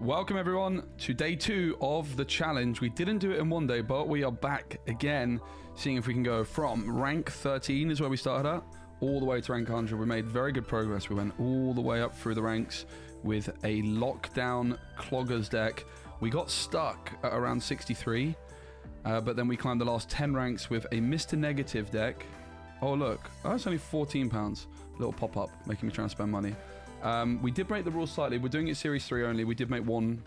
Welcome everyone to day 2 of the challenge. We didn't do it in one day, but we are back again, seeing if we can go from rank 13 is where we started at, all the way to rank 100. We made very good progress. We went all the way up through the ranks with a lockdown cloggers deck. We got stuck at around 63, but then we climbed the last 10 ranks with a Mr. Negative deck. Oh look, oh, it's only £14. Little pop-up, making me try and spend money. We did break the rules slightly. We're doing it series 3 only. We did make one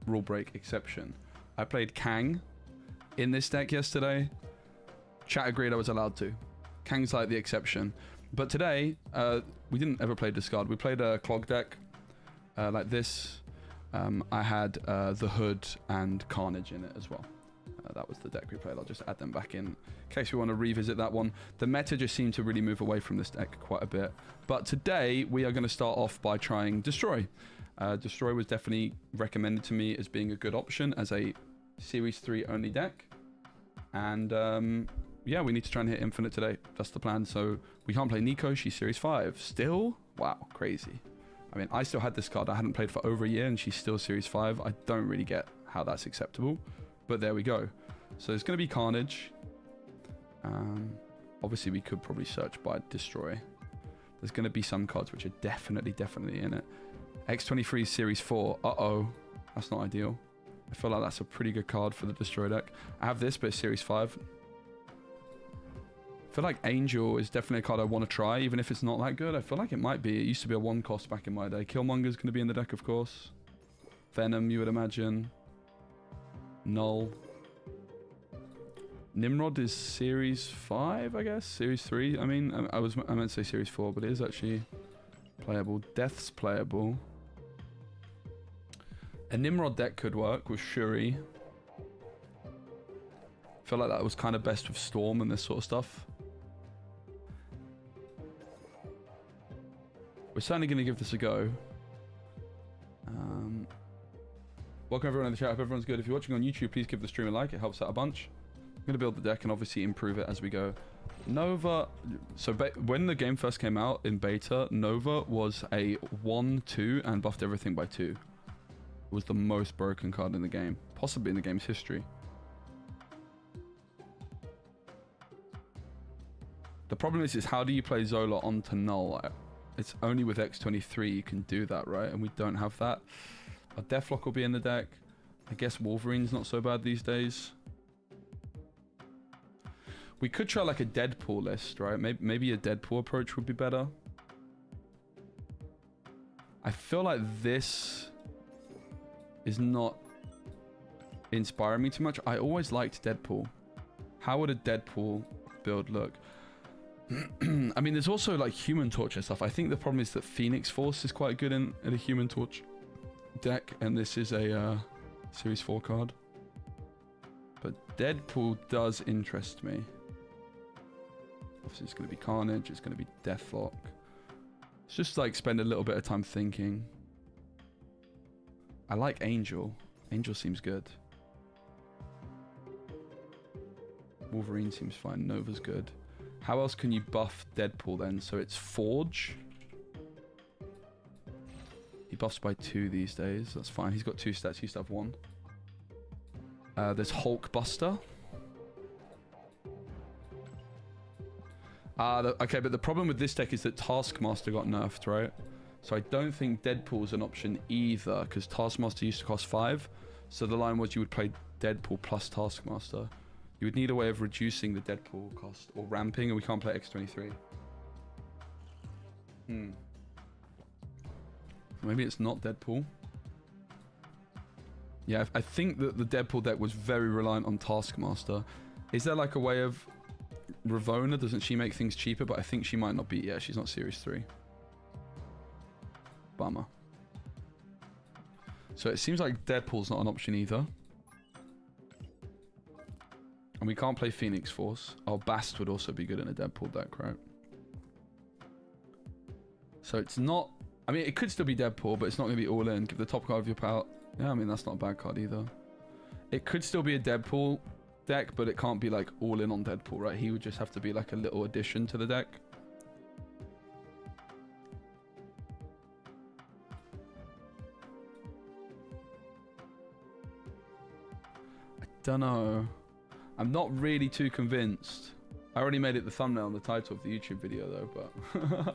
rule break exception. I played Kang in this deck yesterday. Chat agreed I was allowed to. Kang's like the exception. But today, we didn't ever play discard. We played a clog deck like this. I had the Hood and Carnage in it as well. That was the deck we played. I'll just add them back in case we want to revisit that one. The meta just seemed to really move away from this deck quite a bit. But today, we are going to start off by trying Destroy. Destroy was definitely recommended to me as being a good option as a Series 3 only deck. And yeah, we need to try and hit Infinite today. That's the plan. So we can't play Nico. She's Series 5. Still? Wow, crazy. I mean, I still had this card. I hadn't played for over a year and she's still Series 5. I don't really get how that's acceptable. But there we go. So it's going to be Carnage. Obviously, we could probably search by Destroy. There's going to be some cards which are definitely in it. X23 Series 4. Uh-oh. That's not ideal. I feel like that's a pretty good card for the Destroy deck. I have this, but it's Series 5. I feel like Angel is definitely a card I want to try, even if it's not that good. I feel like it might be. It used to be a 1 cost back in my day. Killmonger's going to be in the deck, of course. Venom, you would imagine. Null. Nimrod is Series 5, I guess? Series 3? I mean, I meant to say Series 4, but it is actually playable. Death's playable. A Nimrod deck could work with Shuri. I feel like that was kind of best with Storm and this sort of stuff. We're certainly going to give this a go. Welcome everyone in the chat. Hope everyone's good. If you're watching on YouTube, please give the stream a like. It helps out a bunch. I'm going to build the deck and obviously improve it as we go. Nova... So when the game first came out in beta, Nova was a 1-2 and buffed everything by 2. It was the most broken card in the game. Possibly in the game's history. The problem is how do you play Zola onto Null? It's only with X23 you can do that, right? And we don't have that. Our Deathlock will be in the deck. I guess Wolverine's not so bad these days. We could try like a Deadpool list, right? Maybe a Deadpool approach would be better. I feel like this is not inspiring me too much. I always liked Deadpool. How would a Deadpool build look? I mean, there's also like Human Torch and stuff. I think the problem is that Phoenix Force is quite good in a Human Torch deck, and this is a Series 4 card. But Deadpool does interest me. Obviously, it's going to be Carnage. It's going to be Deathlock. It's just like spend a little bit of time thinking. I like Angel. Angel seems good. Wolverine seems fine. Nova's good. How else can you buff Deadpool then? So it's Forge. He buffs by 2 these days. That's fine. He's got 2 stats. He used to have 1. There's Hulkbuster. Okay, but the problem with this deck is that Taskmaster got nerfed, right? So I don't think Deadpool's an option either, because Taskmaster used to cost 5. So the line was you would play Deadpool plus Taskmaster. You would need a way of reducing the Deadpool cost or ramping, and we can't play X23. Maybe it's not Deadpool. Yeah, I think that the Deadpool deck was very reliant on Taskmaster. Is there like a way of... Ravonna, doesn't she make things cheaper? But I think she might not be. Yeah, she's not Series 3. Bummer. So it seems like Deadpool's not an option either. And we can't play Phoenix Force. Oh, Bast would also be good in a Deadpool deck, right? So it's not... I mean, it could still be Deadpool, but it's not going to be all in. Give the top card of your palette. Yeah, I mean, that's not a bad card either. It could still be a Deadpool deck, but it can't be like all in on Deadpool, right? He would just have to be like a little addition to the deck. don't know. I'm not really too convinced. I already made it the thumbnail and the title of the YouTube video though, but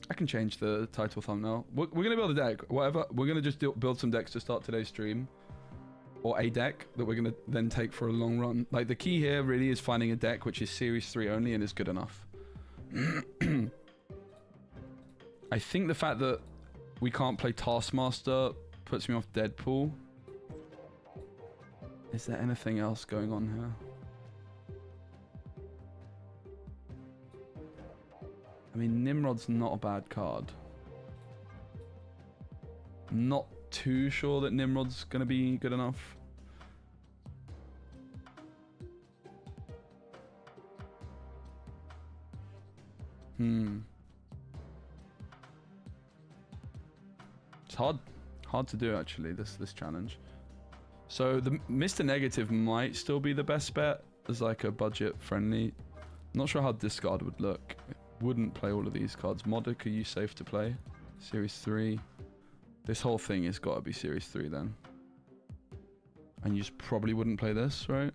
I can change the title thumbnail. We're gonna build a deck, whatever. We're gonna just build some decks to start today's stream, or a deck that we're gonna then take for a long run. Like the key here really is finding a deck which is Series 3 only and is good enough. I think the fact that we can't play Taskmaster puts me off Deadpool. Is there anything else going on here? I mean, Nimrod's not a bad card. Not too sure that Nimrod's going to be good enough. It's hard to do actually, this challenge. So the Mr. Negative might still be the best bet as like a budget friendly. Not sure how discard would look. It wouldn't play all of these cards. Modic, are you safe to play? Series 3. This whole thing has got to be Series 3 then. And you just probably wouldn't play this, right?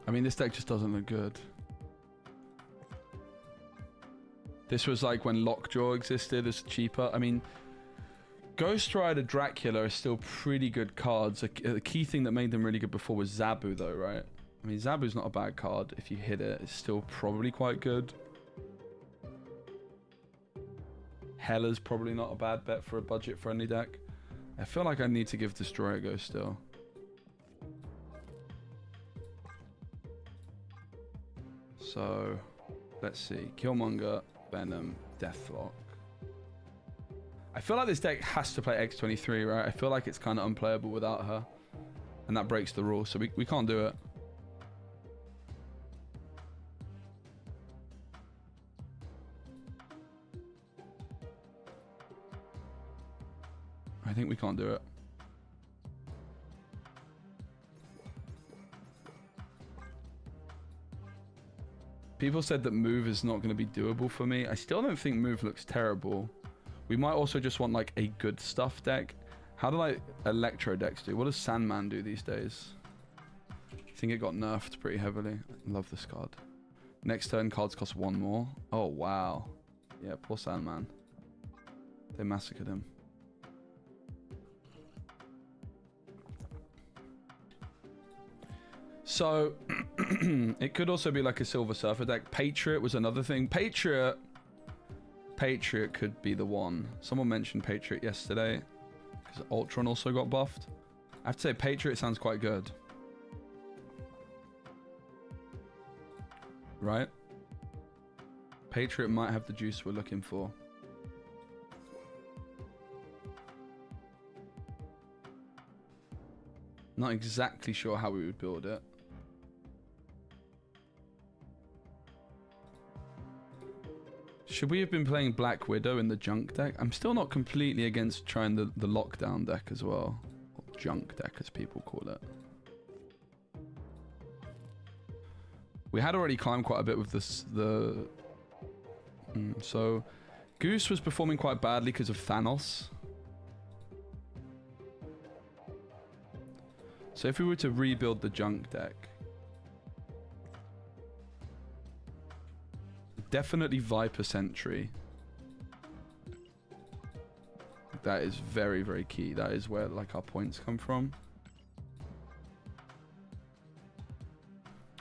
I mean, this deck just doesn't look good. This was like when Lockjaw existed as cheaper. I mean, Ghost Rider, Dracula are still pretty good cards. The key thing that made them really good before was Zabu though, right? I mean, Zabu's not a bad card. If you hit it, it's still probably quite good. Hella's probably not a bad bet for a budget-friendly deck. I feel like I need to give Destroyer a go still. So, let's see. Killmonger, Venom, Deathlock. I feel like this deck has to play X-23, right? I feel like it's kind of unplayable without her. And that breaks the rule, so we can't do it. I think we can't do it. People said that move is not going to be doable for me. I still don't think move looks terrible. We might also just want like a good stuff deck. How do like electro decks do? What does Sandman do these days? I think it got nerfed pretty heavily. I love this card. Next turn cards cost 1 more. Oh wow. Yeah, poor Sandman. They massacred him. So, it could also be like a Silver Surfer deck. Patriot was another thing. Patriot could be the one. Someone mentioned Patriot yesterday, because Ultron also got buffed. I have to say, Patriot sounds quite good. Right? Patriot might have the juice we're looking for. Not exactly sure how we would build it. Should we have been playing Black Widow in the junk deck? I'm still not completely against trying the lockdown deck as well. Or junk deck as people call it. We had already climbed quite a bit with this. So Goose was performing quite badly because of Thanos. So if we were to rebuild the junk deck, definitely Viper Sentry. That is very, very key. That is where like our points come from.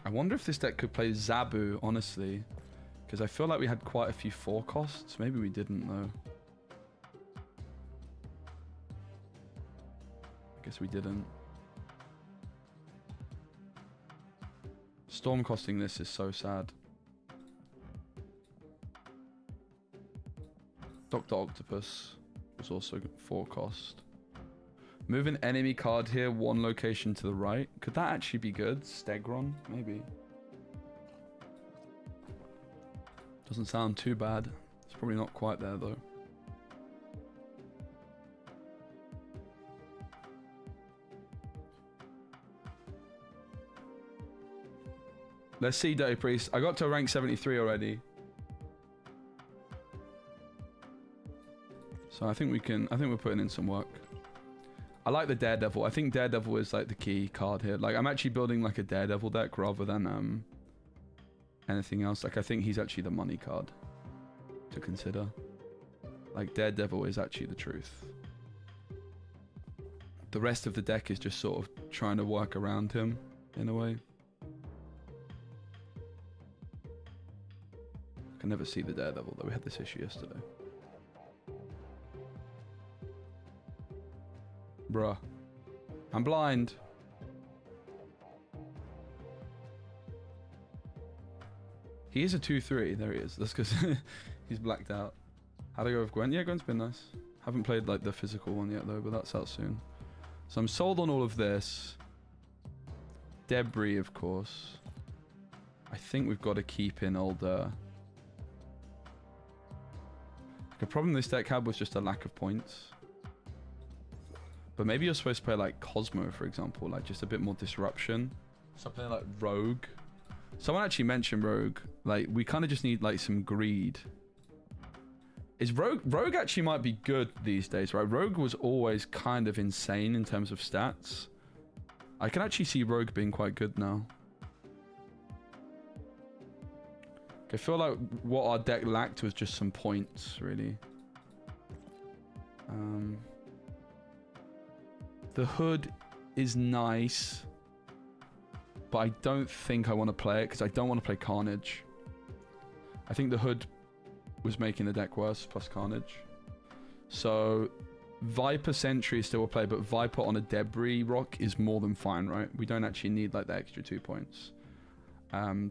I wonder if this deck could play Zabu, honestly. Because I feel like we had quite a few 4 costs. Maybe we didn't though. I guess we didn't. Storm costing this is so sad. Dr. Octopus was also 4 cost. Move an enemy card here 1 location to the right. Could that actually be good? Stegron? Maybe. Doesn't sound too bad. It's probably not quite there though. Let's see, Dirty Priest. I got to rank 73 already. So I think we can, I think we're putting in some work. I like the Daredevil. I think Daredevil is like the key card here. Like I'm actually building like a Daredevil deck rather than anything else. Like I think he's actually the money card to consider. Like Daredevil is actually the truth. The rest of the deck is just sort of trying to work around him in a way. I can never see the Daredevil though. We had this issue yesterday. Bruh. I'm blind. He is a 2-3. There he is. That's because he's blacked out. How'd I go with Gwen? Yeah, Gwen's been nice. Haven't played like the physical one yet though, but that's out soon. So I'm sold on all of this. Debris, of course. I think we've got to keep in old... The problem this deck had was just a lack of points. But maybe you're supposed to play like Cosmo, for example, like just a bit more disruption. Something like Rogue. Someone actually mentioned Rogue. Like we kind of just need like some greed. Is Rogue actually might be good these days, right? Rogue was always kind of insane in terms of stats. I can actually see Rogue being quite good now. I feel like what our deck lacked was just some points, really. The Hood is nice, but I don't think I want to play it because I don't want to play Carnage. I think the Hood was making the deck worse, plus Carnage. So Viper Sentry is still a play, but Viper on a Debris Rock is more than fine, right? We don't actually need like the extra 2 points.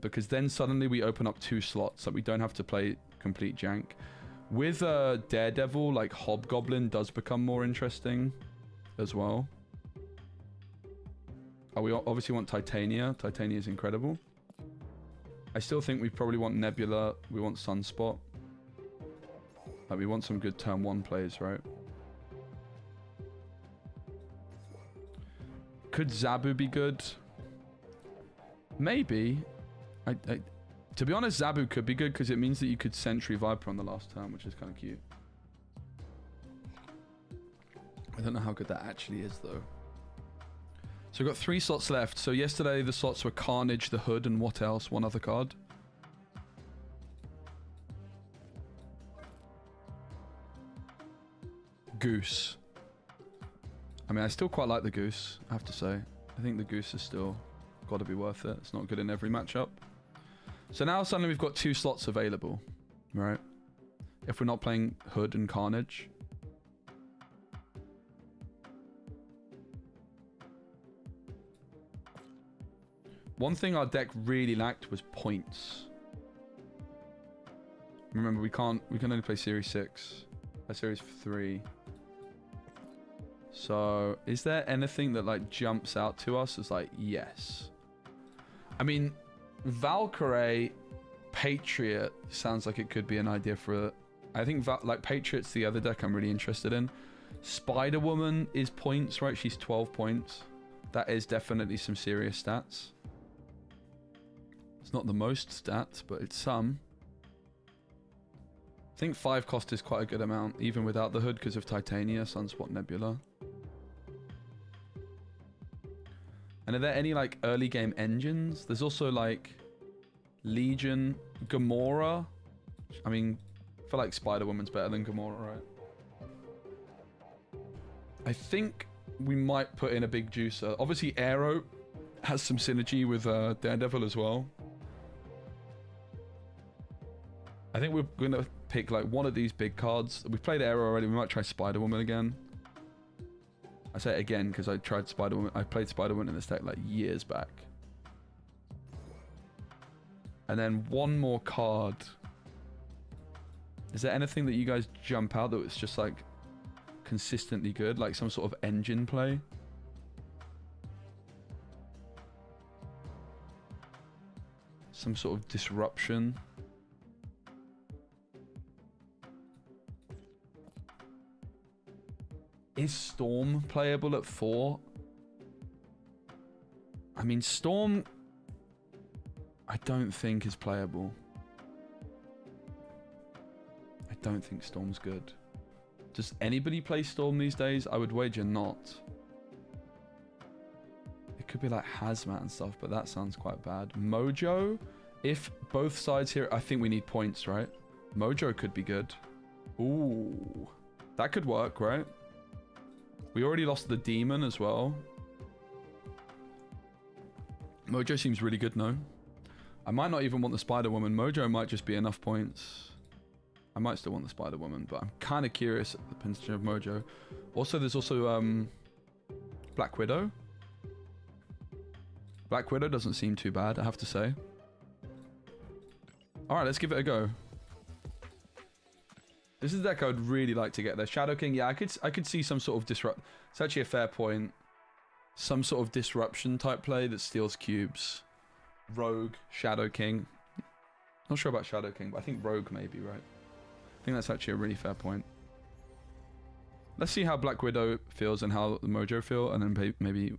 Because then suddenly we open up 2 slots, like we don't have to play complete jank. With Daredevil, like Hobgoblin does become more interesting as well. Oh, we obviously want Titania. Titania is incredible. I still think we probably want Nebula. We want Sunspot. Like we want some good turn 1 plays, right? Could Zabu be good? Maybe. To be honest, Zabu could be good because it means that you could Sentry Viper on the last turn, which is kind of cute. I don't know how good that actually is, though. So we've got 3 slots left. So yesterday the slots were Carnage, the Hood, and what else? One other card. Goose. I mean, I still quite like the Goose, I have to say. I think the Goose is still got to be worth it. It's not good in every matchup. So now suddenly we've got 2 slots available, right? If we're not playing Hood and Carnage. One thing our deck really lacked was points. Remember, we can only play Series 6. Series 3. So, is there anything that like jumps out to us as like, yes? I mean, Valkyrie Patriot sounds like it could be an idea for... I think like Patriot's the other deck I'm really interested in. Spider-Woman is points, right? She's 12 points. That is definitely some serious stats. It's not the most stats, but it's some. I think 5 cost is quite a good amount, even without the Hood, because of Titania, Sunspot, Nebula. And are there any like early game engines? There's also like Legion, Gamora. I mean, I feel like Spider-Woman's better than Gamora, right? I think we might put in a big juicer. Obviously, Arrow has some synergy with Daredevil as well. I think we're going to pick like one of these big cards. We've played Arrow already. We might try Spider-Woman again. I say it again because I tried Spider-Woman. I played Spider-Woman in this deck like years back. And then one more card. Is there anything that you guys jump out that was just like consistently good? Like some sort of engine play? Some sort of disruption? Is Storm playable at 4? I mean, Storm, I don't think is playable. I don't think Storm's good. Does anybody play Storm these days? I would wager not. It could be like Hazmat and stuff, but that sounds quite bad. Mojo, if both sides here, I think we need points, right? Mojo could be good. Ooh, that could work, right? We already lost the Demon as well. Mojo seems really good, no? I might not even want the Spider-Woman. Mojo might just be enough points. I might still want the Spider-Woman, but I'm kind of curious at the position of Mojo. Also, there's also Black Widow. Black Widow doesn't seem too bad, I have to say. All right, let's give it a go. This is the deck I would really like to get there. Shadow King, yeah, I could see some sort of disrupt. It's actually a fair point. Some sort of disruption type play that steals cubes. Rogue, Shadow King. Not sure about Shadow King, but I think Rogue may be right. I think that's actually a really fair point. Let's see how Black Widow feels and how the Mojo feel, and then maybe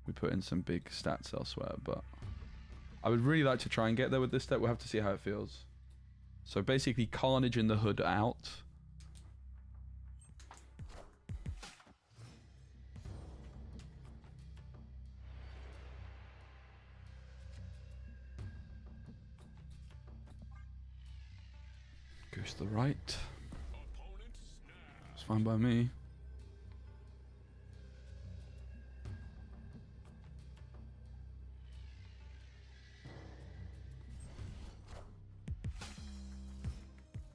we put in some big stats elsewhere. But I would really like to try and get there with this deck. We'll have to see how it feels. So basically, Carnage in the Hood out. Goes to the right. It's fine by me.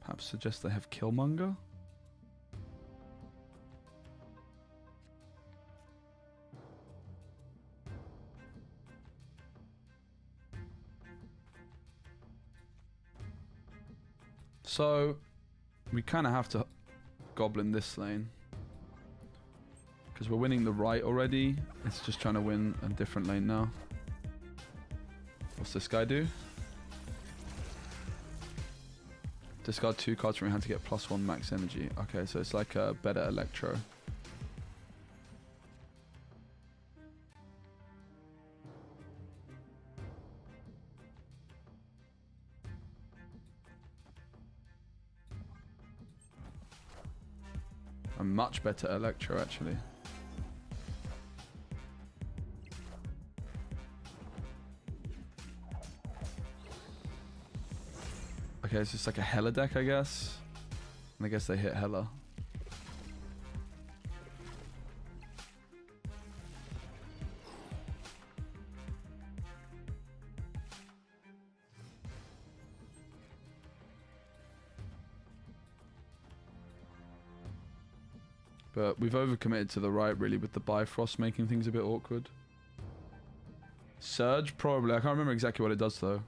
Perhaps suggest they have Killmonger. So we kind of have to goblin this lane because we're winning the right already. It's just trying to win a different lane now. What's this guy do? Discard 2 cards from your hand to get +1 max energy. Okay, so it's like a better Electro. A much better Electro, actually. Okay, it's just like a Hela deck, I guess. And I guess they hit Hela. But we've overcommitted to the right, really, with the Bifrost making things a bit awkward. Surge, probably. I can't remember exactly what it does, though.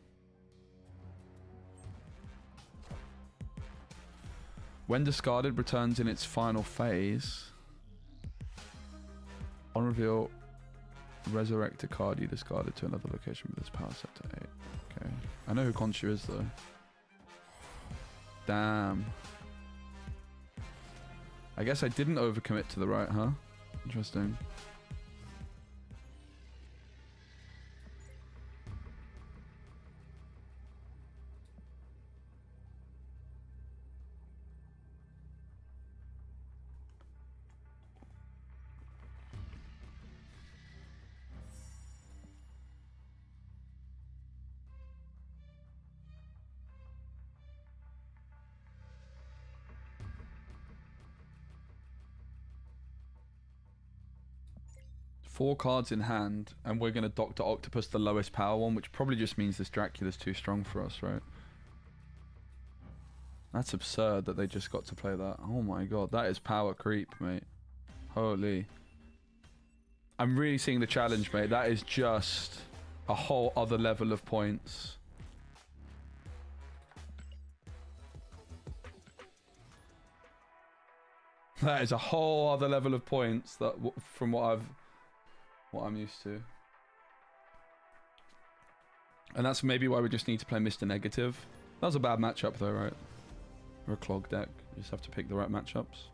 When discarded, returns in its final phase. On reveal, resurrect a card you discarded to another location with its power set to 8. Okay. I know who Khonshu is, though. Damn. I guess I didn't overcommit to the right, huh? Interesting. Four cards in hand, and we're going to Dr. Octopus the lowest power one, which probably just means this Dracula's too strong for us, right? That's absurd that they just got to play that. Oh my god, that is power creep, mate. Holy. I'm really seeing the challenge, mate. That is just a whole other level of points. That is a whole other level of points that from what I'm used to. And that's maybe why we just need to play Mr. Negative. That was a bad matchup though, right? Or a clog deck. You just have to pick the right matchups.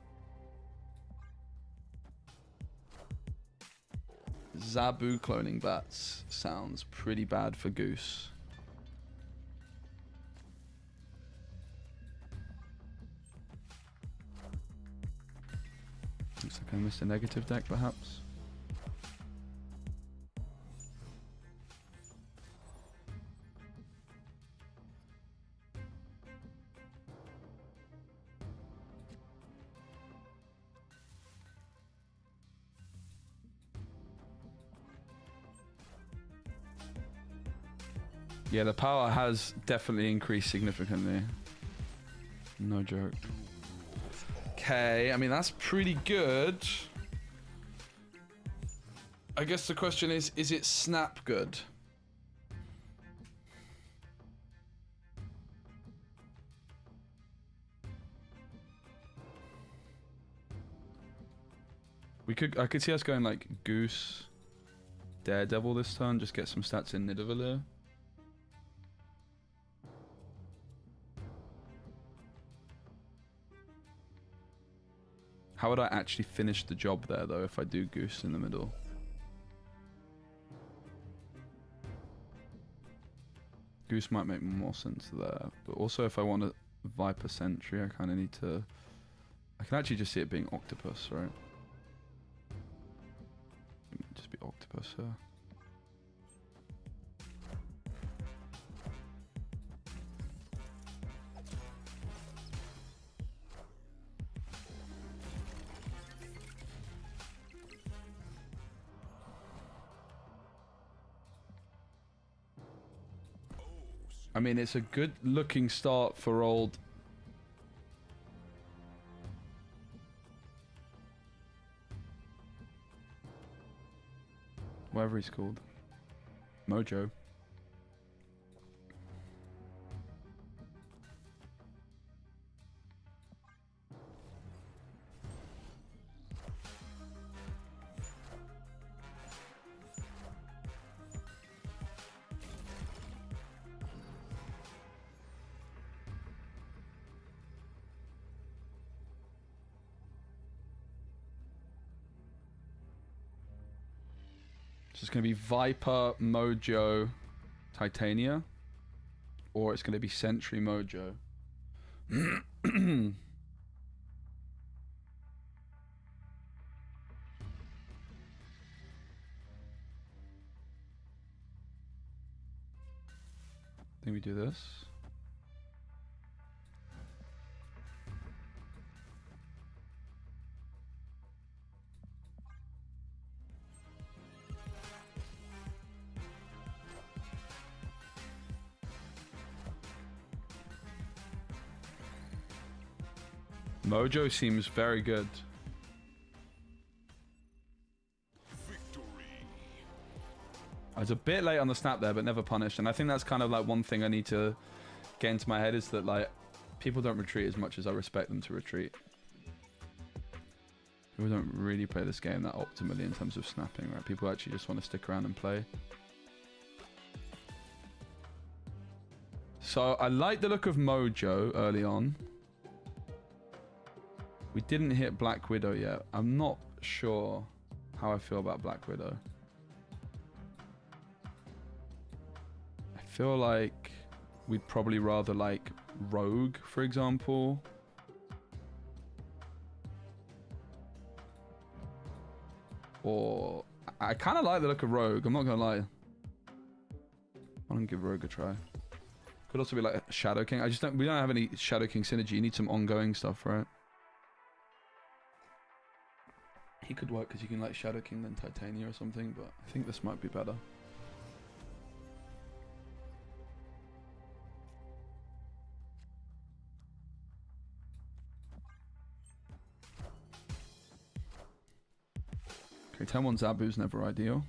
Zabu cloning bats sounds pretty bad for Goose. Looks like I missed a negative deck, perhaps. Yeah, the power has definitely increased significantly. No joke. Okay, I mean, that's pretty good. I guess the question is it snap good? I could see us going like Goose, Daredevil this turn, just get some stats in Nidavellir. How would I actually finish the job there, though, if I do Goose in the middle? Goose might make more sense there. But also, if I want a Viper Sentry, I kind of need to... I can actually just see it being Octopus, right? Just be Octopus here. I mean, it's a good looking start for old... whatever he's called. Mojo. So it's going to be Viper, Mojo, Titania, or it's going to be Sentry, Mojo. I think we do this. Mojo seems very good. I was a bit late on the snap there, but never punished. And I think that's kind of like one thing I need to get into my head is that like people don't retreat as much as I respect them to retreat. People don't really play this game that optimally in terms of snapping, right? People actually just want to stick around and play. So I like the look of Mojo early on. We didn't hit Black Widow yet. I'm not sure how I feel about Black Widow. I feel like we'd probably rather like Rogue, for example. Or I kind of like the look of Rogue. I'm not gonna lie. I don't give Rogue a try. Could also be like Shadow King. We don't have any Shadow King synergy. You need some ongoing stuff, right? He could work because you can like Shadow King then Titania or something, but I think this might be better. Okay, 10-1 Zabu's never ideal.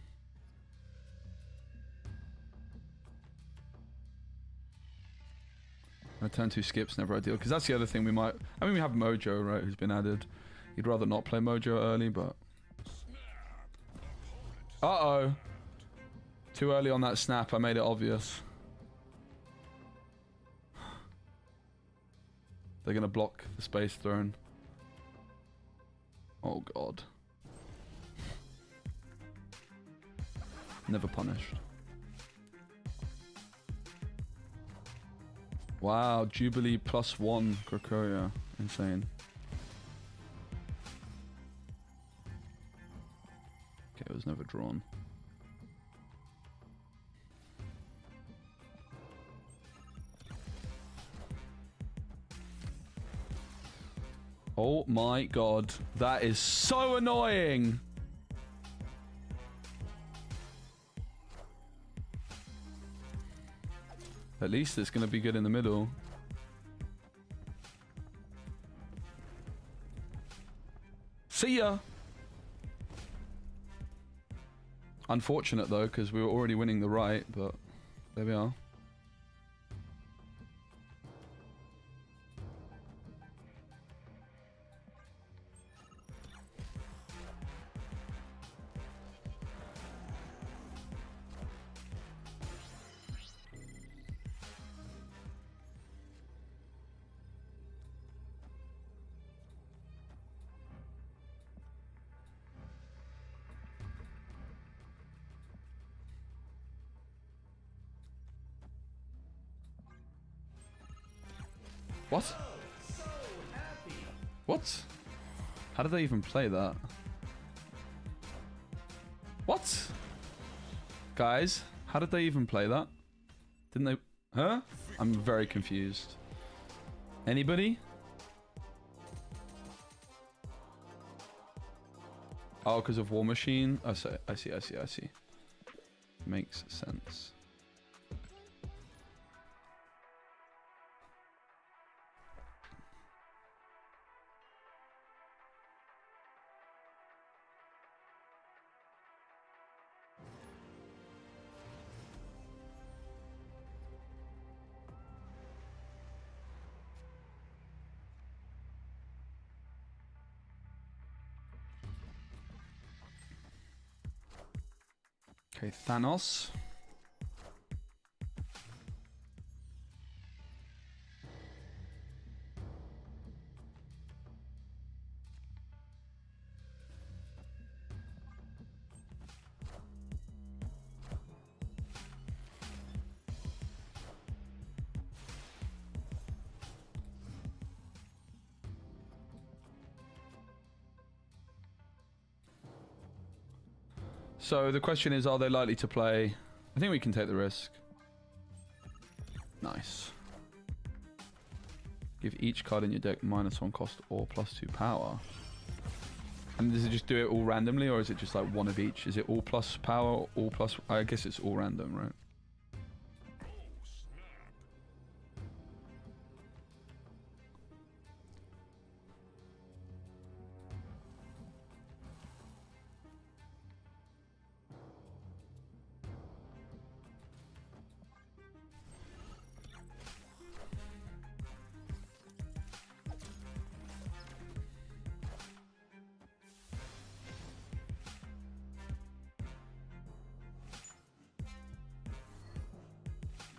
Turn 2 skips never ideal, because that's the other thing we might... I mean, we have Mojo, right, who's been added. You'd rather not play Mojo early, but... Uh-oh. Too early on that snap, I made it obvious. They're going to block the Space Throne. Oh, God. Never punished. Wow, Jubilee +1 Krakoria. Insane. Okay, it was never drawn. Oh my god, that is so annoying! At least it's going to be good in the middle. See ya! Unfortunate though, because we were already winning the right, but there we are. What? What? How did they even play that? What? Guys, how did they even play that? Didn't they? Huh? I'm very confused. Anybody? Oh, because of War Machine? I see. Makes sense. Okay, Thanos. So the question is, are they likely to play? I think we can take the risk. Nice. Give each card in your deck -1 cost or +2 power. And does it just do it all randomly, or is it just like one of each? Is it all plus power, all plus... I guess it's all random, right?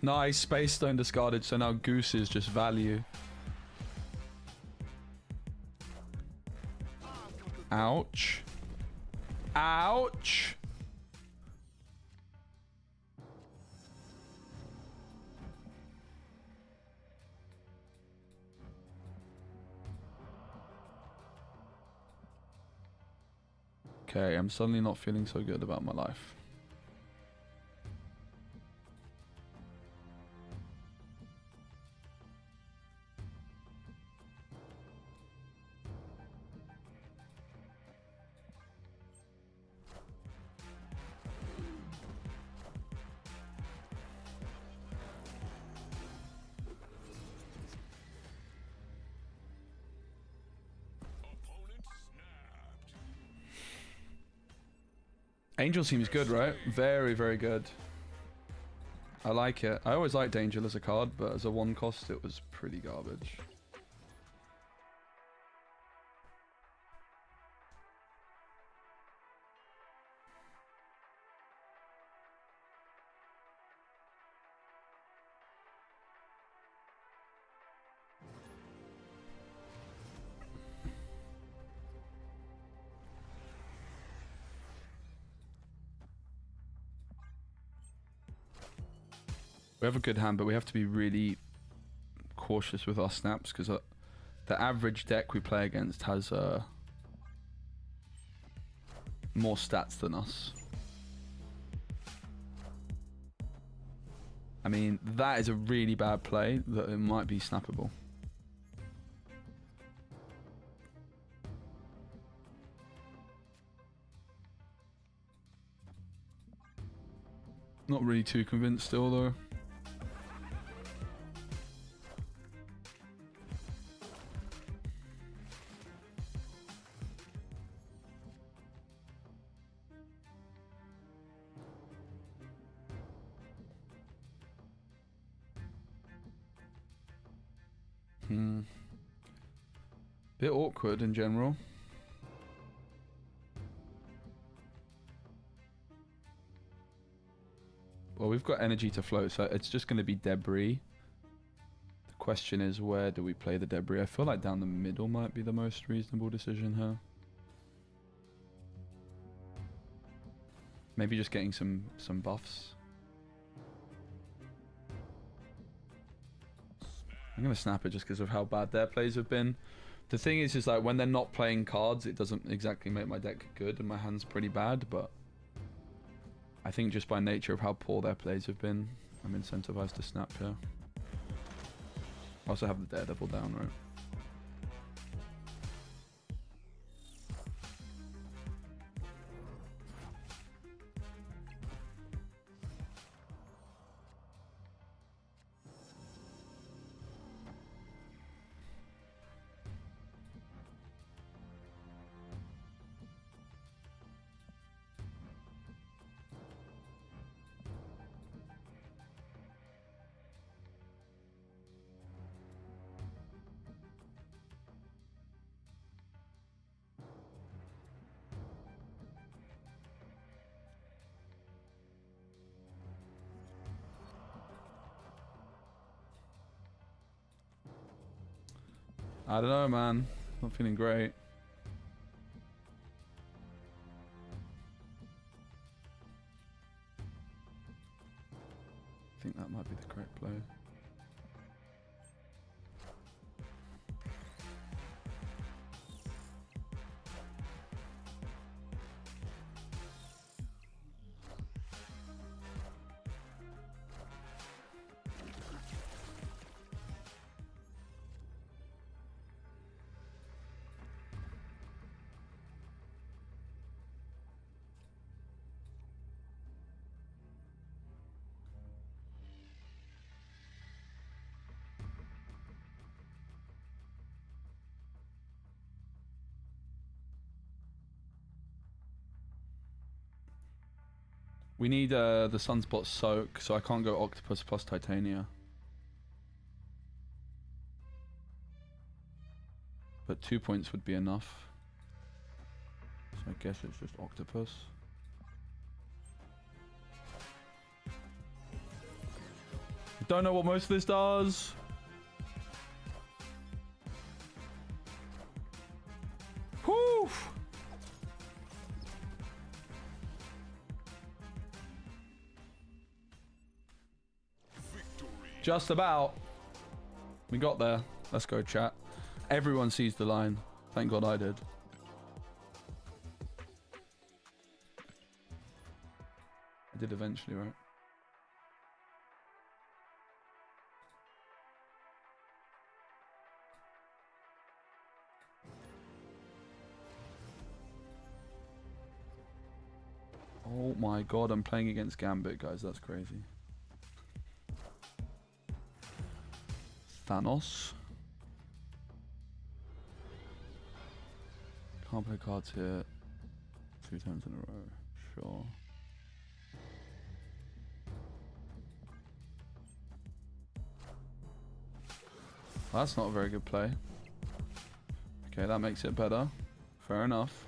Nice, Space Stone discarded, so now Goose is just value. Ouch. Ouch! Okay, I'm suddenly not feeling so good about my life. Angel seems good, right? Very, very good. I like it. I always liked Angel as a card, but as a 1 cost, it was pretty garbage. We have a good hand, but we have to be really cautious with our snaps because the average deck we play against has more stats than us. I mean, that is a really bad play that it might be snappable. Not really too convinced still though. Bit awkward in general. Well, we've got energy to float, so it's just going to be debris. The question is, where do we play the debris? I feel like down the middle might be the most reasonable decision here. Maybe just getting some buffs. I'm going to snap it just because of how bad their plays have been. The thing is like when they're not playing cards, it doesn't exactly make my deck good and my hand's pretty bad, but I think just by nature of how poor their plays have been, I'm incentivized to snap here. I also have the Daredevil down, right? I don't know, man. Not feeling great. I think that might be the correct play. We need the Sunspot Soak, so I can't go Octopus plus Titania. But 2 points would be enough. So I guess it's just Octopus. Don't know what most of this does. Whew! Just about. We got there. Let's go, chat. Everyone sees the line. Thank God I did. I did eventually, right? Oh my God, I'm playing against Gambit, guys. That's crazy. Thanos. Can't play cards here 2 times in a row. Sure. That's not a very good play. Okay, that makes it better. Fair enough.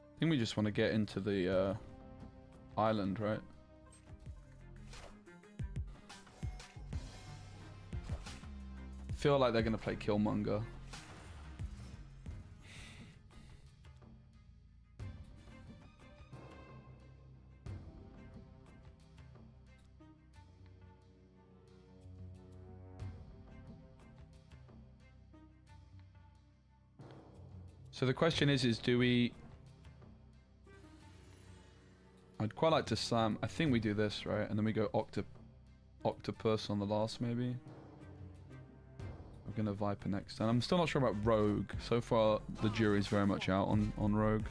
I think we just want to get into the island, right? Feel like they're gonna play Killmonger. So the question is do we... I'd quite like to slam... I think we do this, right? And then we go Octopus on the last, maybe? We're gonna Viper next. And I'm still not sure about Rogue. So far, the jury's very much out on Rogue.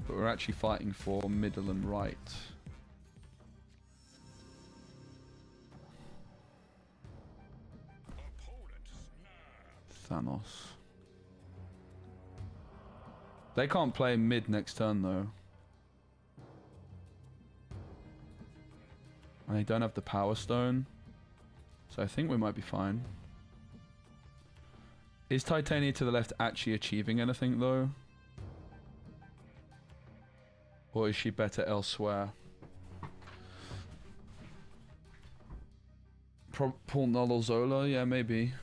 But we're actually fighting for middle and right. Thanos. They can't play mid next turn though. And they don't have the Power Stone. So I think we might be fine. Is Titania to the left actually achieving anything though? Or is she better elsewhere? Paul Null or Zola? Yeah, maybe.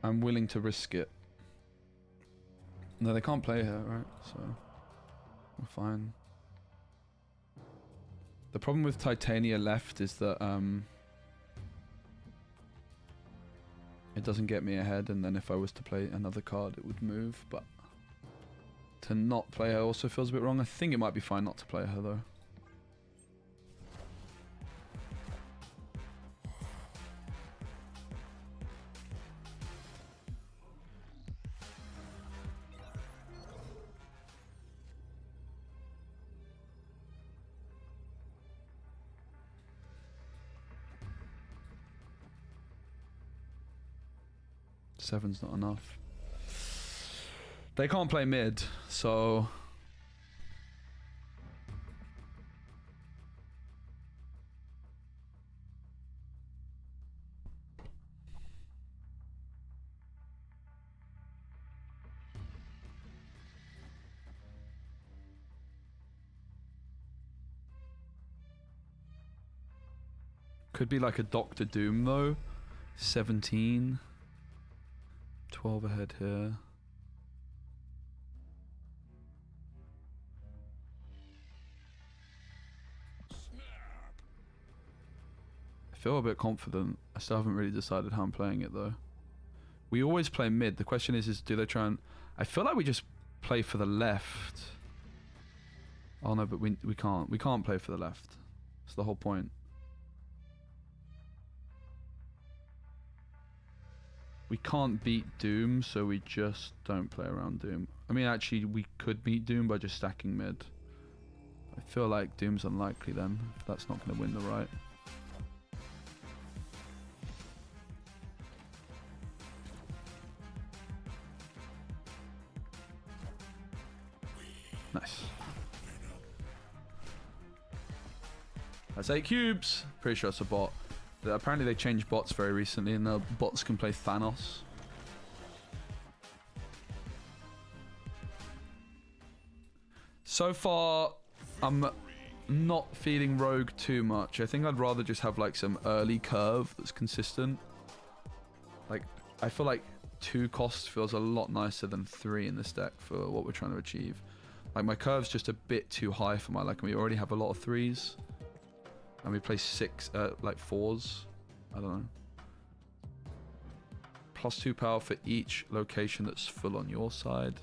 I'm willing to risk it. No, they can't play her, right? So we're fine. The problem with Titania left is that it doesn't get me ahead, and then if I was to play another card, it would move. But to not play her also feels a bit wrong. I think it might be fine not to play her though. Seven's not enough. They can't play mid, so... Could be like a Doctor Doom though. 17. 12 ahead here. I feel a bit confident. I still haven't really decided how I'm playing it though. We always play mid. The question is do they try and... I feel like we just play for the left. Oh no, but we can't. We can't play for the left. That's the whole point. We can't beat Doom, so we just don't play around Doom. I mean, actually, we could beat Doom by just stacking mid. I feel like Doom's unlikely then, if that's not going to win the right. Nice. That's 8 cubes. Pretty sure it's a bot. Apparently they changed bots very recently and the bots can play Thanos. So far, I'm not feeling Rogue too much. I think I'd rather just have like some early curve that's consistent. Like, I feel like 2 costs feels a lot nicer than 3 in this deck for what we're trying to achieve. Like my curve's just a bit too high for my liking. We already have a lot of 3s. And we play 6, like 4s. I don't know. +2 power for each location that's full on your side.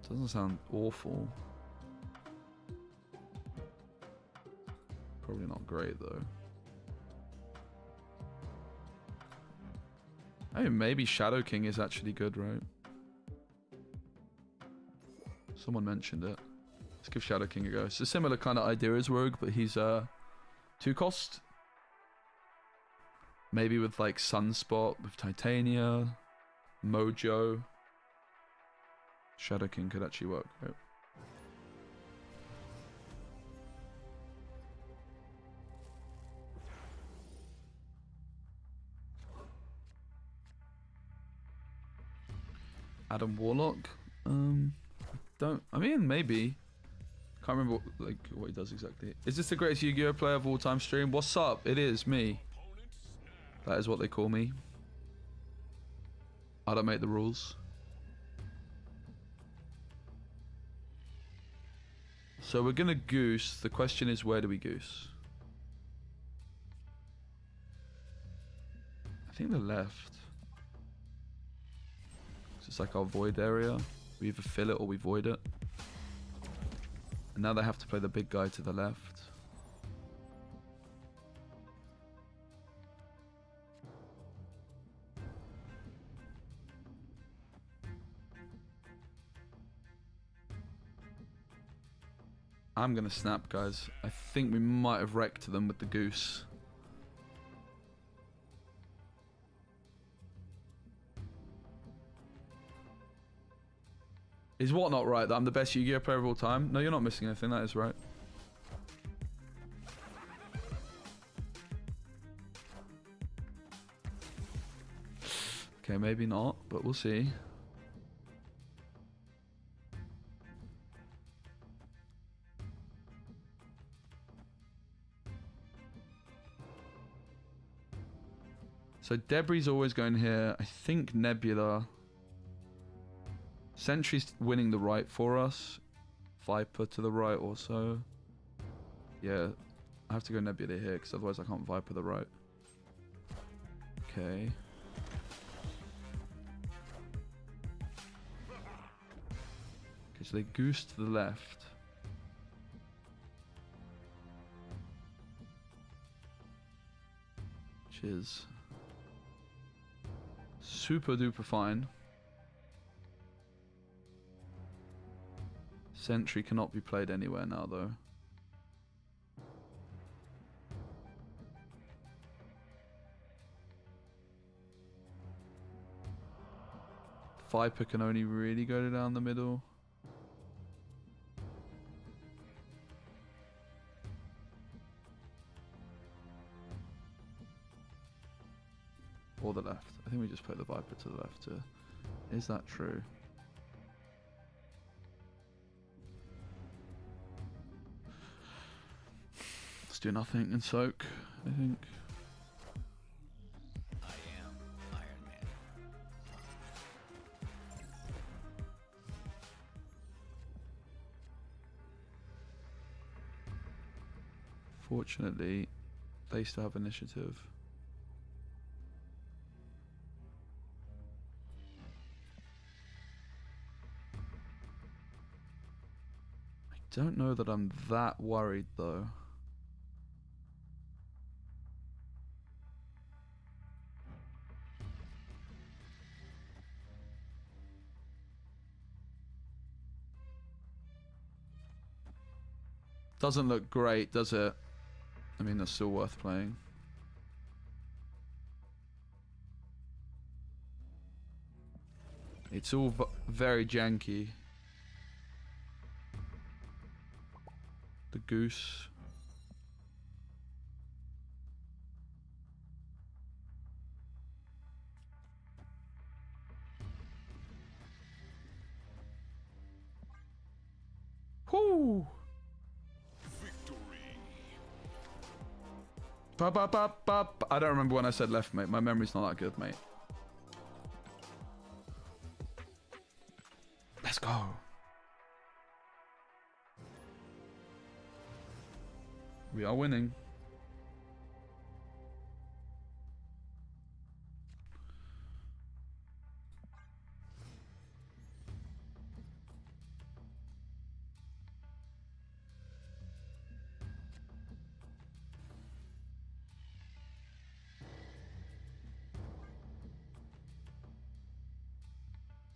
Doesn't sound awful. Probably not great though. I mean, maybe Shadow King is actually good, right? Someone mentioned it. Let's give Shadow King a go. It's a similar kind of idea as Rogue, but he's 2 cost. Maybe with like Sunspot, with Titania, Mojo. Shadow King could actually work, right? Adam Warlock. don't. I mean, maybe. Can't remember what he does exactly. Is this the greatest Yu-Gi-Oh player of all time stream? What's up? It is me. That is what they call me. I don't make the rules. So we're gonna goose. The question is, where do we goose? I think the left. It's like our void area. We either fill it or we void it. And now they have to play the big guy to the left. I'm gonna snap, guys. I think we might have wrecked them with the goose. Is what not right? That I'm the best Yu-Gi-Oh player of all time? No, you're not missing anything. That is right. Okay, maybe not, but we'll see. So Debris always going here. I think Nebula. Sentry's winning the right for us. Viper to the right also. Yeah, I have to go Nebula here because otherwise I can't Viper the right. Okay. Okay, so they goose to the left. Which is super duper fine. Sentry cannot be played anywhere now though. Viper can only really go down the middle. Or the left. I think we just play the Viper to the left here. Is that true? Let's do nothing and soak, I think. I am Iron Man. Fortunately, they still have initiative. I don't know that I'm that worried though. Doesn't look great, does it? I mean, that's still worth playing. It's all very janky. The goose. Whoo! I don't remember when I said left, mate. My memory's not that good, mate. Let's go. We are winning.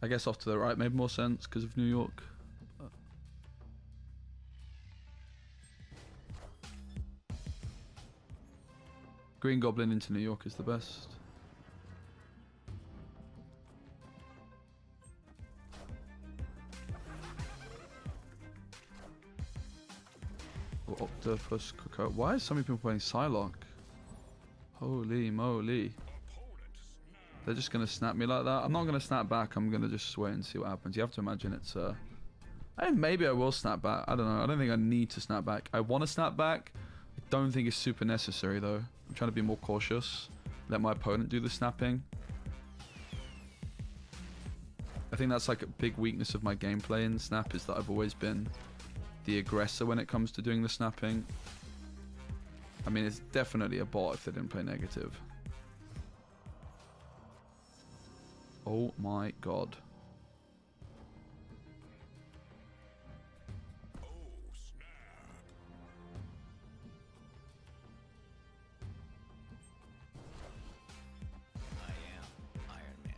I guess off to the right made more sense because of New York. Green Goblin into New York is the best. Or Octopus Cooker. Why is so many people playing Psylocke? Holy moly. They're just going to snap me like that. I'm not going to snap back. I'm going to just wait and see what happens. You have to imagine it's I think maybe I will snap back. I don't know. I don't think I need to snap back. I want to snap back. I don't think it's super necessary though. I'm trying to be more cautious. Let my opponent do the snapping. I think that's like a big weakness of my gameplay in Snap is that I've always been the aggressor when it comes to doing the snapping. I mean, it's definitely a bot if they didn't play negative. Oh my god. I am Iron Man.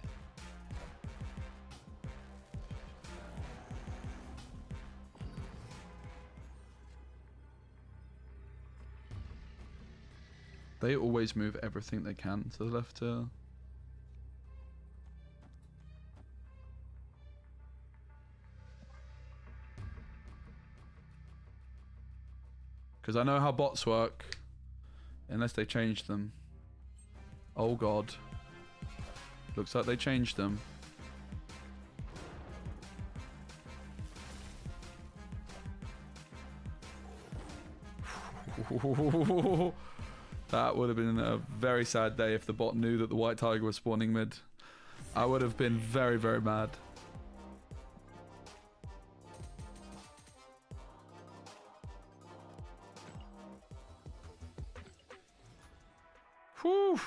They always move everything they can to the left here. Because I know how bots work. Unless they change them. Oh god. Looks like they changed them. That would have been a very sad day if the bot knew that the white tiger was spawning mid. I would have been very, very mad. Whew.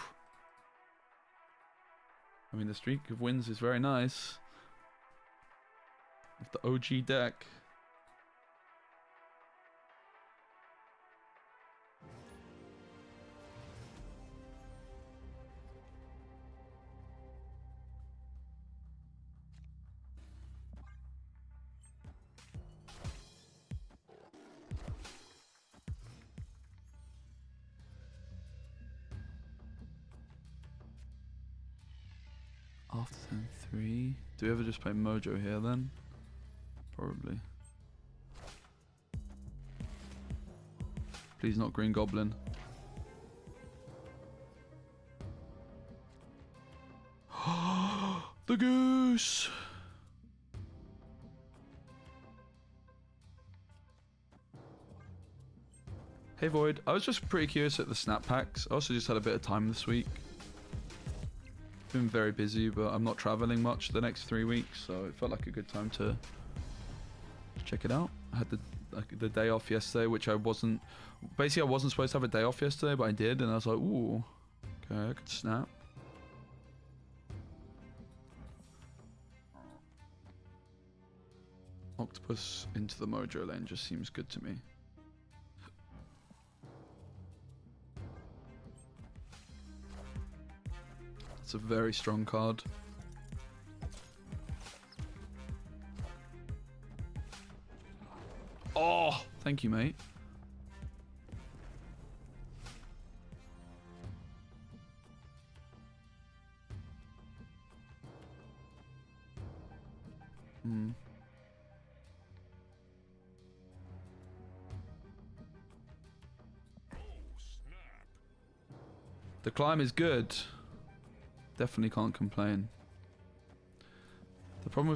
I mean, the streak of wins is very nice. With the OG deck. After turn 3. Do we ever just play Mojo here then? Probably. Please not Green Goblin. The goose! Hey Void, I was just pretty curious at the snap packs. I also just had a bit of time this week. Been very busy, but I'm not traveling much the next 3 weeks, so it felt like a good time to check it out. I had the day off yesterday, which I wasn't supposed to have a day off yesterday, but I did, and I was like, ooh, okay, I could snap. Octopus into the Mojo lane just seems good to me. It's a very strong card. Oh, thank you, mate. Hmm. The climb is good. Definitely can't complain. The problem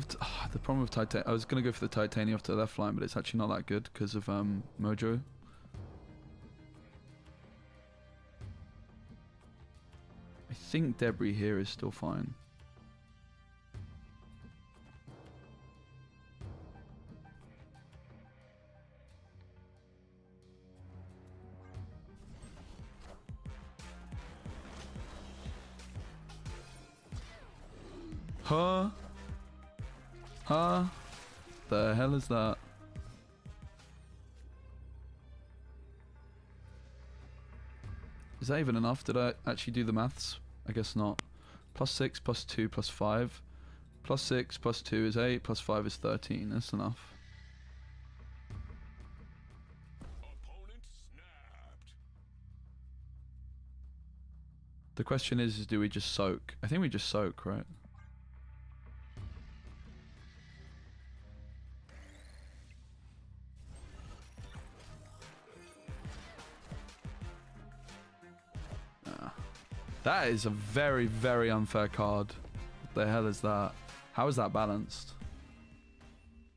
with Titan, I was gonna go for the Titania off to the left line, but it's actually not that good because of Mojo. I think Debris here is still fine. Huh? Huh? The hell is that? Is that even enough? Did I actually do the maths? I guess not. +6, +2, +5. +6, +2 is 8, +5 is 13. That's enough. The question is do we just soak? I think we just soak, right? That is a very, very unfair card. What the hell is that? How is that balanced?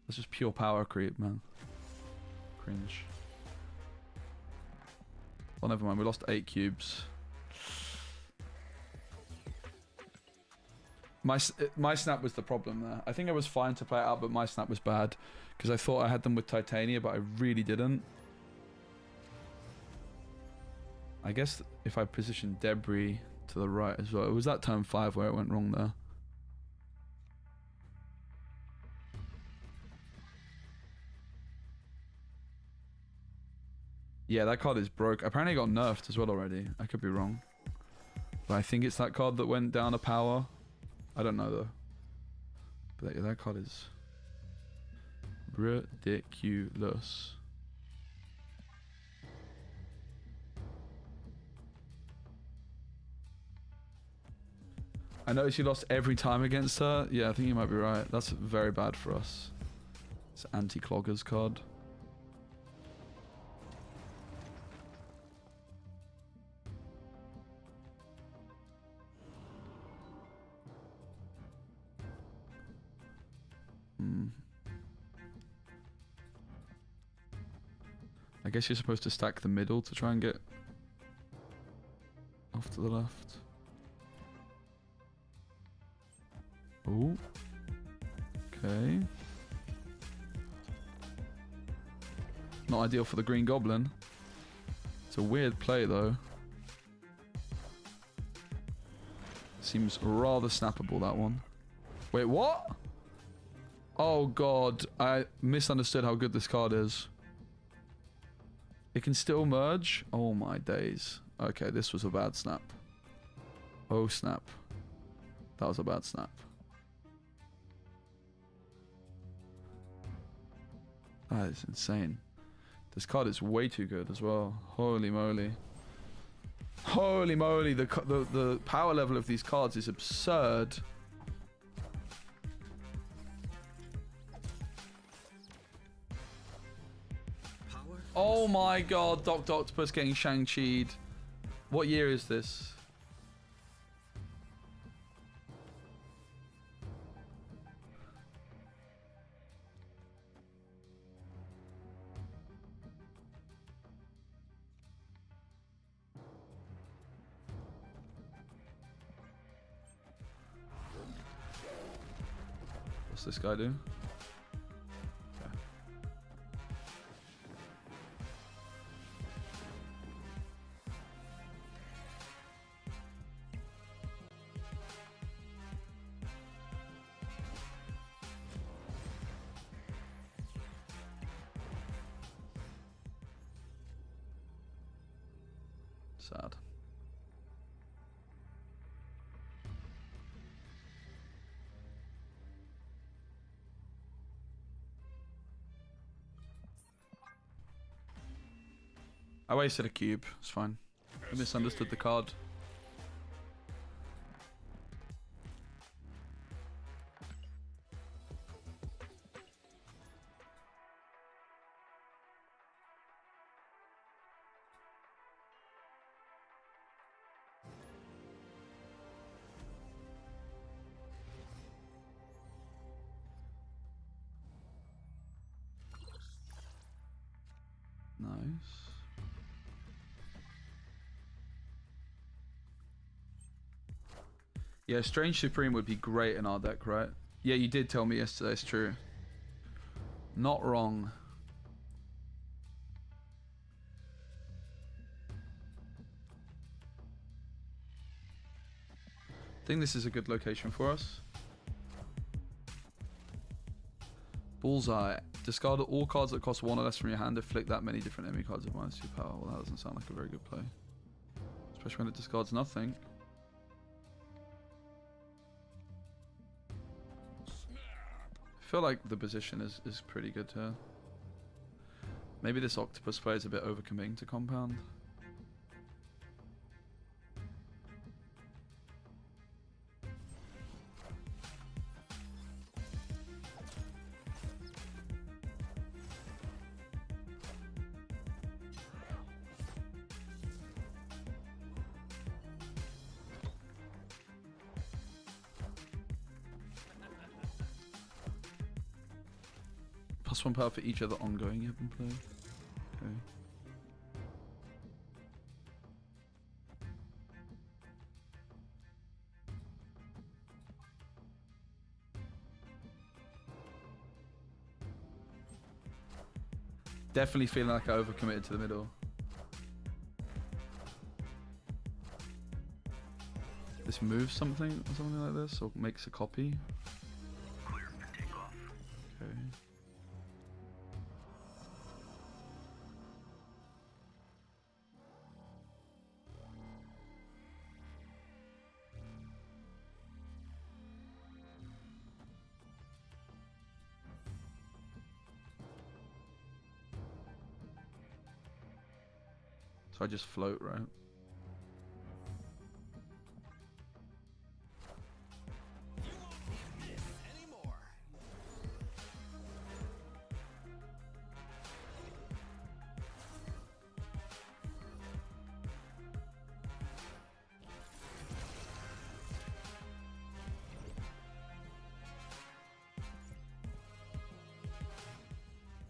That's just pure power creep, man. Cringe. Oh, never mind. We lost 8 cubes. My snap was the problem there. I think I was fine to play it out, but my snap was bad. Because I thought I had them with Titania, but I really didn't. I guess if I positioned Debris to the right as well. It was that turn 5 where it went wrong there. Yeah, that card is broke. Apparently it got nerfed as well already. I could be wrong. But I think it's that card that went down a power. I don't know though. But yeah, that card is ridiculous. I noticed you lost every time against her. Yeah, I think you might be right. That's very bad for us. It's anti-cloggers card. I guess you're supposed to stack the middle to try and get off to the left. Oh. Okay. Not ideal for the Green Goblin. It's a weird play though. Seems rather snappable, that one. Wait, what? Oh god, I misunderstood how good this card is. It can still merge? Oh my days. Okay, this was a bad snap. Oh snap. That was a bad snap. That is insane. This card is way too good as well. Holy moly. Holy moly, the power level of these cards is absurd. Oh my god, Dr. Octopus getting Shang-Chi'd. What year is this? What's this guy do? Sad. I wasted a cube. It's fine. I misunderstood the card. Nice. Yeah, Strange Supreme would be great in our deck, right? Yeah, you did tell me yesterday, it's true. Not wrong. I think this is a good location for us. Bullseye. Discard all cards that cost 1 or less from your hand to flick that many different enemy cards at minus 2 power. Well, that doesn't sound like a very good play. Especially when it discards nothing. I feel like the position is pretty good here. Maybe this octopus play is a bit overcommitting to compound. +1 power for each other ongoing you haven't played. Okay. Definitely feeling like I overcommitted to the middle. This moves something or something like this, or makes a copy. Clear for takeoff. Okay. So I just float, right?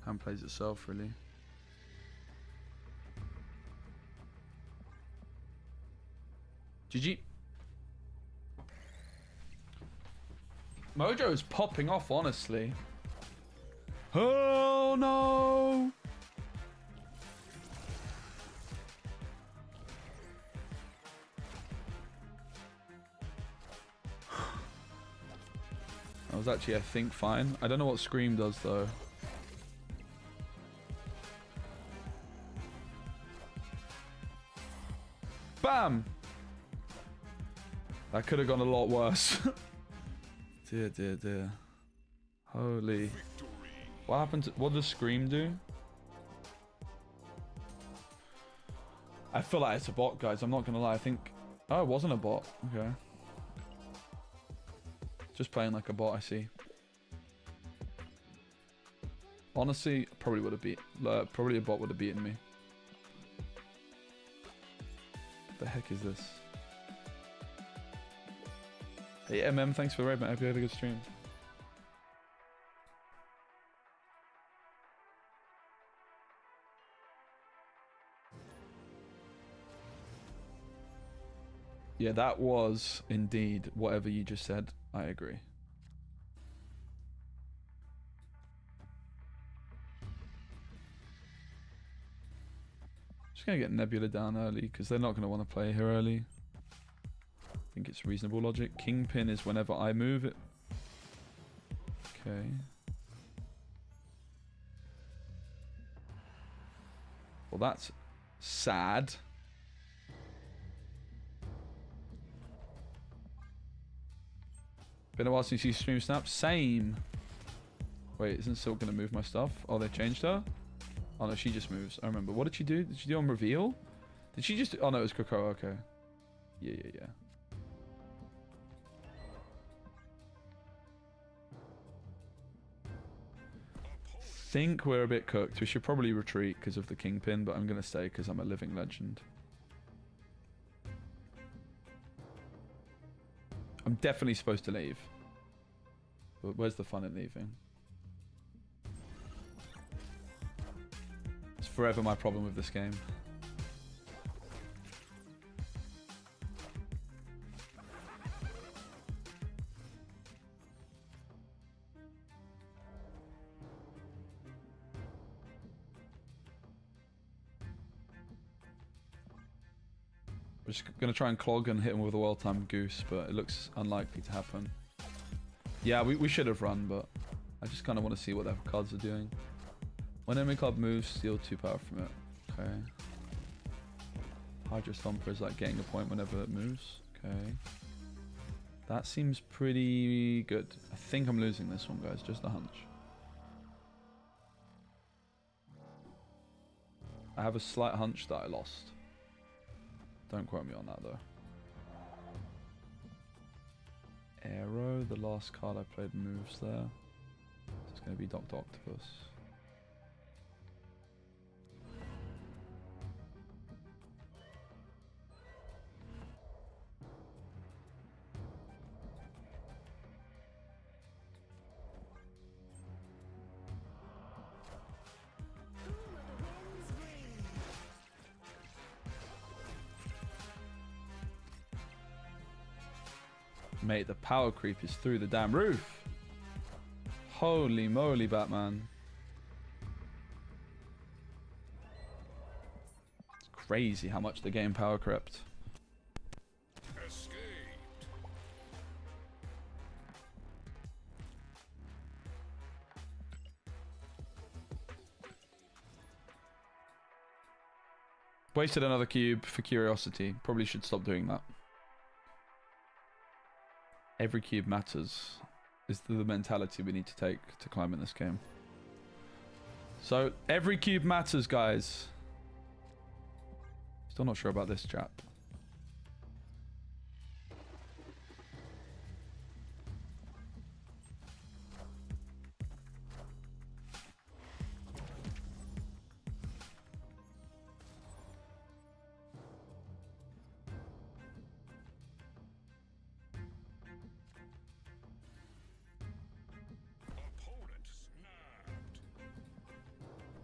Hand plays itself, really. GG. Mojo is popping off, honestly. Oh no! That was actually, I think, fine. I don't know what Scream does, though. Bam! That could have gone a lot worse. Dear, dear, dear. Holy. What happened to... What does Scream do? I feel like it's a bot, guys. I'm not going to lie. I think... Oh, it wasn't a bot. Okay. Just playing like a bot, I see. Honestly, probably would have beat... probably a bot would have beaten me. The heck is this? Hey MM, thanks for the raid, mate. I hope you had a good stream. Yeah, that was indeed whatever you just said. I agree. Just gonna get Nebula down early because they're not gonna want to play here early. I think it's reasonable logic. Kingpin is whenever I move it. Okay. Well, that's sad. Been a while since you stream Snap. Same. Wait, isn't Silk gonna move my stuff? Oh, they changed her? Oh no, she just moves. I remember. What did she do? Did she do on reveal? Did she just... Oh no, it was Coco. Okay. Yeah, yeah, yeah. Think we're a bit cooked. We should probably retreat because of the Kingpin, but I'm going to stay because I'm a living legend. I'm definitely supposed to leave. But where's the fun in leaving? It's forever my problem with this game. We're just going to try and clog and hit him with a well-timed goose, but it looks unlikely to happen. Yeah, we should have run, but I just kind of want to see what their cards are doing. When enemy card moves, steal 2 power from it. Okay. Hydra Stomper is like getting a point whenever it moves. Okay. That seems pretty good. I think I'm losing this one, guys. Just a hunch. I have a slight hunch that I lost. Don't quote me on that though. Arrow, the last card I played moves there. It's going to be Dr. Octopus. Mate, the power creep is through the damn roof. Holy moly, Batman. It's crazy how much the game power crept. Wasted another cube for curiosity. Probably should stop doing that. Every cube matters is the mentality we need to take to climb in this game. So every cube matters, guys. Still not sure about this chap.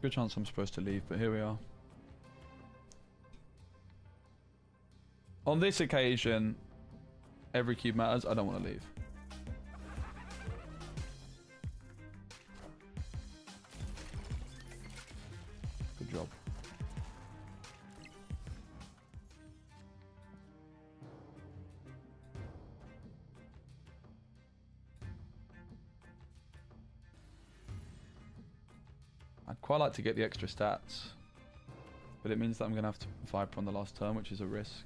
Good chance I'm supposed to leave, but here we are. On this occasion, every cube matters. I don't want to leave. Good job. I'd quite like to get the extra stats, but it means that I'm going to have to Viper on the last turn, which is a risk.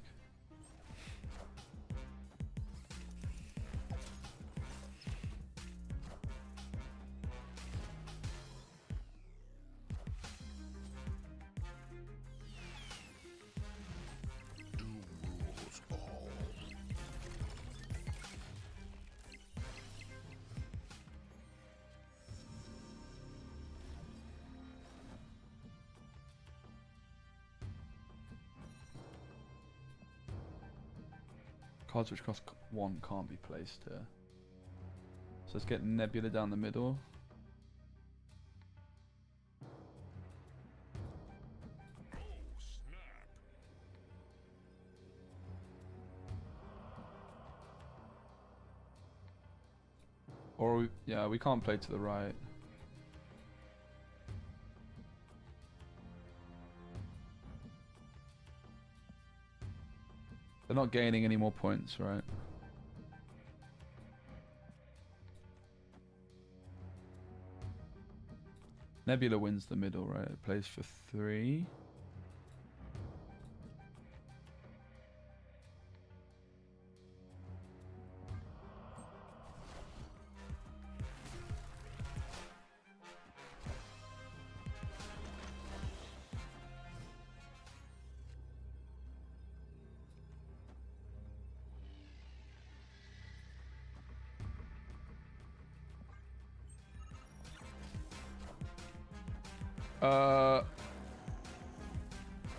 Cards which cost 1 can't be placed here. So let's get Nebula down the middle. Or, yeah, we can't play to the right. They're not gaining any more points, right? Nebula wins the middle, right? It plays for 3.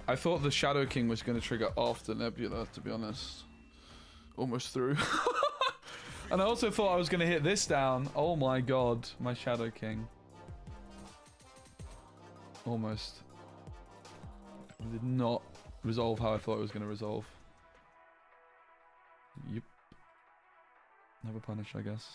I thought the Shadow King was going to trigger after Nebula, to be honest. Almost through. And I also thought I was going to hit this down. Oh my god, my Shadow King. Almost. It did not resolve how I thought it was going to resolve. Yep. Never punish, I guess.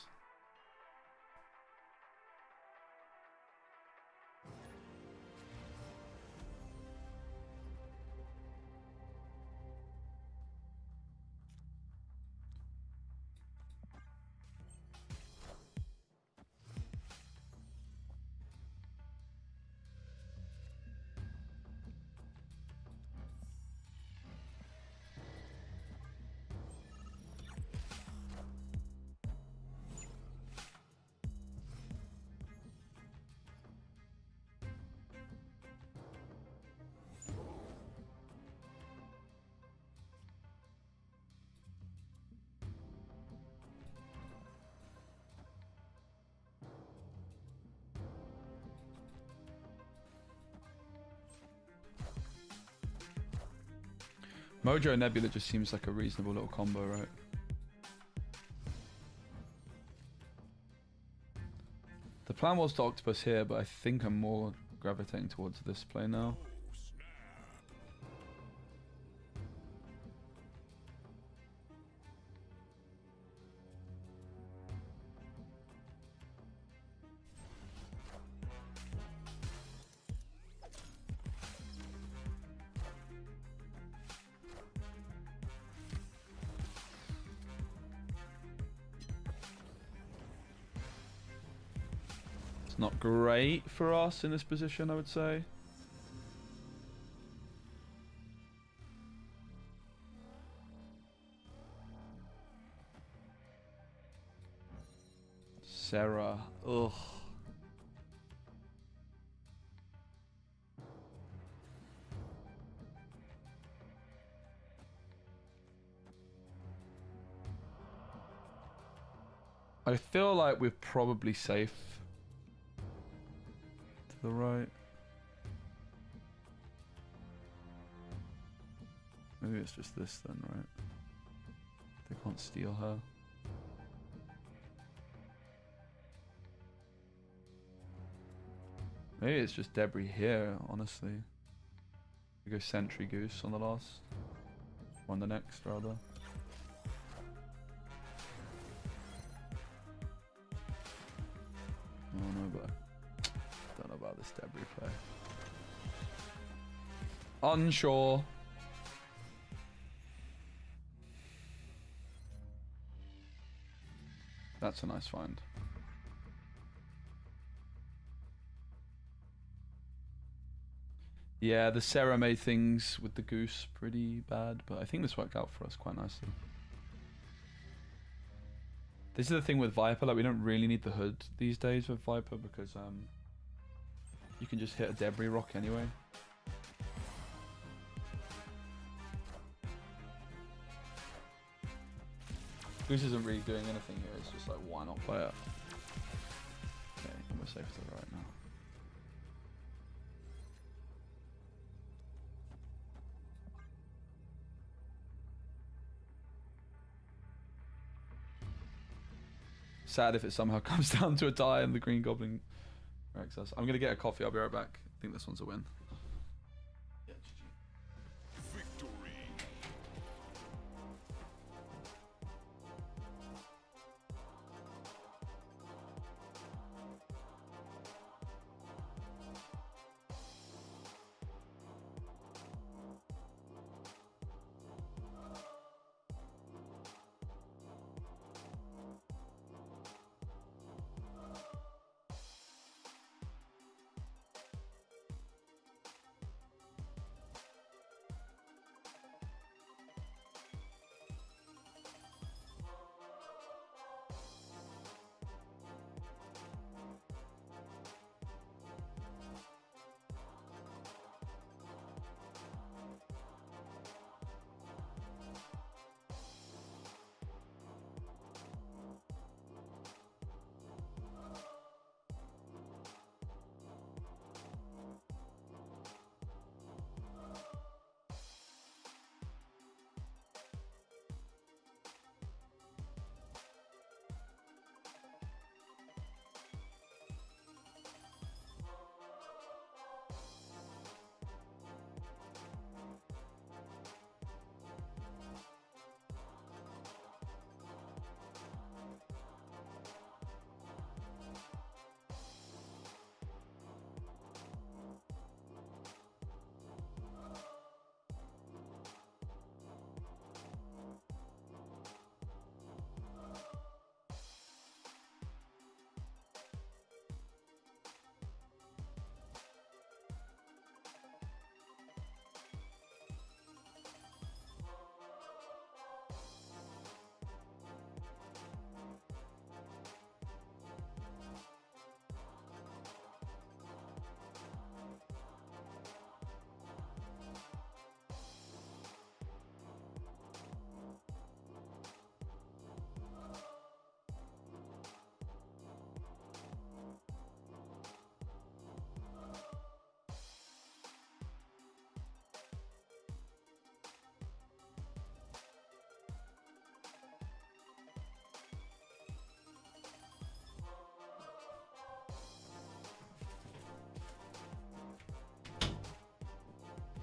Mojo and Nebula just seems like a reasonable little combo, right? The plan was to Octopus here, but I think I'm more gravitating towards this play now. It's not great for us in this position, I would say. Sarah. Ugh. I feel like we're probably safe. To the right. Maybe it's just this then, right? They can't steal her. Maybe it's just debris here, honestly. We go sentry goose on the last. Or on the next, rather. Oh no, but I don't know about this debris play. Unsure. That's a nice find. Yeah, the Sarah made things with the goose pretty bad, but I think this worked out for us quite nicely. This is the thing with Viper, like we don't really need the hood these days with Viper because you can just hit a debris rock anyway. Goose isn't really doing anything here, it's just like, why not play it? Okay, we're safe to the right now. Sad if it somehow comes down to a tie and the Green Goblin wrecks us. I'm gonna get a coffee, I'll be right back. I think this one's a win.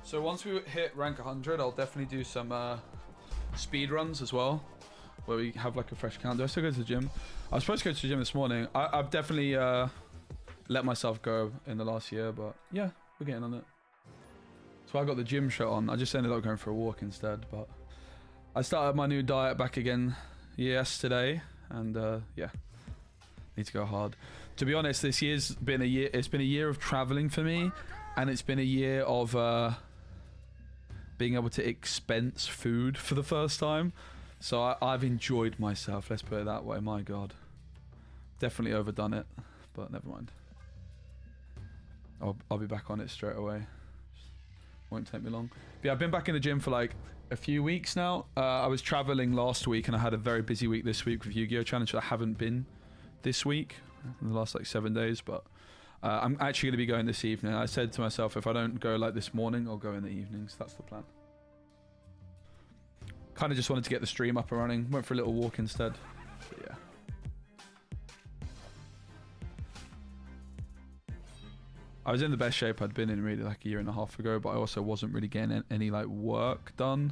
So once we hit rank 100, I'll definitely do some speed runs as well, where we have like a fresh count. Do I still go to the gym? I was supposed to go to the gym this morning. I've definitely let myself go in the last year, but yeah, we're getting on it. So I got the gym shirt on. I just ended up going for a walk instead, but I started my new diet back again yesterday, and yeah, I Need to go hard. To be honest, this year's been a year. It's been a year of traveling for me, and it's been a year of being able to expense food for the first time. So I've enjoyed myself. Let's put it that way. My God, definitely overdone it, but never mind. I'll be back on it straight away. Won't take me long. But yeah, I've been back in the gym for like a few weeks now. I was traveling last week, and I had a very busy week this week with Yu-Gi-Oh! Challenge. I haven't been this week in the last like 7 days, but I'm actually going to be going this evening. I said to myself, if I don't go like this morning, I'll go in the evenings. That's the plan. Kind of just wanted to get the stream up and running. Went for a little walk instead. But yeah. I was in the best shape I'd been in really like a year and a half ago, but I also wasn't really getting any like work done.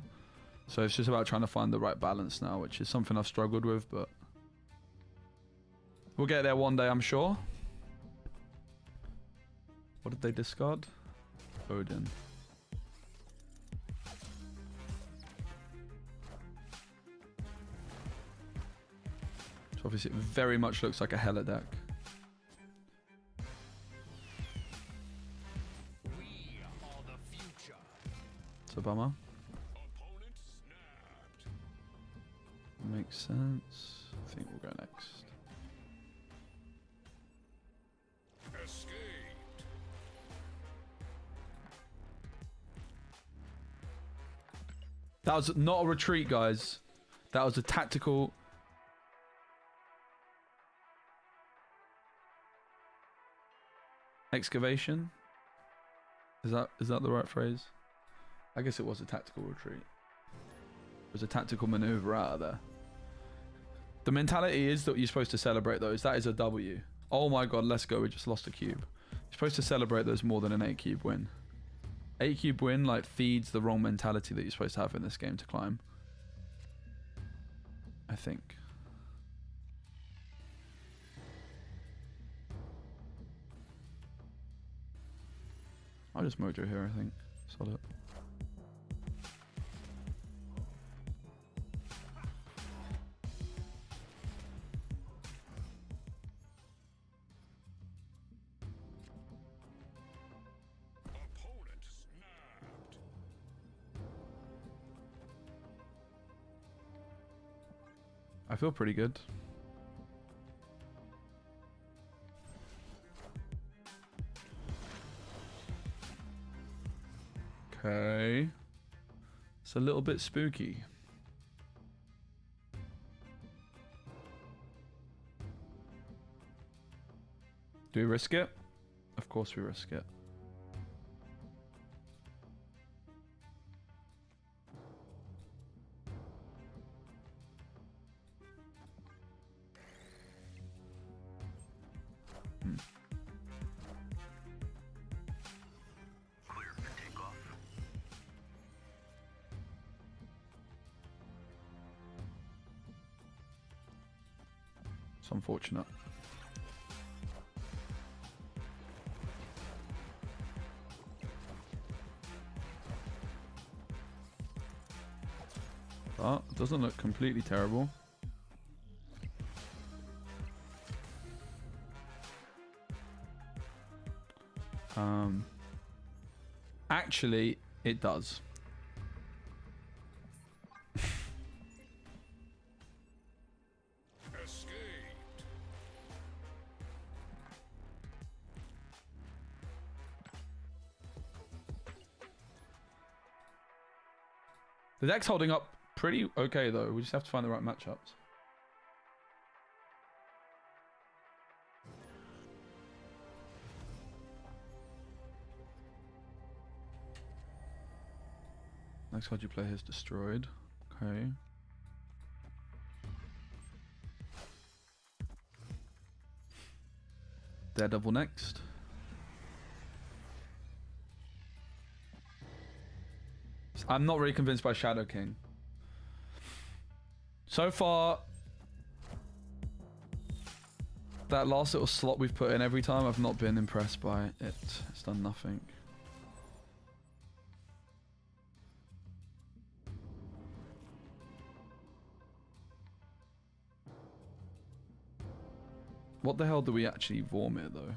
So it's just about trying to find the right balance now, which is something I've struggled with, but we'll get there one day, I'm sure. What did they discard? Odin. So obviously it very much looks like a Hela deck. It's a bummer. Makes sense. I think we'll go next. That was not a retreat, guys. That was a tactical. Excavation? Is that the right phrase? I guess it was a tactical retreat. It was a tactical maneuver out of there. The mentality is that you're supposed to celebrate those. That is a W. Oh my God, let's go. We just lost a cube. You're supposed to celebrate those more than an 8 cube win. 8 cube win like feeds the wrong mentality that you're supposed to have in this game to climb. I think. I'll just mojo here, I think. Solid. I feel pretty good. Okay. It's a little bit spooky. Do we risk it? Of course we risk it. Clear for takeoff. It's unfortunate. But it doesn't look completely terrible. Actually, it does. The deck's holding up pretty okay though. We just have to find the right matchups. Next card you play is destroyed. Okay. Daredevil next. I'm not really convinced by Shadow King. So far, that last little slot we've put in every time, I've not been impressed by it. It's done nothing. What the hell do we actually vomit though?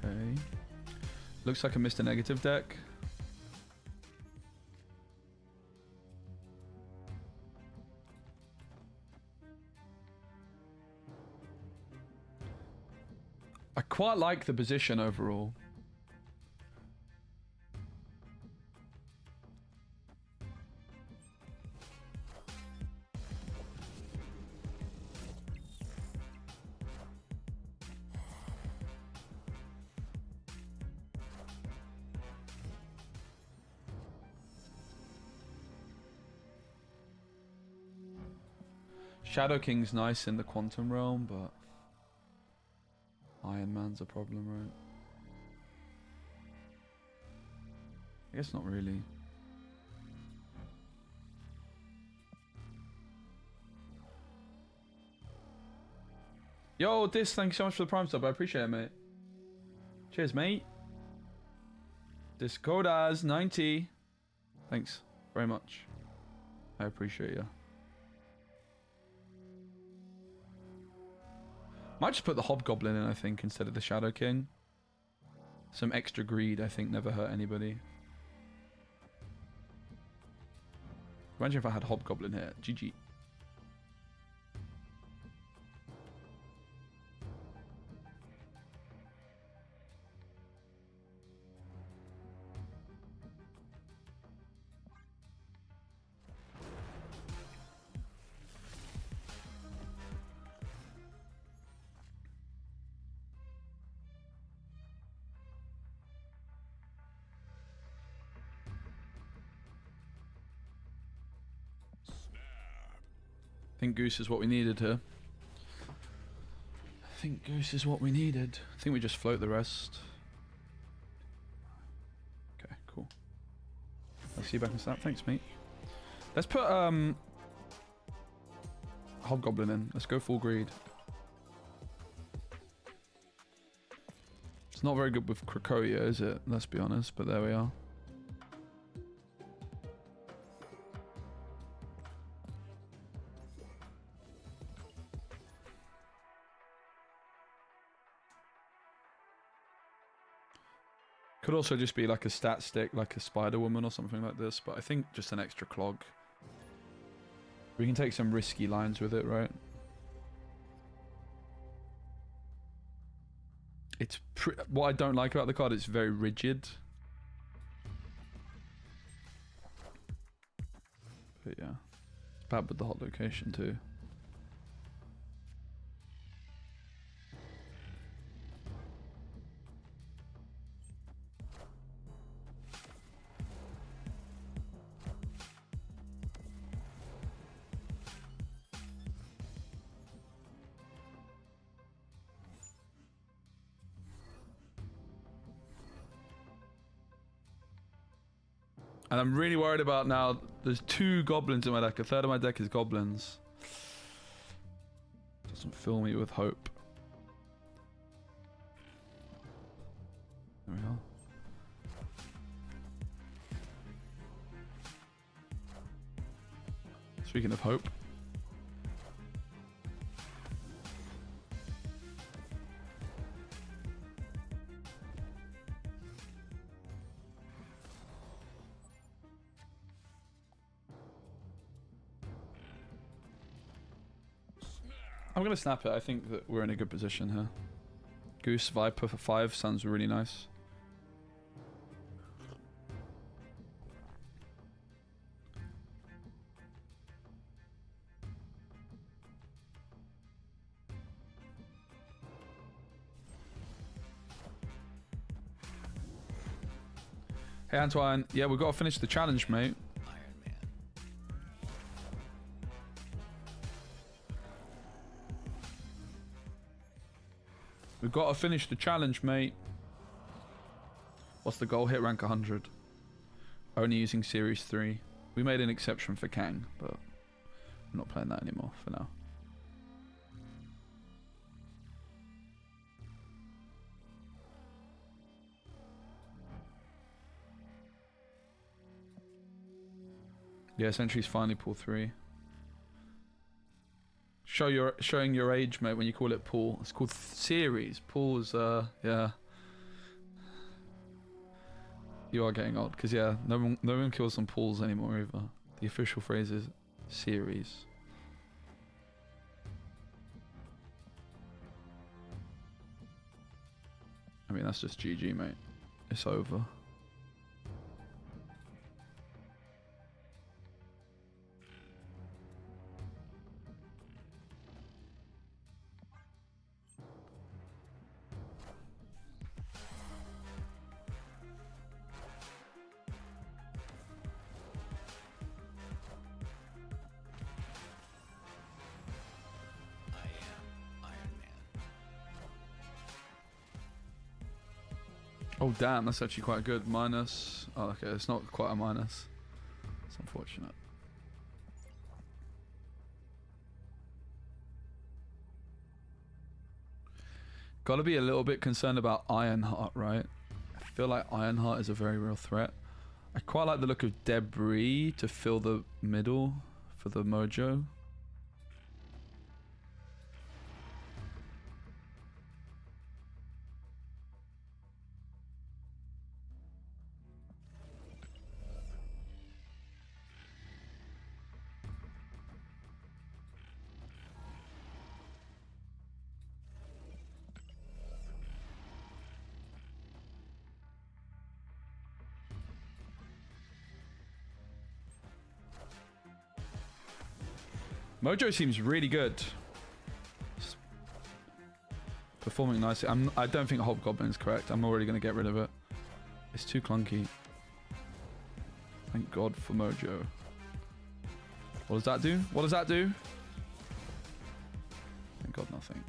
Okay. Looks like I missed a negative deck. I quite like the position overall. Shadow King's nice in the quantum realm, but Iron Man's a problem, right? I guess not really. Yo, Dis, thank you so much for the Prime sub. I appreciate it, mate. Cheers, mate. Discodas 90. Thanks very much. I appreciate you. Might just put the Hobgoblin in, I think, instead of the Shadow King. Some extra greed, I think, never hurt anybody. Imagine if I had Hobgoblin here. GG. I think Goose is what we needed here. I think Goose is what we needed. I think we just float the rest. Okay, cool. I'll see you back in snap. Thanks, mate. Let's put Hobgoblin in. Let's go full greed. It's not very good with Krakoa, is it? Let's be honest, but there we are. Could also just be like a stat stick, like a Spider Woman or something like this, but I think just an extra clog. We can take some risky lines with it, right? It's what I don't like about the card, it's very rigid. But yeah, it's bad with the hot location too. And I'm really worried about now, there's 2 goblins in my deck. A third of my deck is goblins. Doesn't fill me with hope. There we are. Speaking of hope. I'm going to snap it. I think that we're in a good position here. Goose Viper for 5 sounds really nice. Hey Antoine, yeah, we've got to finish the challenge, mate. We've got to finish the challenge, mate. What's the goal? Hit rank 100. Only using Series 3. We made an exception for Kang, but I'm not playing that anymore for now. Yeah, Sentry's finally pool 3. Showing your age, mate, when you call it pool. It's called series. Pool's, yeah. You are getting old, because yeah, no one kills on pools anymore either. The official phrase is series. I mean, that's just GG, mate. It's over. Oh damn, that's actually quite good. Minus. Oh, okay, it's not quite a minus. It's unfortunate. Gotta be a little bit concerned about Ironheart, right? I feel like Ironheart is a very real threat. I quite like the look of Debris to fill the middle for the mojo. Mojo seems really good. It's performing nicely. I don't think Hobgoblin is correct. I'm already going to get rid of it. It's too clunky. Thank God for Mojo. What does that do? What does that do? Thank God nothing.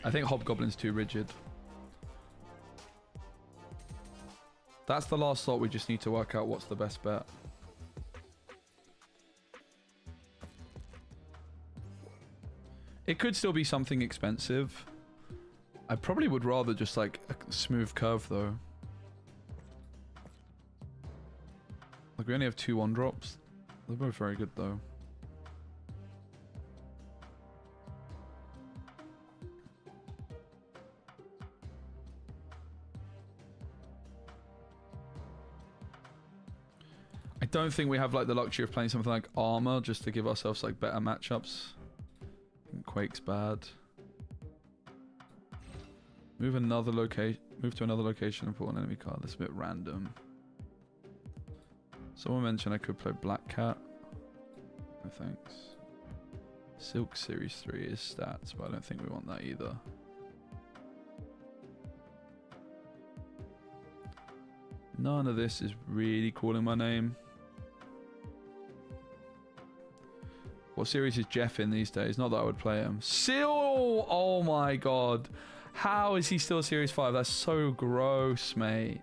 I think Hobgoblin's too rigid. That's the last slot. We just need to work out what's the best bet. It could still be something expensive. I probably would rather just like a smooth curve though. Like we only have 2 1-drops. They're both very good though. I don't think we have like the luxury of playing something like Armor just to give ourselves like better matchups. Quake's bad. Move to another location and put an enemy card. That's a bit random. Someone mentioned I could play Black Cat. No thanks. Silk Series 3 is stats, but I don't think we want that either. None of this is really calling my name. What series is Jeff in these days? Not that I would play him. Still! Oh my god. How is he still Series 5? That's so gross, mate.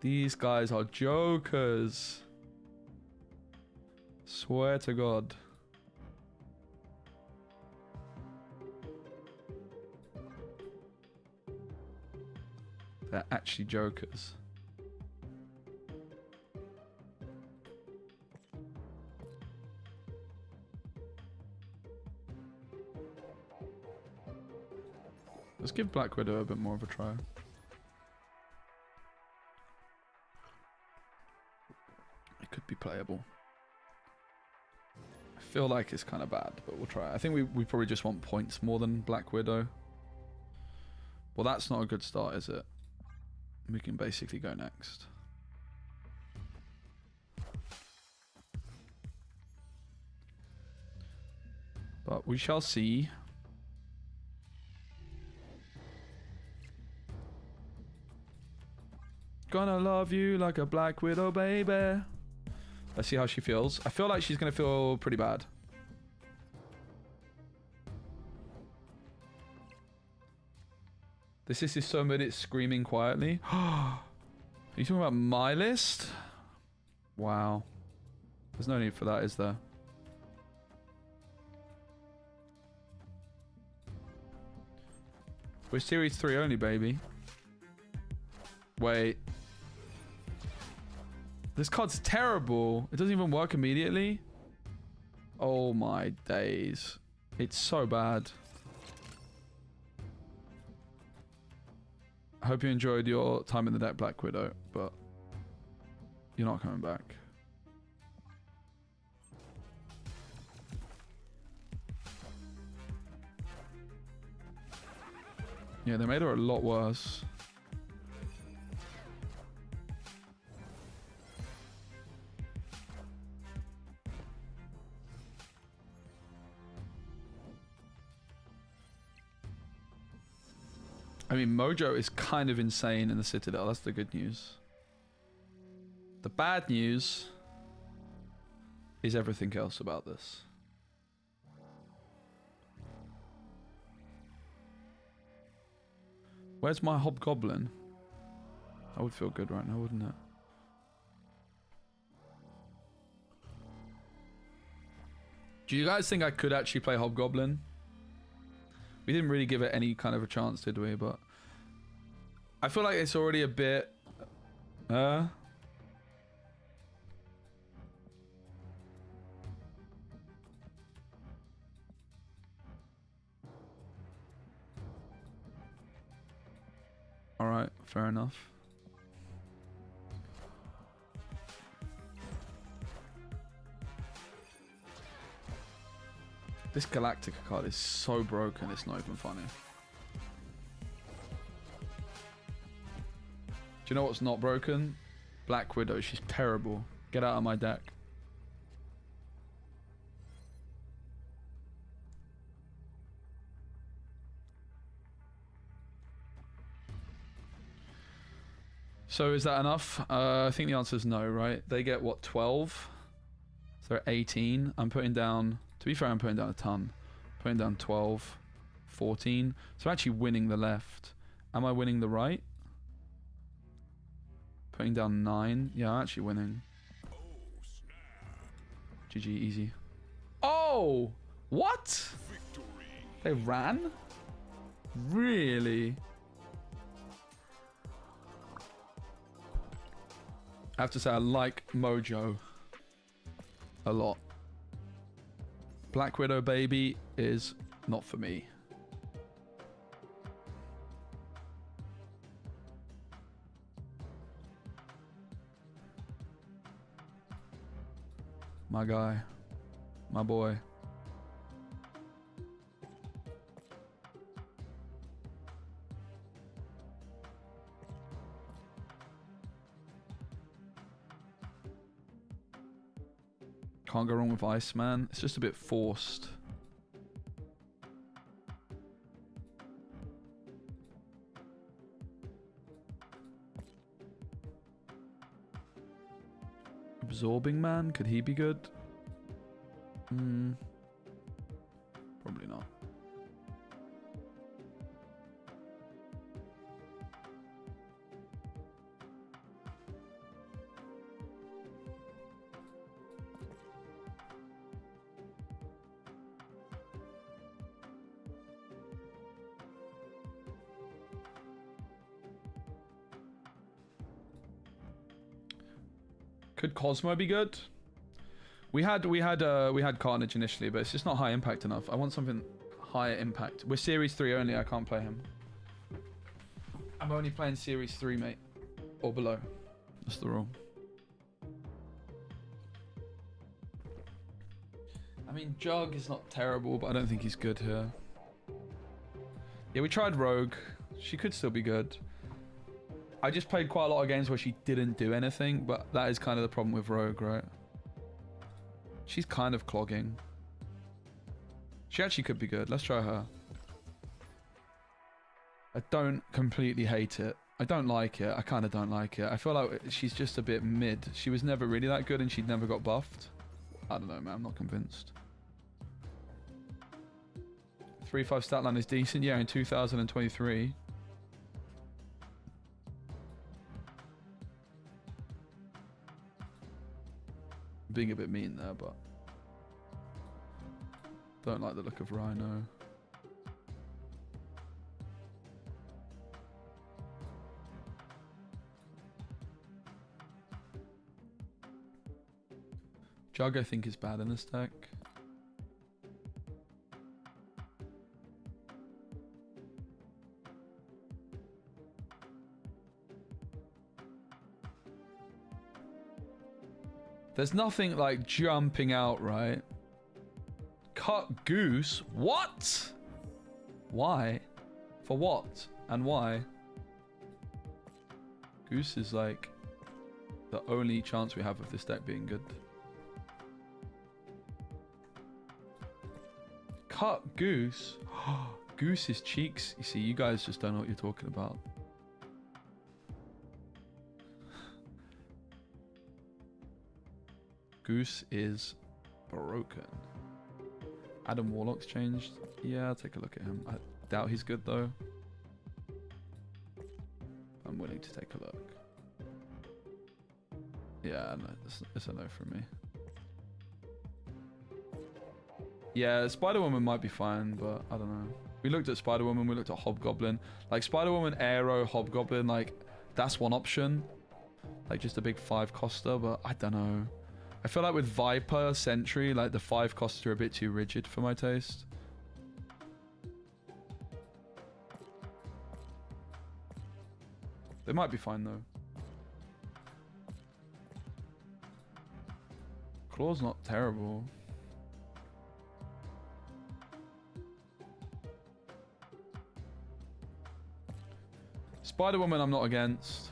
These guys are jokers. Swear to God. They're actually jokers. Let's give Black Widow a bit more of a try. It could be playable. I feel like it's kind of bad, but we'll try it. I think we probably just want points more than Black Widow. Well, that's not a good start, is it? We can basically go next. But we shall see. Gonna love you like a Black Widow, baby. Let's see how she feels. I feel like she's gonna feel pretty bad. This is so mid it's screaming quietly. Are you talking about my list? Wow. There's no need for that, is there? We're series 3 only, baby. Wait. This card's terrible. It doesn't even work immediately. Oh my days. It's so bad. I hope you enjoyed your time in the deck, Black Widow, but you're not coming back. Yeah, they made her a lot worse. I mean, Mojo is kind of insane in the Citadel. That's the good news. The bad news is everything else about this. Where's my Hobgoblin? That would feel good right now, wouldn't it? Do you guys think I could actually play Hobgoblin? We didn't really give it any kind of a chance, did we? But I feel like it's already a bit... Alright, fair enough. This Galactica card is so broken, it's not even funny. Do you know what's not broken? Black Widow, she's terrible. Get out of my deck. So is that enough? I think the answer is no, right? They get what, 12? So they're 18. I'm putting down, to be fair, I'm putting down a ton. Putting down 12, 14. So I'm actually winning the left. Am I winning the right? Putting down 9. Yeah, I'm actually winning. GG, easy. Oh! What? They ran? Really? I have to say I like Mojo a lot. Black Widow baby is not for me. My guy. My boy. Can't go wrong with Iceman. It's just a bit forced. Absorbing Man? Could he be good? Probably not. Could Cosmo be good? We had Carnage initially, but it's just not high impact enough. I want something higher impact. We're Series 3 only. I can't play him. I'm only playing Series 3, mate, or below. That's the rule. I mean, Jug is not terrible, but I don't think he's good here. Yeah, we tried Rogue. She could still be good. I just played quite a lot of games where she didn't do anything, but that is kind of the problem with Rogue, right? She's kind of clogging. She actually could be good. Let's try her. I don't completely hate it. I don't like it. I kind of don't like it. I feel like she's just a bit mid. She was never really that good and she never got buffed. I don't know, man. I'm not convinced. 3-5 stat line is decent. Yeah, in 2023. being a bit mean there, but don't like the look of Rhino. Jug, I think, is bad in this deck. There's nothing like jumping out, right? Cut Goose? What? Why? For what? And why? Goose is like the only chance we have of this deck being good. Cut Goose? Goose's cheeks. You see, you guys just don't know what you're talking about. Goose is broken. Adam Warlock's changed. Yeah, I'll take a look at him. I doubt he's good though. I'm willing to take a look. Yeah, no, it's a no from me. Yeah, Spider-Woman might be fine, but I don't know. We looked at Spider-Woman, we looked at Hobgoblin. Like, Spider-Woman, Aero, Hobgoblin, like, that's one option. Like, just a big 5-coster, but I don't know. I feel like with Viper, Sentry, like, the 5-costers are a bit too rigid for my taste. They might be fine, though. Claw's not terrible. Spider-Woman I'm not against.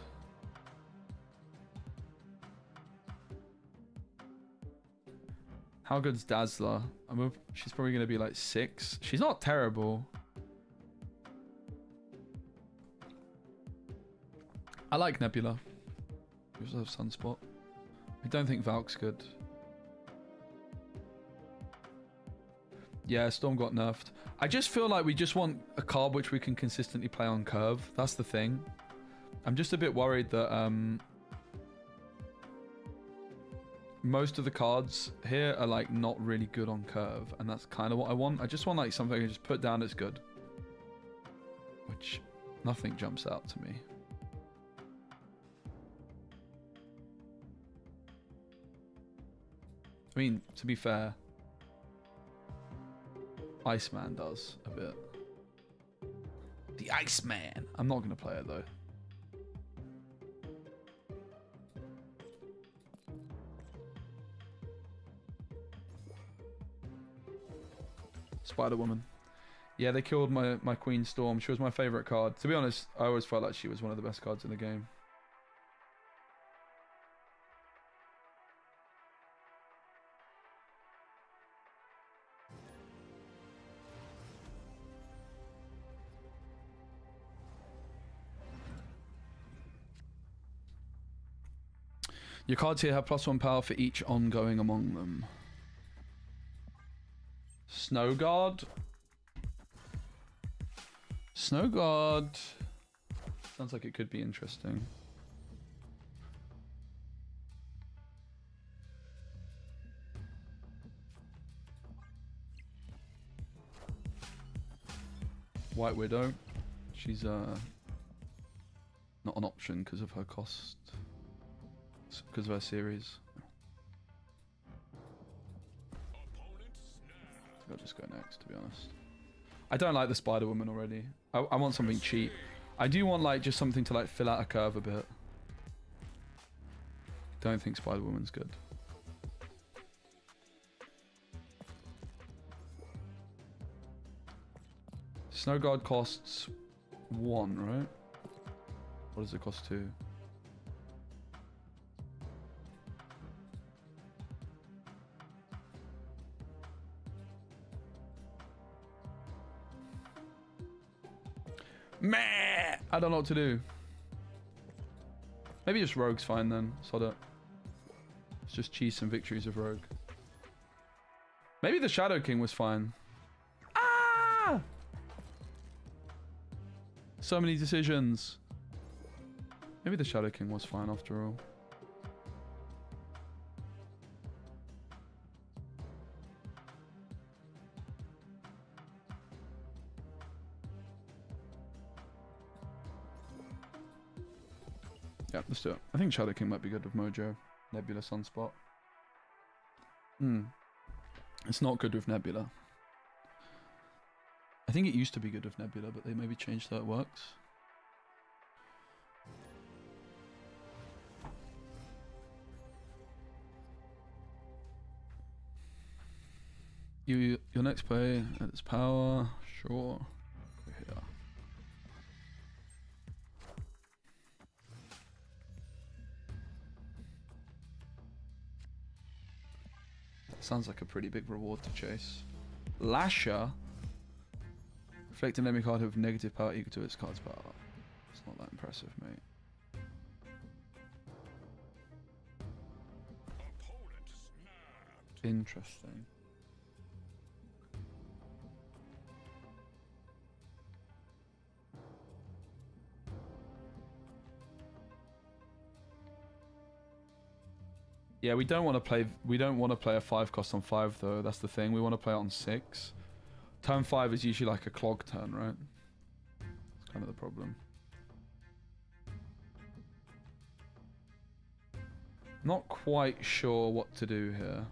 How good's Dazzler? She's probably going to be like 6. She's not terrible. I like Nebula. We also have Sunspot. I don't think Valk's good. Yeah, Storm got nerfed. I just feel like we just want a card which we can consistently play on curve. That's the thing. I'm just a bit worried that most of the cards here are like not really good on curve, and that's kind of what I want. I just want like something I can just put down that's good. Which nothing jumps out to me. I mean, to be fair, Iceman does a bit. The Iceman. I'm not going to play it though. Spider-Woman. Yeah, they killed my Queen Storm. She was my favorite card. To be honest, I always felt like she was one of the best cards in the game. Your cards here have +1 power for each ongoing among them. Snow Guard. Snow Guard. Sounds like it could be interesting. White Widow. She's not an option because of her cost. Because of her series. I think I'll just go next, to be honest. I don't like the Spider-Woman already. I want something cheap. I do want like just something to like fill out a curve a bit. Don't think Spider-Woman's good. Snow Guard costs 1, right? What does it cost 2? Meh! I don't know what to do. Maybe just Rogue's fine then. Sod it. Let's just cheese some victories of Rogue. Maybe the Shadow King was fine. Ah! So many decisions. Maybe the Shadow King was fine after all. Yeah, let's do it. I think Shadow King might be good with Mojo. Nebula Sunspot. It's not good with Nebula. I think it used to be good with Nebula, but they maybe changed how it works. Your next play at its power, sure. Here. Sounds like a pretty big reward to chase. Lasher. Reflect an enemy card with negative power equal to its card's power. It's not that impressive, mate. Interesting. Yeah, we don't want to play. We don't want to play a 5 cost on 5 though. That's the thing. We want to play it on 6. Turn 5 is usually like a clog turn, right? That's kind of the problem. Not quite sure what to do here.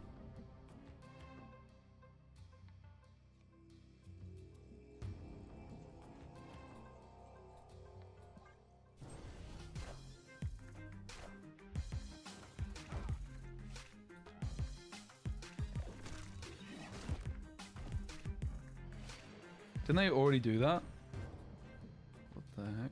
Didn't they already do that? What the heck?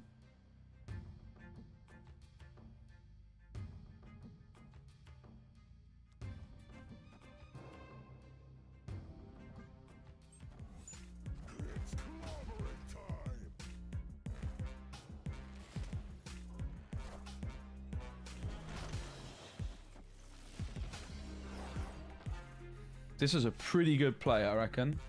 This is a pretty good play, I reckon.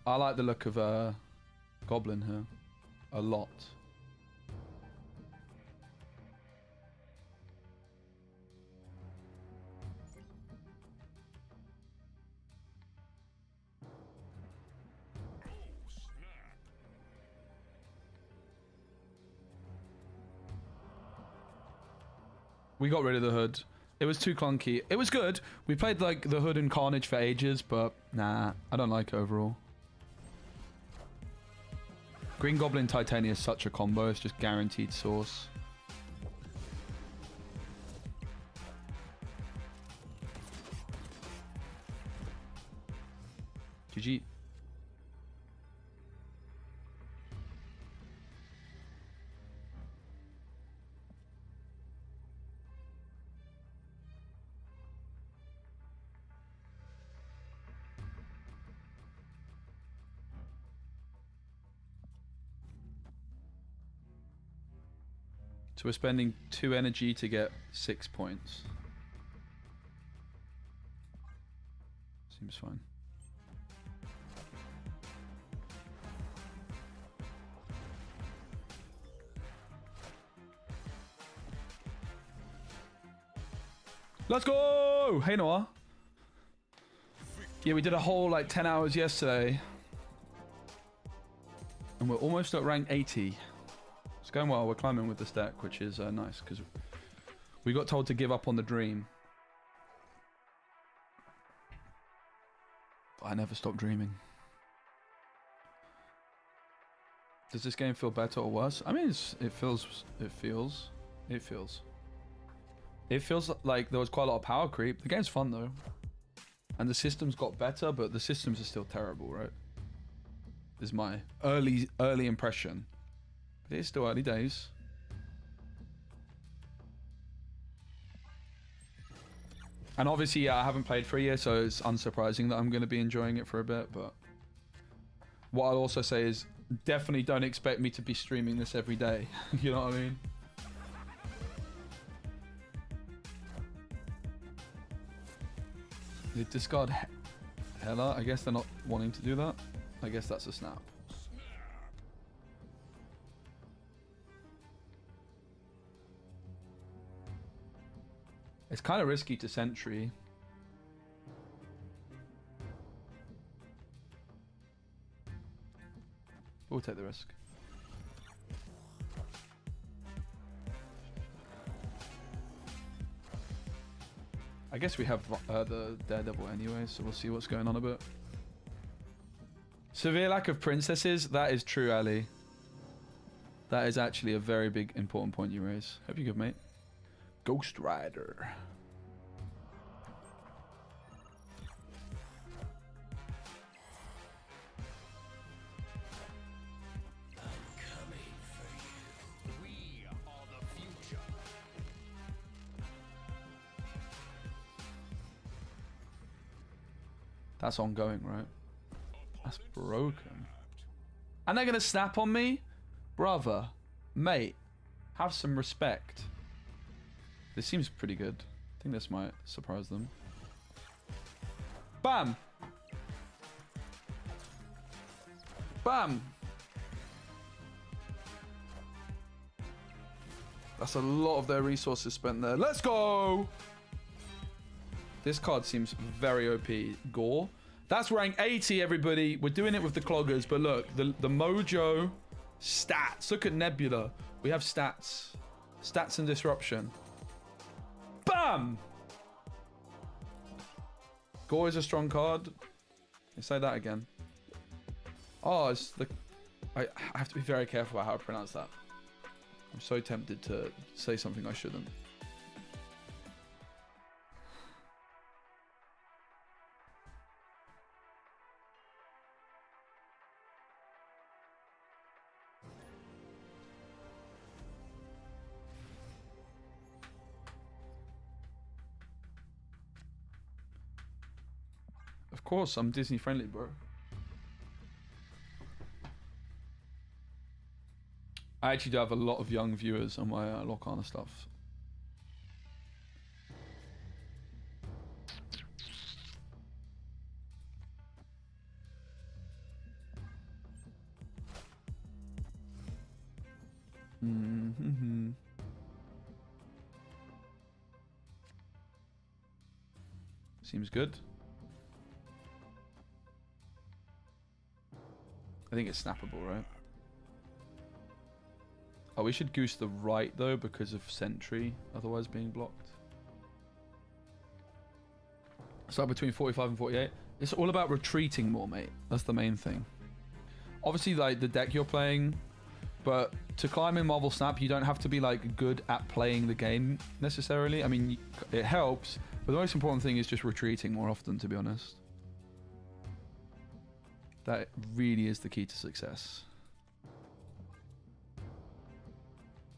I like the look of Goblin here a lot. We got rid of the hood. It was too clunky. It was good. We played like the hood and Carnage for ages, but nah, I don't like it overall. Green Goblin Titania is such a combo. It's just guaranteed source. GG. So we're spending 2 energy to get 6 points. Seems fine. Let's go! Hey Noah. Yeah, we did a whole like 10 hours yesterday. And we're almost at rank 80. It's going well. We're climbing with this deck, which is nice because we got told to give up on the dream. But I never stop dreaming. Does this game feel better or worse? I mean, it feels like there was quite a lot of power creep. The game's fun though, and the systems got better, but the systems are still terrible, right? Is my early impression. It is still early days. And obviously, yeah, I haven't played for a year, so it's unsurprising that I'm going to be enjoying it for a bit. But what I'll also say is definitely don't expect me to be streaming this every day. You know what I mean? They discard Hela. I guess they're not wanting to do that. I guess that's a snap. It's kind of risky to sentry. we'll take the risk. I guess we have the Daredevil anyway, so we'll see what's going on a bit. Severe lack of princesses. That is true, Ali. That is actually a very big, important point you raise. Hope you're good, mate. Ghost Rider. That's ongoing, right? That's broken. And they're gonna snap on me? Brother, mate, have some respect. This seems pretty good. I think this might surprise them. Bam! Bam! That's a lot of their resources spent there. Let's go! This card seems very OP. Gore. That's rank 80, everybody. We're doing it with the cloggers, but look, the mojo stats. Look at Nebula. We have stats. Stats and disruption. Bam! Gore is a strong card. You say that again. Oh, it's the... I have to be very careful about how I pronounce that. I'm so tempted to say something I shouldn't. Of course, I'm Disney friendly, bro. I actually do have a lot of young viewers on my Locana stuff. Mm-hmm. Seems good. I think it's snappable, right? Oh, we should goose the right, though, because of Sentry otherwise being blocked. So between 45 and 48. It's all about retreating more, mate. That's the main thing. Obviously, like, the deck you're playing, but to climb in Marvel Snap, you don't have to be, like, good at playing the game, necessarily. I mean, it helps, but the most important thing is just retreating more often, to be honest. That really is the key to success.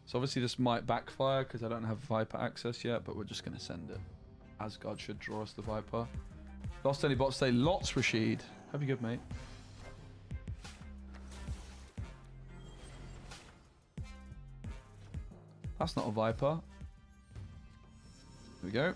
So obviously this might backfire because I don't have Viper access yet, but we're just going to send it. Asgard should draw us the Viper. Lost any bots today? Lots, Rashid. Hope you're good, mate. That's not a Viper. Here we go.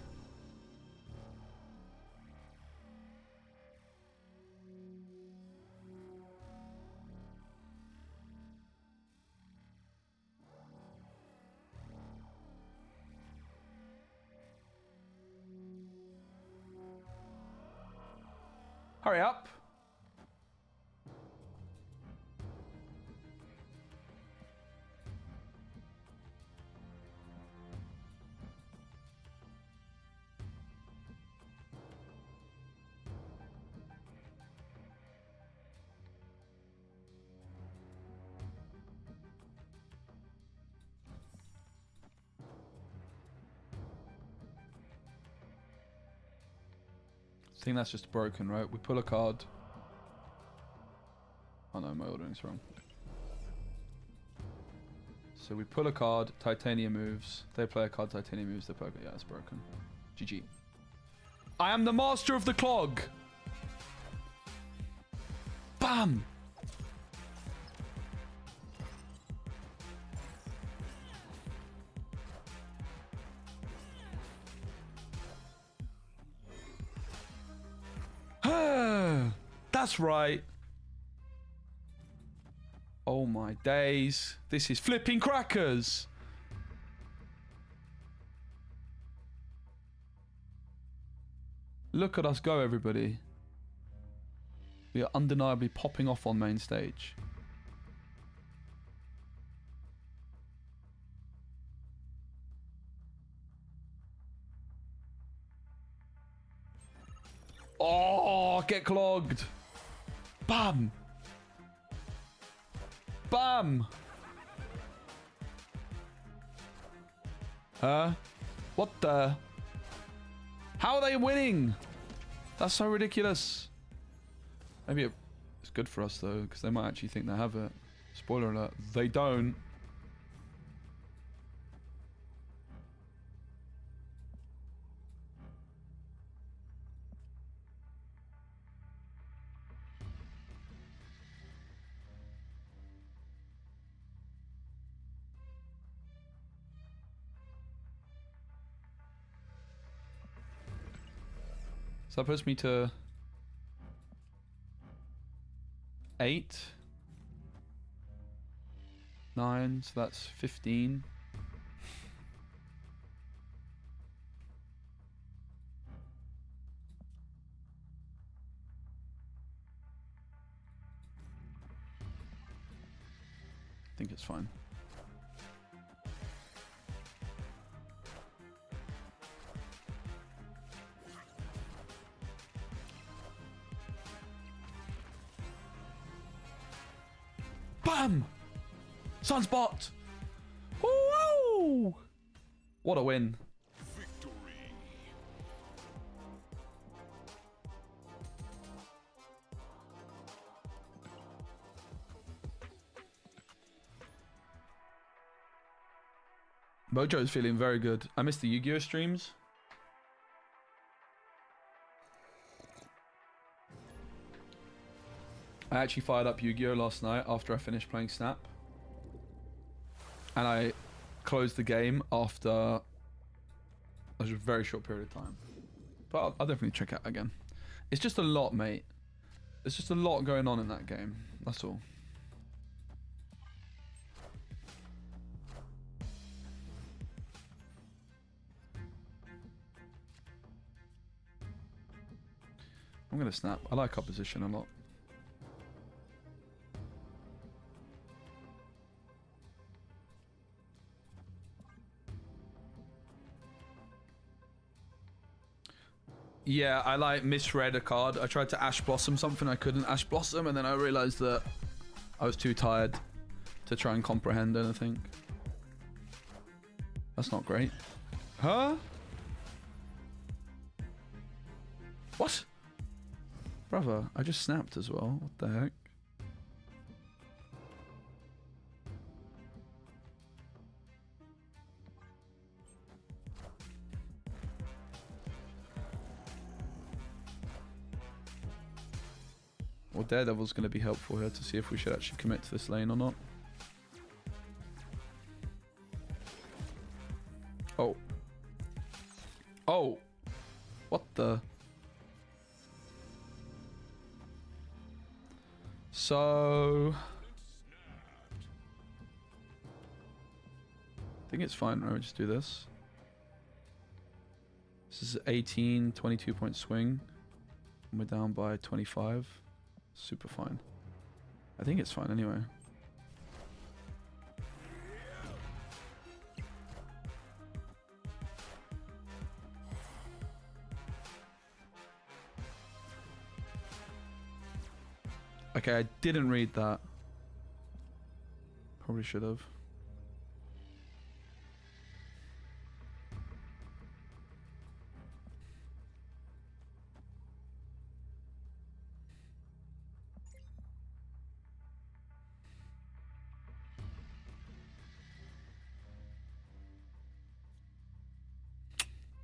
Hurry up. I think that's just broken, right? We pull a card. Oh no, my ordering's wrong. So we pull a card, Titania moves. They play a card, Titania moves, they play a card. Yeah, it's broken. GG. I am the master of the clog! Bam! That's right. Oh my days. This is flipping crackers. Look at us go, everybody. We are undeniably popping off on main stage. Oh, get clogged. Bam. Bam. What the? How are they winning? That's so ridiculous. Maybe it's good for us though, because they might actually think they have it. Spoiler alert, they don't. So that puts me to 8, 9, so that's 15. I think it's fine. Bam! Sunspot! Woo! What a win. Mojo's feeling very good. I missed the Yu-Gi-Oh streams. I actually fired up Yu-Gi-Oh last night after I finished playing Snap. And I closed the game after a very short period of time. But I'll definitely check it out again. It's just a lot, mate. There's just a lot going on in that game. That's all. I'm gonna snap. I like opposition a lot. Yeah, I like misread a card. I tried to Ash Blossom something I couldn't Ash Blossom, and then I realized that I was too tired to try and comprehend anything. That's not great. Huh? What? Brother, I just snapped as well. What the heck? Well, Daredevil's going to be helpful here to see if we should actually commit to this lane or not. Oh. Oh. What the? So... I think it's fine, right? We just do this. This is 18, 22 point swing. And we're down by 25. Super fine. I think it's fine anyway. Okay, I didn't read that. Probably should have.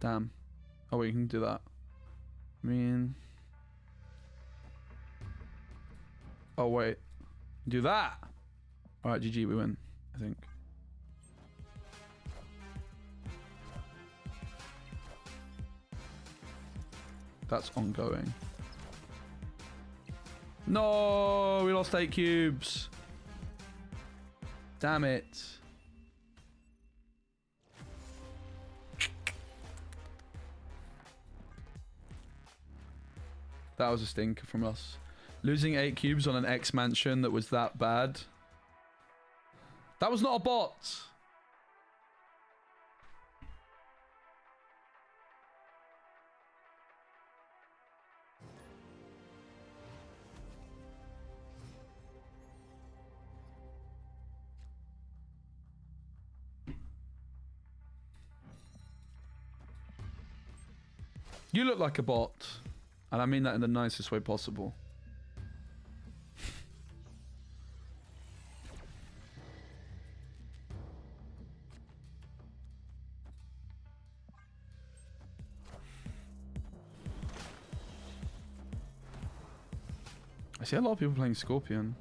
Damn. Oh, we can do that. I mean... Oh, wait. Do that! Alright, GG, we win, I think. That's ongoing. No! We lost 8 cubes! Damn it. That was a stinker from us. Losing 8 cubes on an X mansion that was that bad. That was not a bot. You look like a bot. And I mean that in the nicest way possible. I see a lot of people playing Scorpion.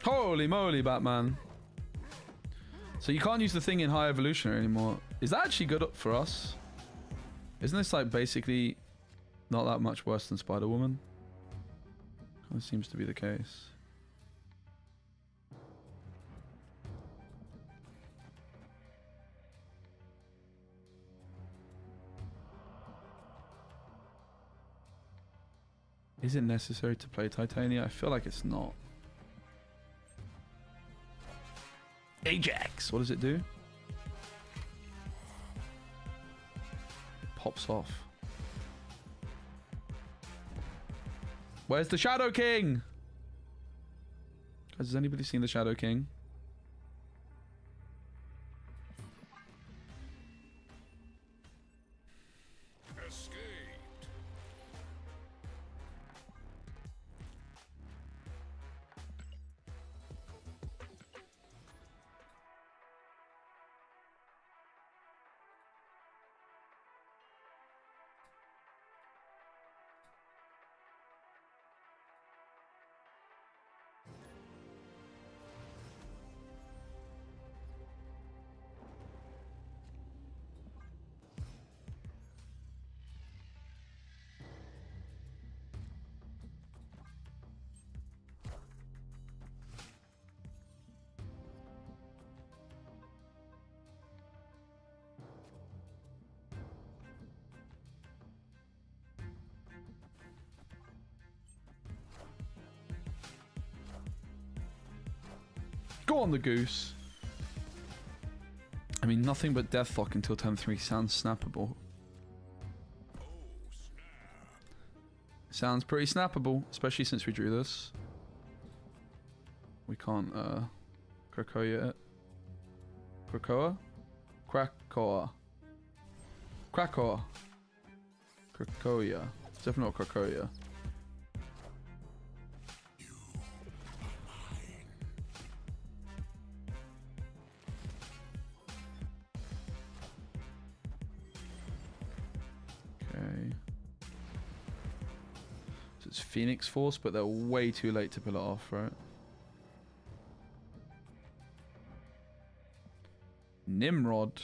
Holy moly, Batman. So you can't use the thing in High Evolutionary anymore. Is that actually good for us? Isn't this like basically not that much worse than Spider-Woman? Kind of seems to be the case. Is it necessary to play Titania? I feel like it's not. Ajax! What does it do? It pops off. Where's the Shadow King? Has anybody seen the Shadow King? Go on the goose. I mean, nothing but Deathlock until turn 3 sounds snappable. Sounds pretty snappable, especially since we drew this. We can't, Krakoa it. Krakoa? Krakoa. Krakoa. Krakoa. It's definitely not Krakoa. Phoenix Force, but they're way too late to pull it off, right? Nimrod.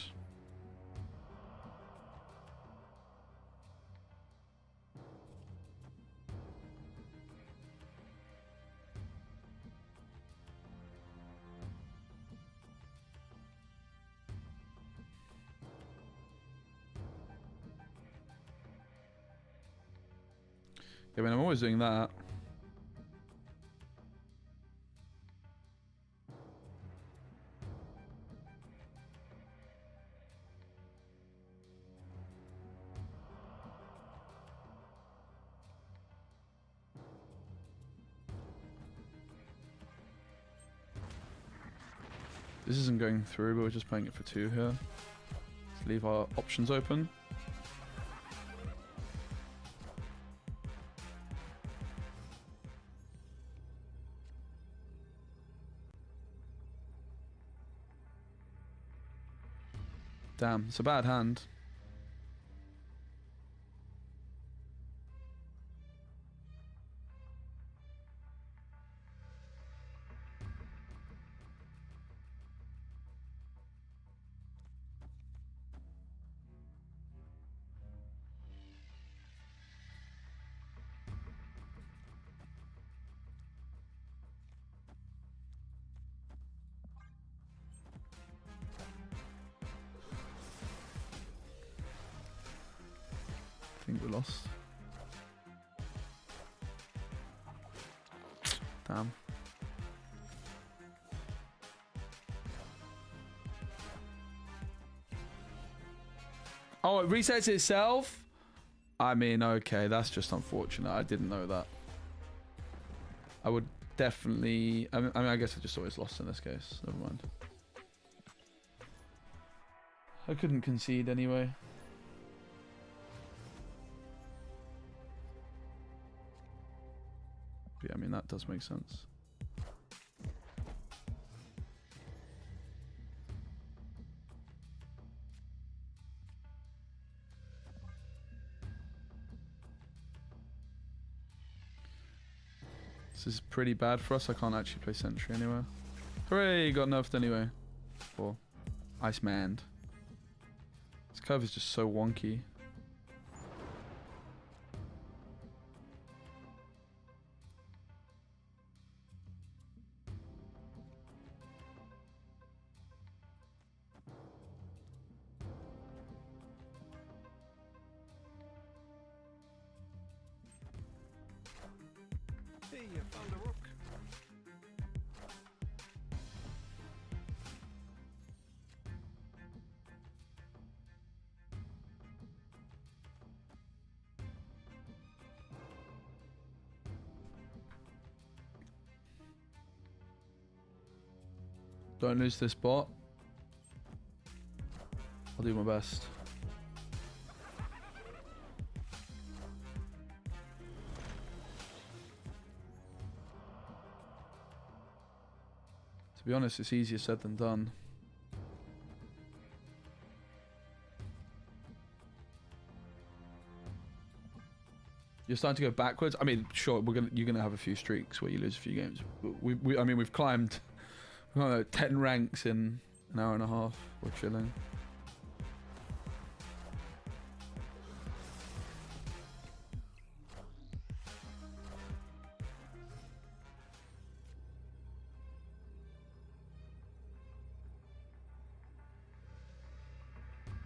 I mean, I'm always doing that. This isn't going through, but we're just playing it for 2 here. Let's leave our options open. Damn, it's a bad hand. I think we lost. Damn. Oh, it resets itself? I mean, okay, that's just unfortunate. I didn't know that. I would definitely... I mean, I guess I just always lost in this case. Never mind. I couldn't concede anyway. Yeah, I mean, that does make sense. This is pretty bad for us. I can't actually play Sentry anywhere. Hooray, got nerfed anyway. Or Ice-manned. This curve is just so wonky. Hey, you found a rook. Don't lose this bot. I'll do my best. To be honest, it's easier said than done. You're starting to go backwards. I mean, sure, you're gonna have a few streaks where you lose a few games. But I mean, we've climbed 10 ranks in an hour and a half. We're chilling.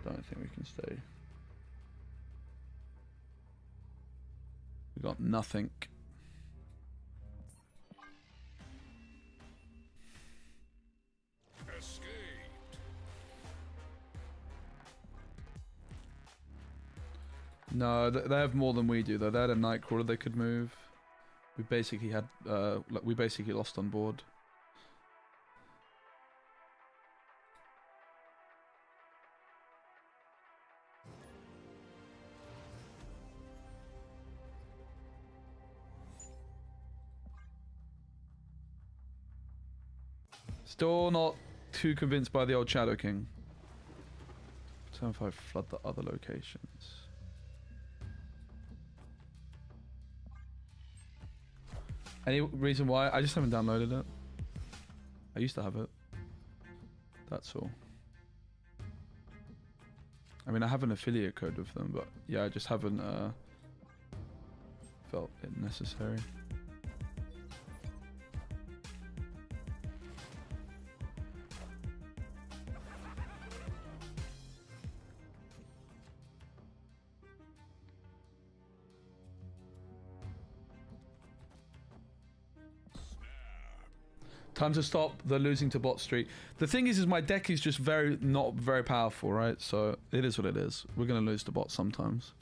Don't think we can stay. We got nothing. No, they have more than we do though. They had a Nightcrawler they could move. We basically had, we basically lost on board. Still not too convinced by the old Shadow King. Turn 5, flood the other locations. Any reason why? I just haven't downloaded it. I used to have it. That's all. I mean, I have an affiliate code with them, but yeah, I just haven't felt it necessary. Time to stop the losing to bot streak. The thing is my deck is just not very powerful, right? So it is what it is. We're gonna lose to bots sometimes.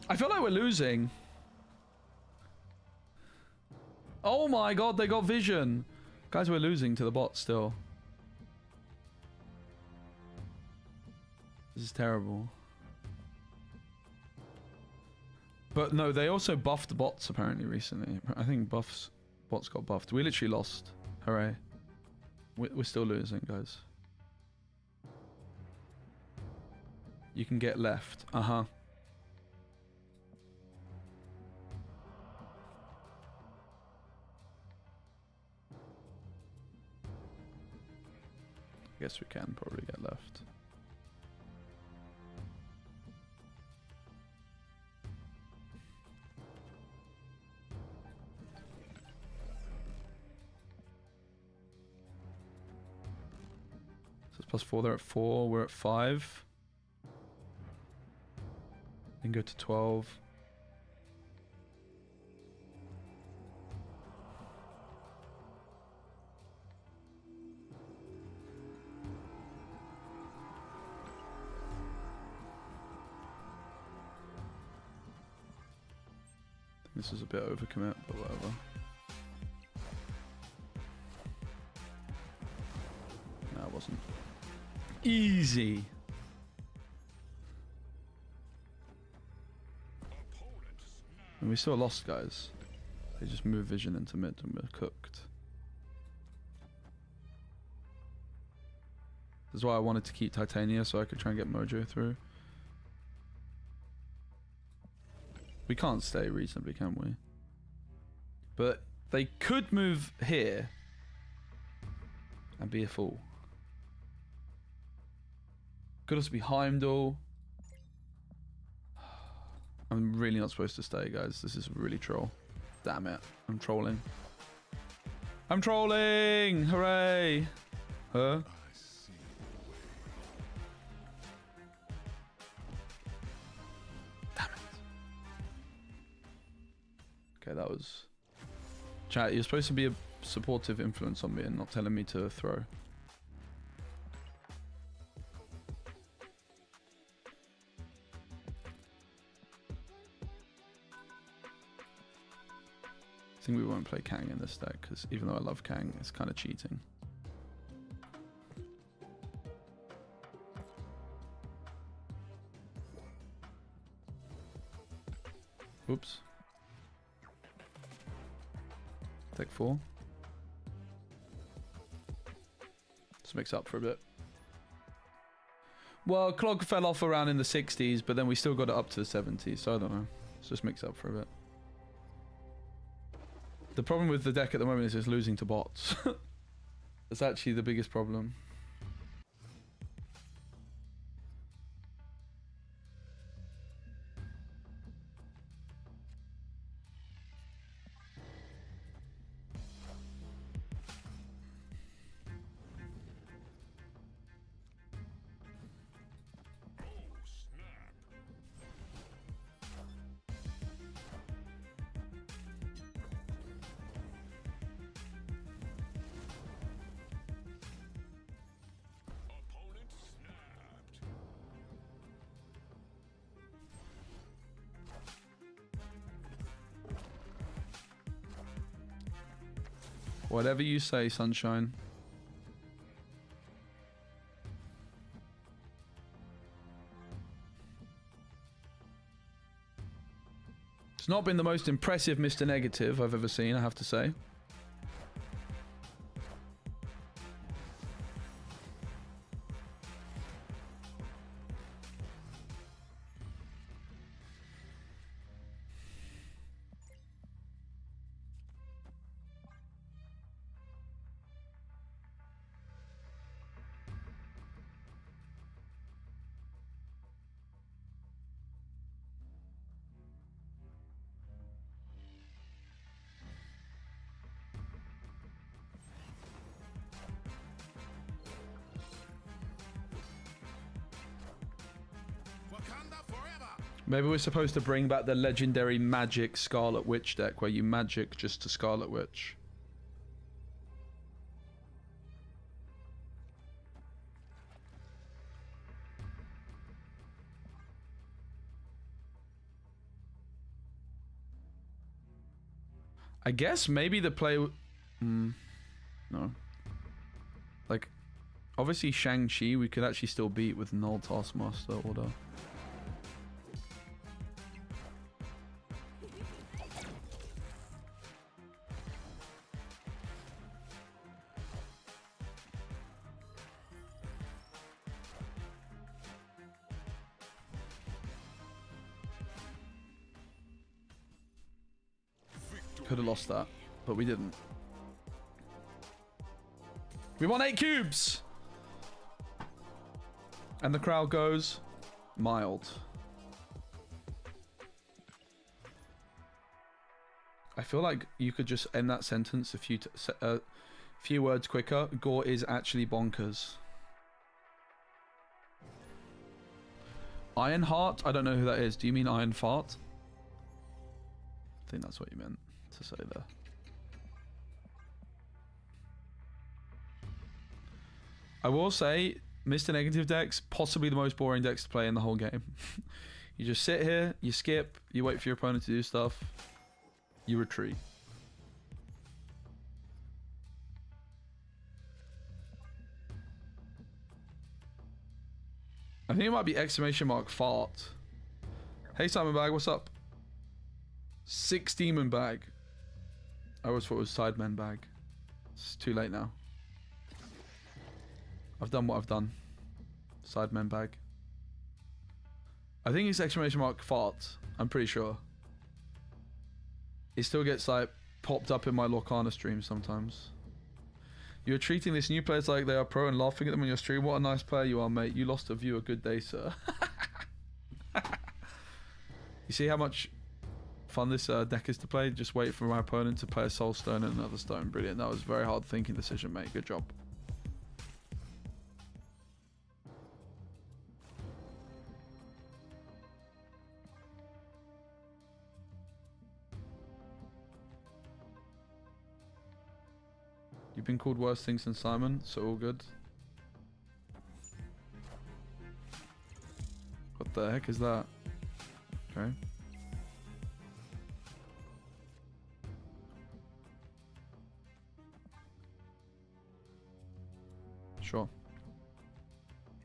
I feel like we're losing. Oh my god, they got vision. Guys, we're losing to the bot still. This is terrible. But no, they also buffed bots apparently recently. I think bots got buffed. We literally lost. Hooray. We're still losing, guys. You can get left. Uh-huh. I guess we can probably get left. +4, they're at 4, we're at 5. Then go to 12. This is a bit overcommit, but whatever. No, it wasn't. Easy. And we still lost, guys. They just moved vision into mid and we're cooked. This is why I wanted to keep Titania so I could try and get Mojo through. We can't stay reasonably, can we? But they could move here and be a fool. Could also be Heimdall. I'm really not supposed to stay, guys. This is really troll. Damn it. I'm trolling. I'm trolling! Hooray! Huh? Damn it. Okay, that was... Chat, you're supposed to be a supportive influence on me and not telling me to throw. I think we won't play Kang in this deck because even though I love Kang, it's kind of cheating. Oops. Deck 4. Let's mix up for a bit. Well, Clog fell off around in the 60s, but then we still got it up to the 70s, so I don't know. Let's just mix up for a bit. The problem with the deck at the moment is it's losing to bots. That's actually the biggest problem. Whatever you say, sunshine. It's not been the most impressive Mr. Negative I've ever seen, I have to say. Maybe we're supposed to bring back the legendary Magic Scarlet Witch deck where you magic just to Scarlet Witch. I guess maybe the play... no. Like, obviously Shang-Chi we could actually still beat with Null Taskmaster Order. Could have lost that, but we didn't. We won 8 cubes! And the crowd goes mild. I feel like you could just end that sentence a few words quicker. Gore is actually bonkers. Ironheart? I don't know who that is. Do you mean Iron Fart? I think that's what you meant to say there. I will say, Mr. Negative decks, possibly the most boring decks to play in the whole game. You just sit here, you skip, you wait for your opponent to do stuff, you retreat. I think it might be exclamation mark fart. Hey Simon Bag, what's up? 6 demon bag. I always thought it was Sidemen bag. It's too late now. I've done what I've done. Sidemen bag. I think it's exclamation mark fart. I'm pretty sure. It still gets like popped up in my Lorcana stream sometimes. You're treating these new players like they are pro and laughing at them on your stream. What a nice player you are, mate. You lost a viewer. Good day, sir. You see how much fun this deck is to play? Just wait for my opponent to play a soul stone and another stone. Brilliant. That was a very hard thinking decision, mate. Good job. You've been called worse things than Simon, so all good. What the heck is that? Okay. Sure.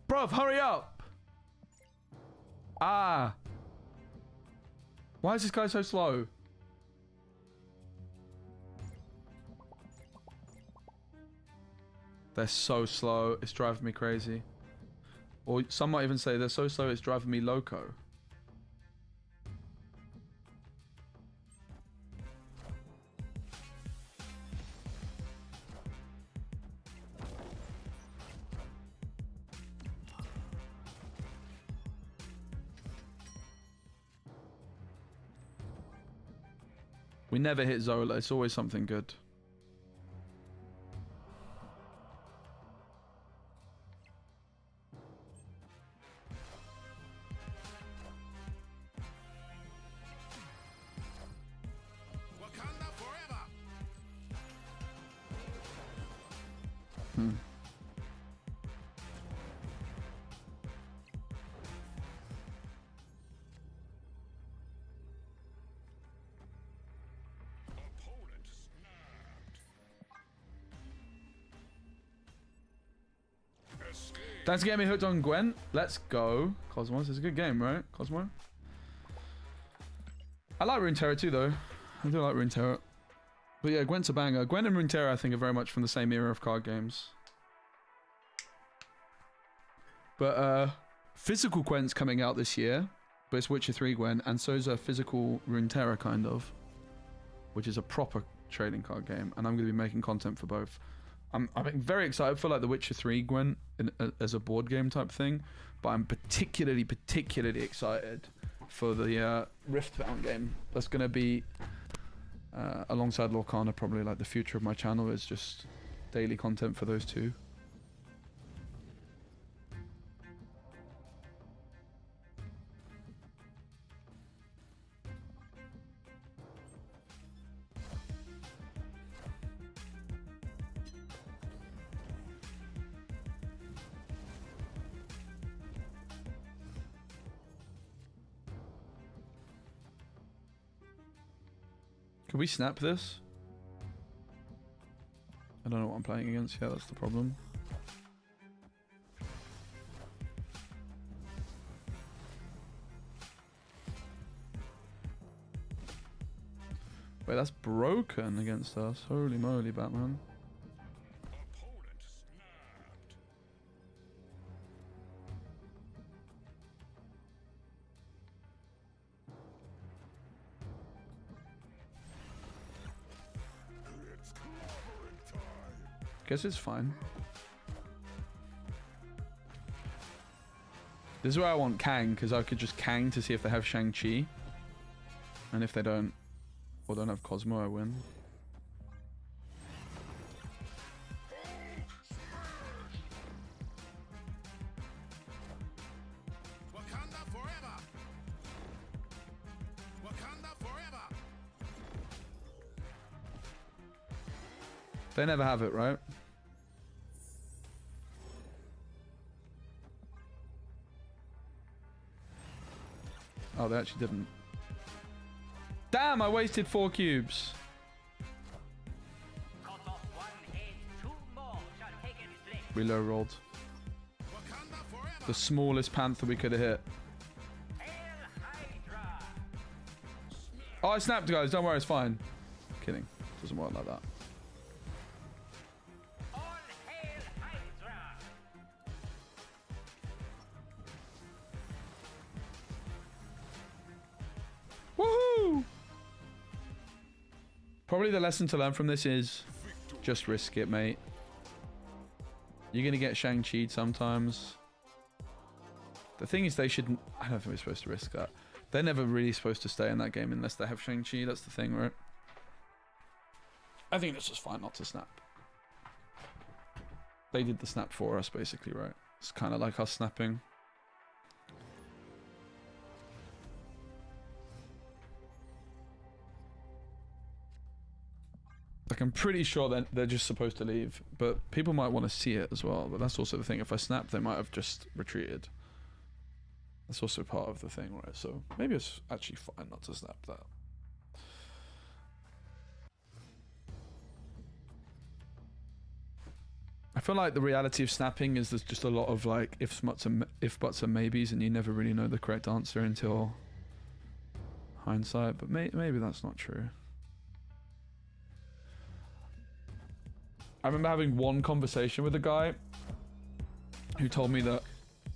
Bruv, hurry up! Ah! Why is this guy so slow? They're so slow, it's driving me crazy. Or some might even say they're so slow it's driving me loco. We never hit Zola, it's always something good. Thanks for getting me hooked on Gwen. Let's go. Cosmos is a good game, right? Cosmo? I like Runeterra too, though. I do like Runeterra. But yeah, Gwen's a banger. Gwen and Runeterra, I think, are very much from the same era of card games. But physical Gwen's coming out this year. But it's Witcher 3 Gwen. And so is a physical Runeterra, kind of. Which is a proper trading card game. And I'm going to be making content for both. I'm very excited for like the Witcher 3 Gwen as a board game type thing, but I'm particularly excited for the Riftbound game. That's going to be alongside Lorcana, probably like the future of my channel is just daily content for those two. Can we snap this? I don't know what I'm playing against. Yeah, that's the problem. Wait, that's broken against us. Holy moly, Batman. Guess it's fine. This is where I want Kang, because I could just Kang to see if they have Shang-Chi. And if they don't, or don't have Cosmo, I win. Wakanda forever! They never have it, right? Oh, they actually didn't. Damn, I wasted 4 cubes. Cut off one head, 2 more shall take its place. We low rolled. The smallest panther we could have hit. Hail Hydra! Oh, I snapped, guys. Don't worry, it's fine. Kidding. Doesn't work like that. All hail Hydra! Woohoo! Probably the lesson to learn from this is just risk it, mate. You're gonna get Shang-Chi'd sometimes. The thing is, they shouldn't. I don't think we're supposed to risk that. They're never really supposed to stay in that game unless they have Shang-Chi. That's the thing, right? I think it's just fine not to snap. They did the snap for us, basically, right? It's kind of like us snapping. Like, I'm pretty sure that they're just supposed to leave, but people might want to see it as well. But that's also the thing. If I snap, they might have just retreated. That's also part of the thing, right? So maybe it's actually fine not to snap that. I feel like the reality of snapping is there's just a lot of like ifs, buts, and maybes, and you never really know the correct answer until hindsight. But maybe that's not true. I remember having one conversation with a guy who told me that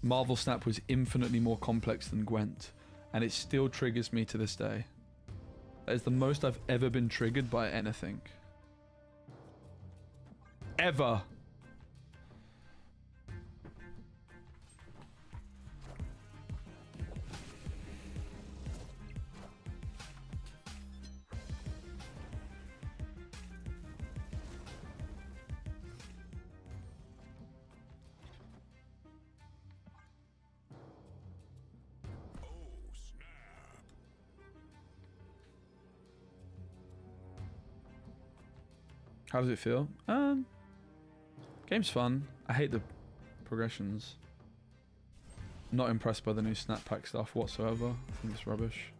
Marvel Snap was infinitely more complex than Gwent, and it still triggers me to this day. That is the most I've ever been triggered by anything. Ever. How does it feel? Game's fun. I hate the progressions. Not impressed by the new snap pack stuff whatsoever. I think it's rubbish.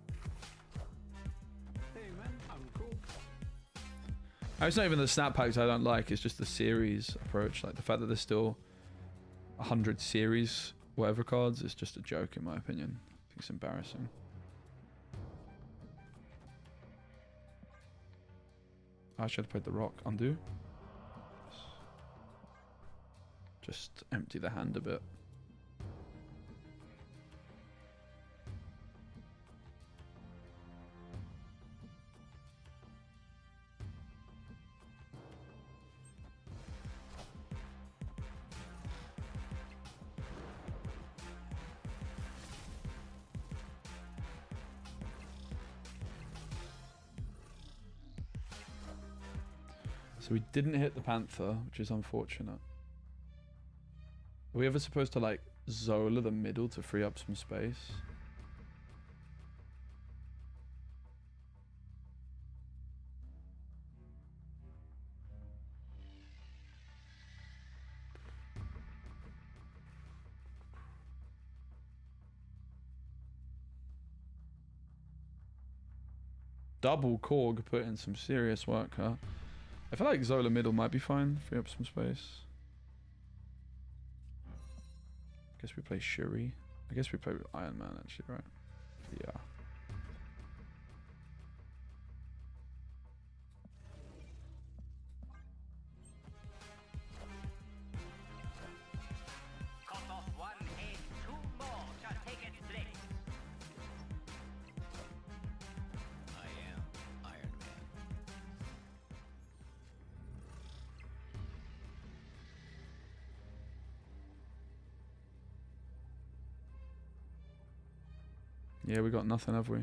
Hey man, I'm cool. It's not even the snap packs I don't like, it's just the series approach. Like the fact that there's still 100 series whatever cards is just a joke in my opinion. I think it's embarrassing. I should have played the rock. Undo. Just empty the hand a bit. So we didn't hit the Panther, which is unfortunate. Are we ever supposed to like Zola the middle to free up some space? Double Korg put in some serious work, huh? I feel like Zola middle might be fine. Free up some space. Guess we play Shuri. I guess we play with Iron Man actually, right? Yeah. Cut off one head, 2 more shall take its place. I am Iron Man. Yeah, we got nothing, have we?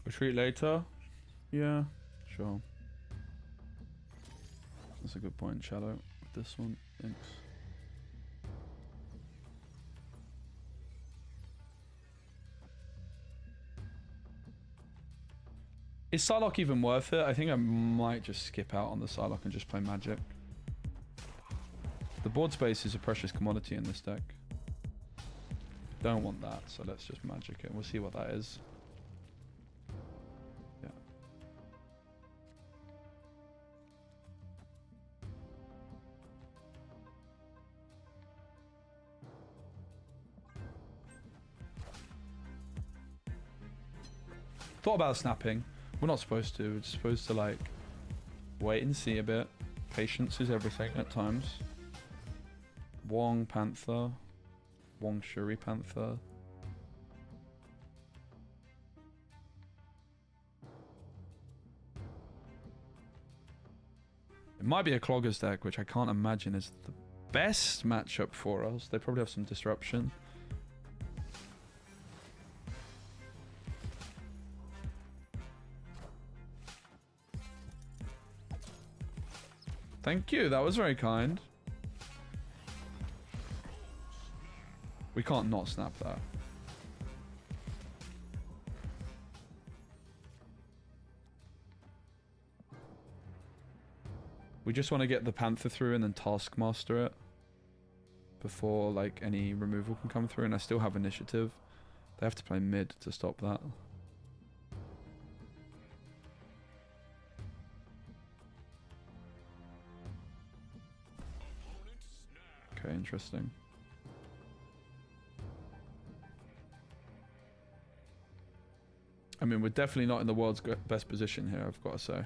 Retreat later? Yeah, sure. That's a good point, Shadow. With this one, thanks. Is Psylocke even worth it? I think I might just skip out on the Psylocke and just play Magic. The board space is a precious commodity in this deck. Don't want that, so let's just Magic it. We'll see what that is. Yeah. Thought about snapping. We're not supposed to. We're just supposed to like wait and see a bit. Patience is everything at times. Wong Panther. Wong Shuri Panther. It might be a Cloggers deck, which I can't imagine is the best matchup for us. They probably have some disruption. Thank you, that was very kind. We can't not snap that. We just want to get the Panther through and then Taskmaster it before like any removal can come through, and I still have initiative. They have to play mid to stop that. Okay, interesting. I mean, we're definitely not in the world's best position here, I've got to say.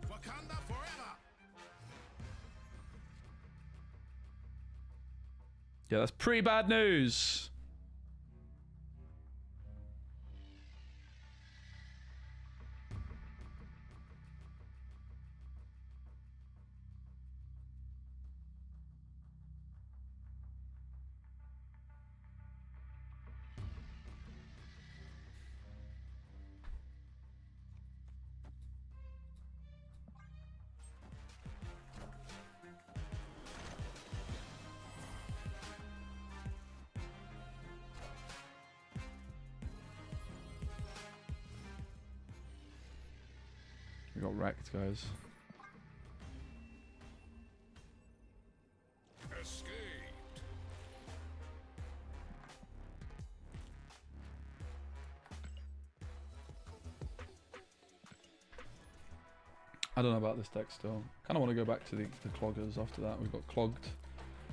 Wakanda forever. Yeah, that's pretty bad news. We got wrecked, guys. Escaped. I don't know about this deck still. Kind of want to go back to the Cloggers after that. We've got Clogged.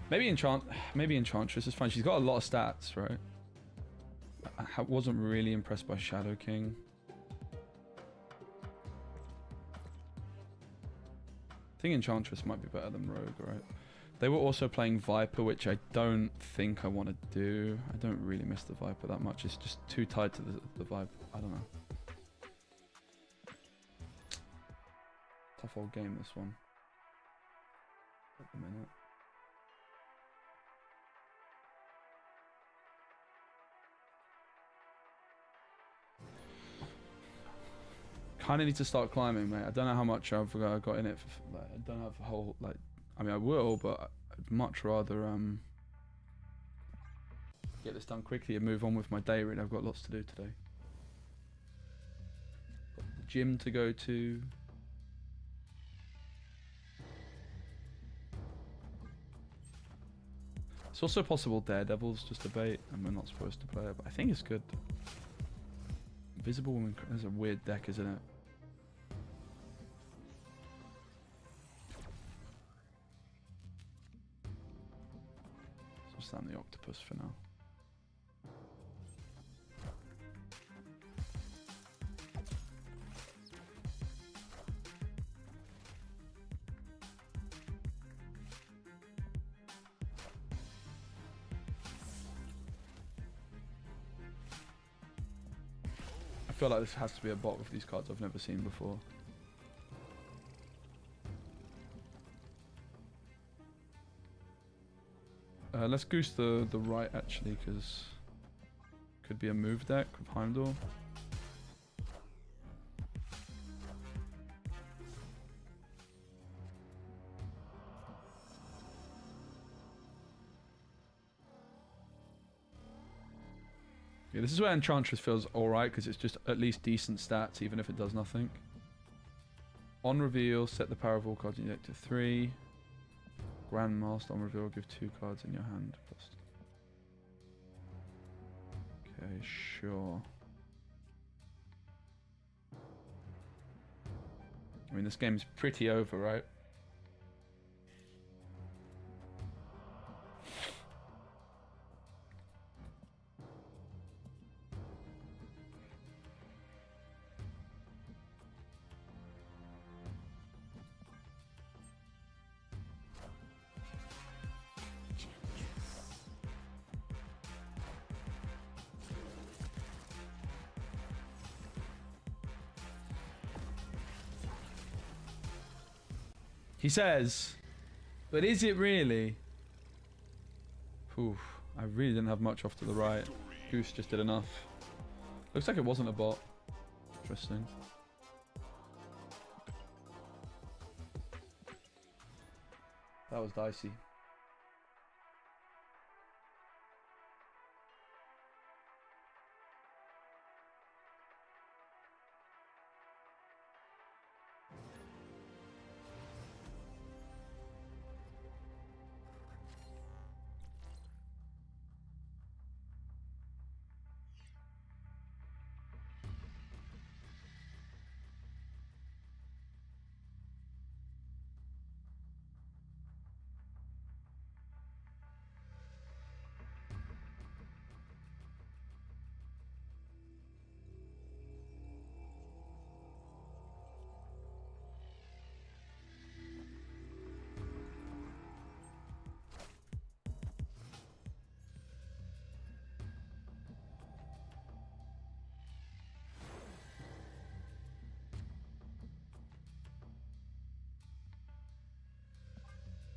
Maybe Enchantress is fine. She's got a lot of stats, right? I wasn't really impressed by Shadow King. I think Enchantress might be better than Rogue, right? They were also playing Viper, which I don't think I want to do. I don't really miss the Viper that much. It's just too tied to the vibe. I don't know. Tough old game, this one. At the minute. Kind of need to start climbing, mate. I don't know how much I've got in it. Like, I don't have a whole, like, I mean, I will, but I'd much rather get this done quickly and move on with my day, really. I've got lots to do today. Got the gym to go to. It's also possible Daredevil's just a bait, and we're not supposed to play it, but I think it's good. Invisible Woman, that's a weird deck, isn't it? So stand the Octopus for now. I feel like this has to be a bot with these cards I've never seen before. Let's goose the right actually, because could be a move deck with Heimdall. Yeah, this is where Enchantress feels alright, because it's just at least decent stats, even if it does nothing. On reveal, set the power of all cards in your deck to 3. Grandmaster on reveal, give 2 cards in your hand. Plus. Okay, sure. I mean, this game's pretty over, right? He says, but is it really? Oof, I really didn't have much off to the right. Goose just did enough. Looks like it wasn't a bot. Interesting. That was dicey.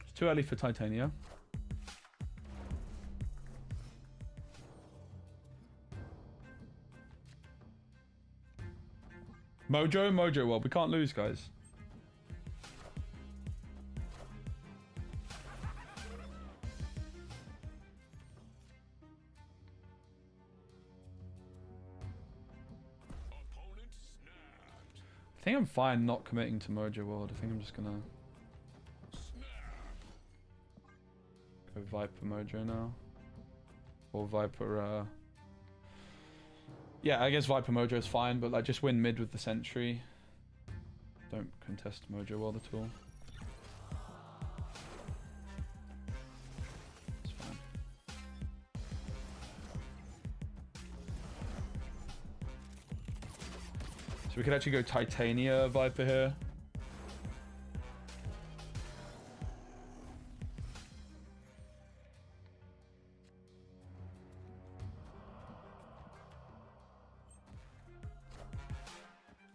It's too early for Titania. Mojo, well, we can't lose, guys. I think I'm fine not committing to Mojo World. I think I'm just gonna go Viper Mojo now. Or Viper, yeah, I guess Viper Mojo is fine, but like just win mid with the Sentry. Don't contest Mojo World at all. It's fine. So we could actually go Titania Viper here.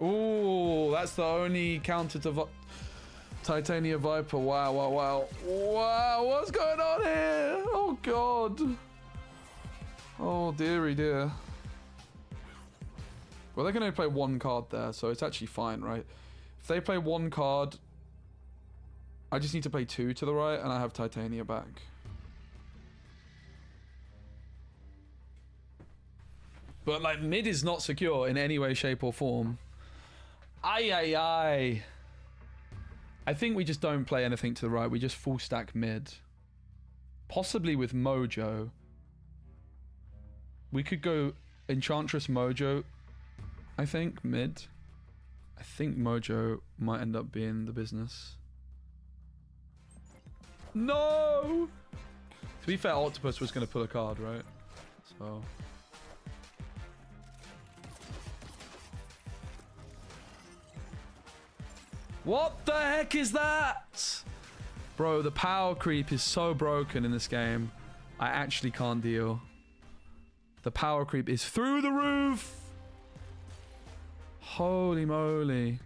Ooh, that's the only counter to Titania Viper. Wow, wow, wow. Wow, what's going on here? Oh, God. Oh, dearie dear. Well, they can only play one card there, so it's actually fine, right? If they play one card, I just need to play 2 to the right, and I have Titania back. But, like, mid is not secure in any way, shape, or form. Aye. I think we just don't play anything to the right. We just full stack mid. Possibly with Mojo. We could go Enchantress Mojo, I think, mid. I think Mojo might end up being the business. No! To be fair, Octopus was going to pull a card, right? So... What the heck is that? Bro, the power creep is so broken in this game. I actually can't deal. The power creep is through the roof. Holy moly.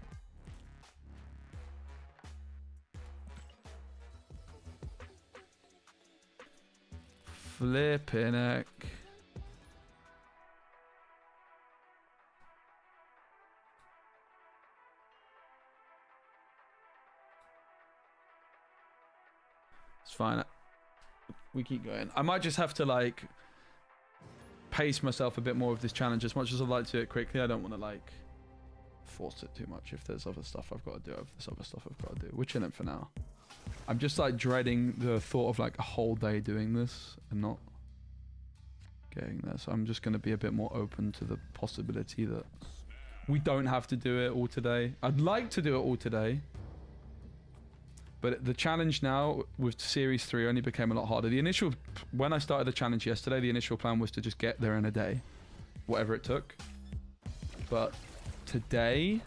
Flipping heck. It's fine. We keep going. I might just have to like pace myself a bit more with this challenge. As much as I'd like to do it quickly, I don't want to like force it too much. If there's other stuff I've got to do, if there's other stuff I've got to do, we're chilling for now. I'm just like dreading the thought of like a whole day doing this and not getting there. So I'm just going to be a bit more open to the possibility that we don't have to do it all today. I'd like to do it all today, but the challenge now with Series 3 only became a lot harder. The initial, when I started the challenge yesterday, the initial plan was to just get there in a day, whatever it took. But today,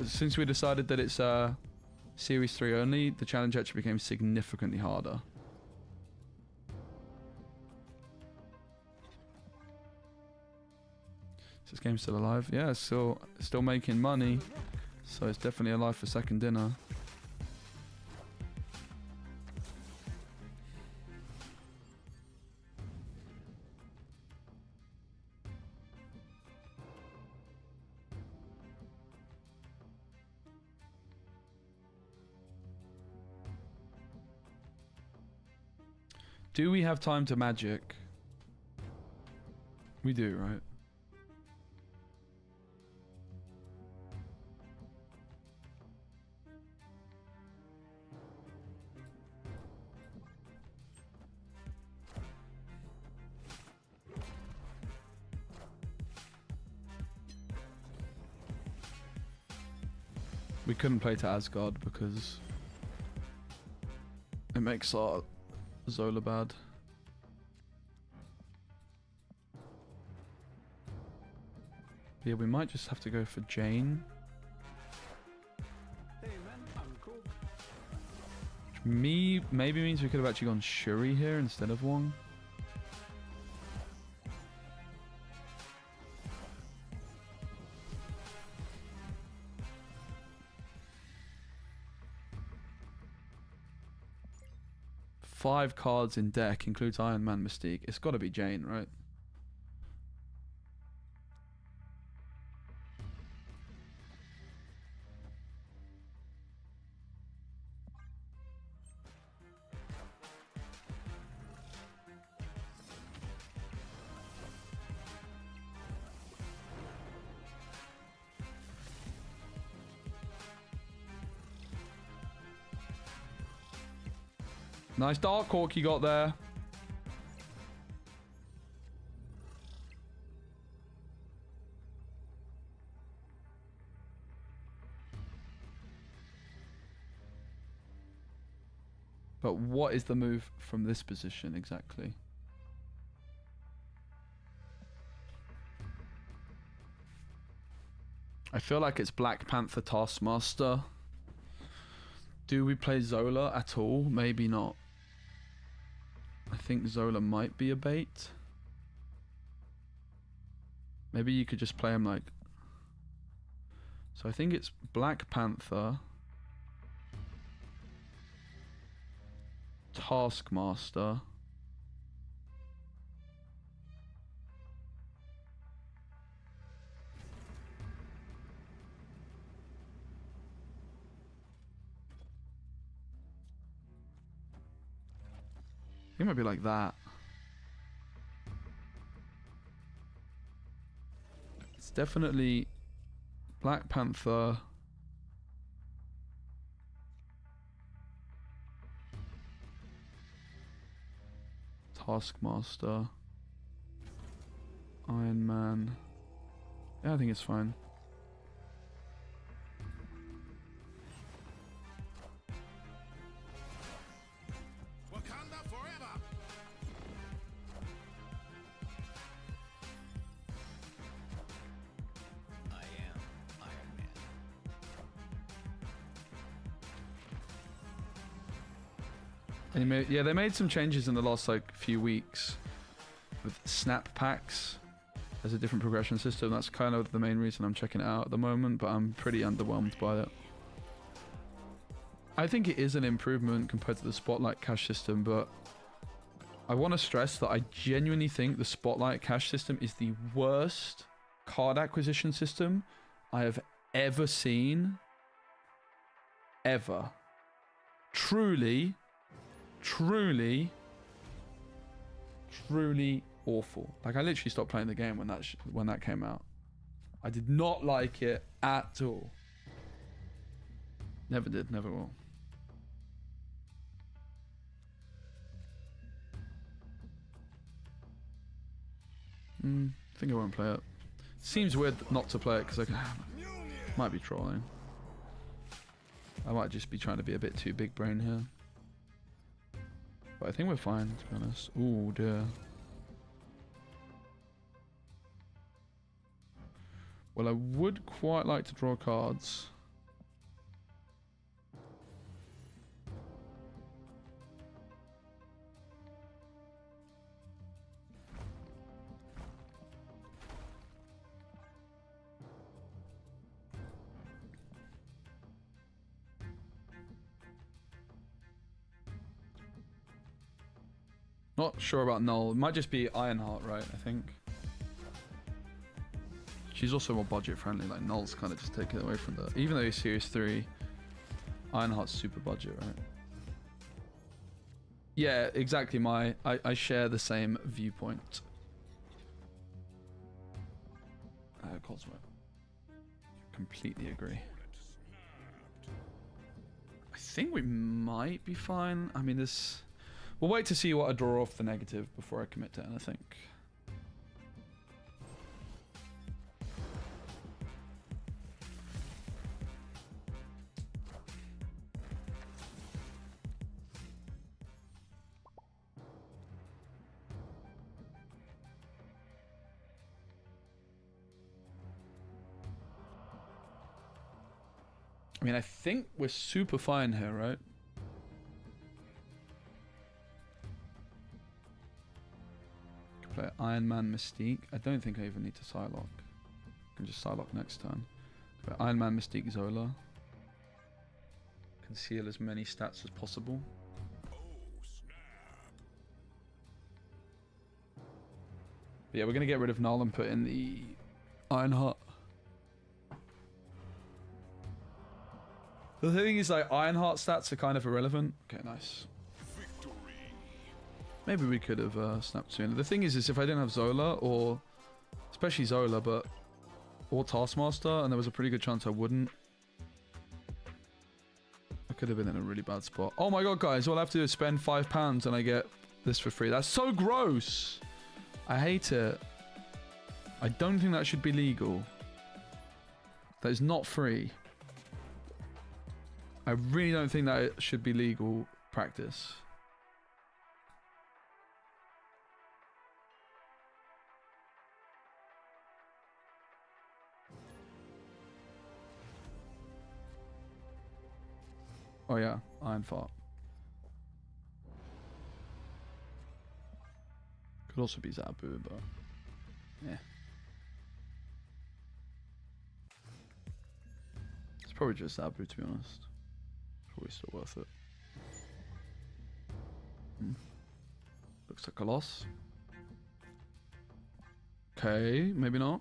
since we decided that it's Series 3 only, the challenge actually became significantly harder. Is this game still alive? Yeah, it's still making money. So it's definitely alive for second dinner. Do we have time to magic? We do, right? We couldn't play to Asgard because it makes our Zola bad. Yeah, we might just have to go for Jane. Hey man, I'm cool. Which maybe means we could have actually gone Shuri here instead of Wong. Five cards in deck includes Iron Man, Mystique. It's got to be Jane, right? Nice Dark Hawk you got there. But what is the move from this position exactly? I feel like it's Black Panther Taskmaster. Do we play Zola at all? Maybe not. I think Zola might be a bait. Maybe you could just play him like... So I think it's Black Panther, Taskmaster, it might be like that. It's definitely Black Panther, Taskmaster, Iron Man. Yeah, I think it's fine. And yeah, they made some changes in the last like few weeks with snap packs as a different progression system. That's kind of the main reason I'm checking it out at the moment, but I'm pretty underwhelmed by it. I think it is an improvement compared to the Spotlight cash system, but I want to stress that I genuinely think the Spotlight cash system is the worst card acquisition system I have ever seen. Ever. Truly, truly, truly awful. Like, I literally stopped playing the game when that came out. I did not like it at all. Never did, never will. I think I won't play it. Seems weird not to play it because I might be trolling. I might just be trying to be a bit too big brain here. But I think we're fine, to be honest. Ooh, dear. Well, I would quite like to draw cards. Not sure about Null. It might just be Ironheart, right? I think. She's also more budget friendly. Like, Null's kind of just taken away from the... Even though he's Series 3, Ironheart's super budget, right? Yeah, exactly. I share the same viewpoint. Cosmo. Completely agree. I think we might be fine. I mean, this... We'll wait to see what I draw off the negative before I commit to anything. I mean, I think we're super fine here, right? Play Iron Man Mystique. I don't think I even need to Psylocke. I can just Psylocke next turn. Play Iron Man Mystique Zola. Conceal as many stats as possible. But yeah, we're gonna get rid of Null and put in the Ironheart. The thing is, like, Ironheart stats are kind of irrelevant. Okay, nice. Maybe we could have snapped sooner. The thing is if I didn't have Zola, or especially Zola, but or Taskmaster, and there was a pretty good chance I wouldn't, I could have been in a really bad spot. Oh my god, guys! All I have to do is spend £5 and I get this for free. That's so gross. I hate it. I don't think that should be legal. That is not free. I really don't think that it should be legal practice. Oh yeah, Iron Fart. Could also be Zabu, but yeah. It's probably just Zabu, to be honest. Probably still worth it. Looks like a loss. Okay, maybe not.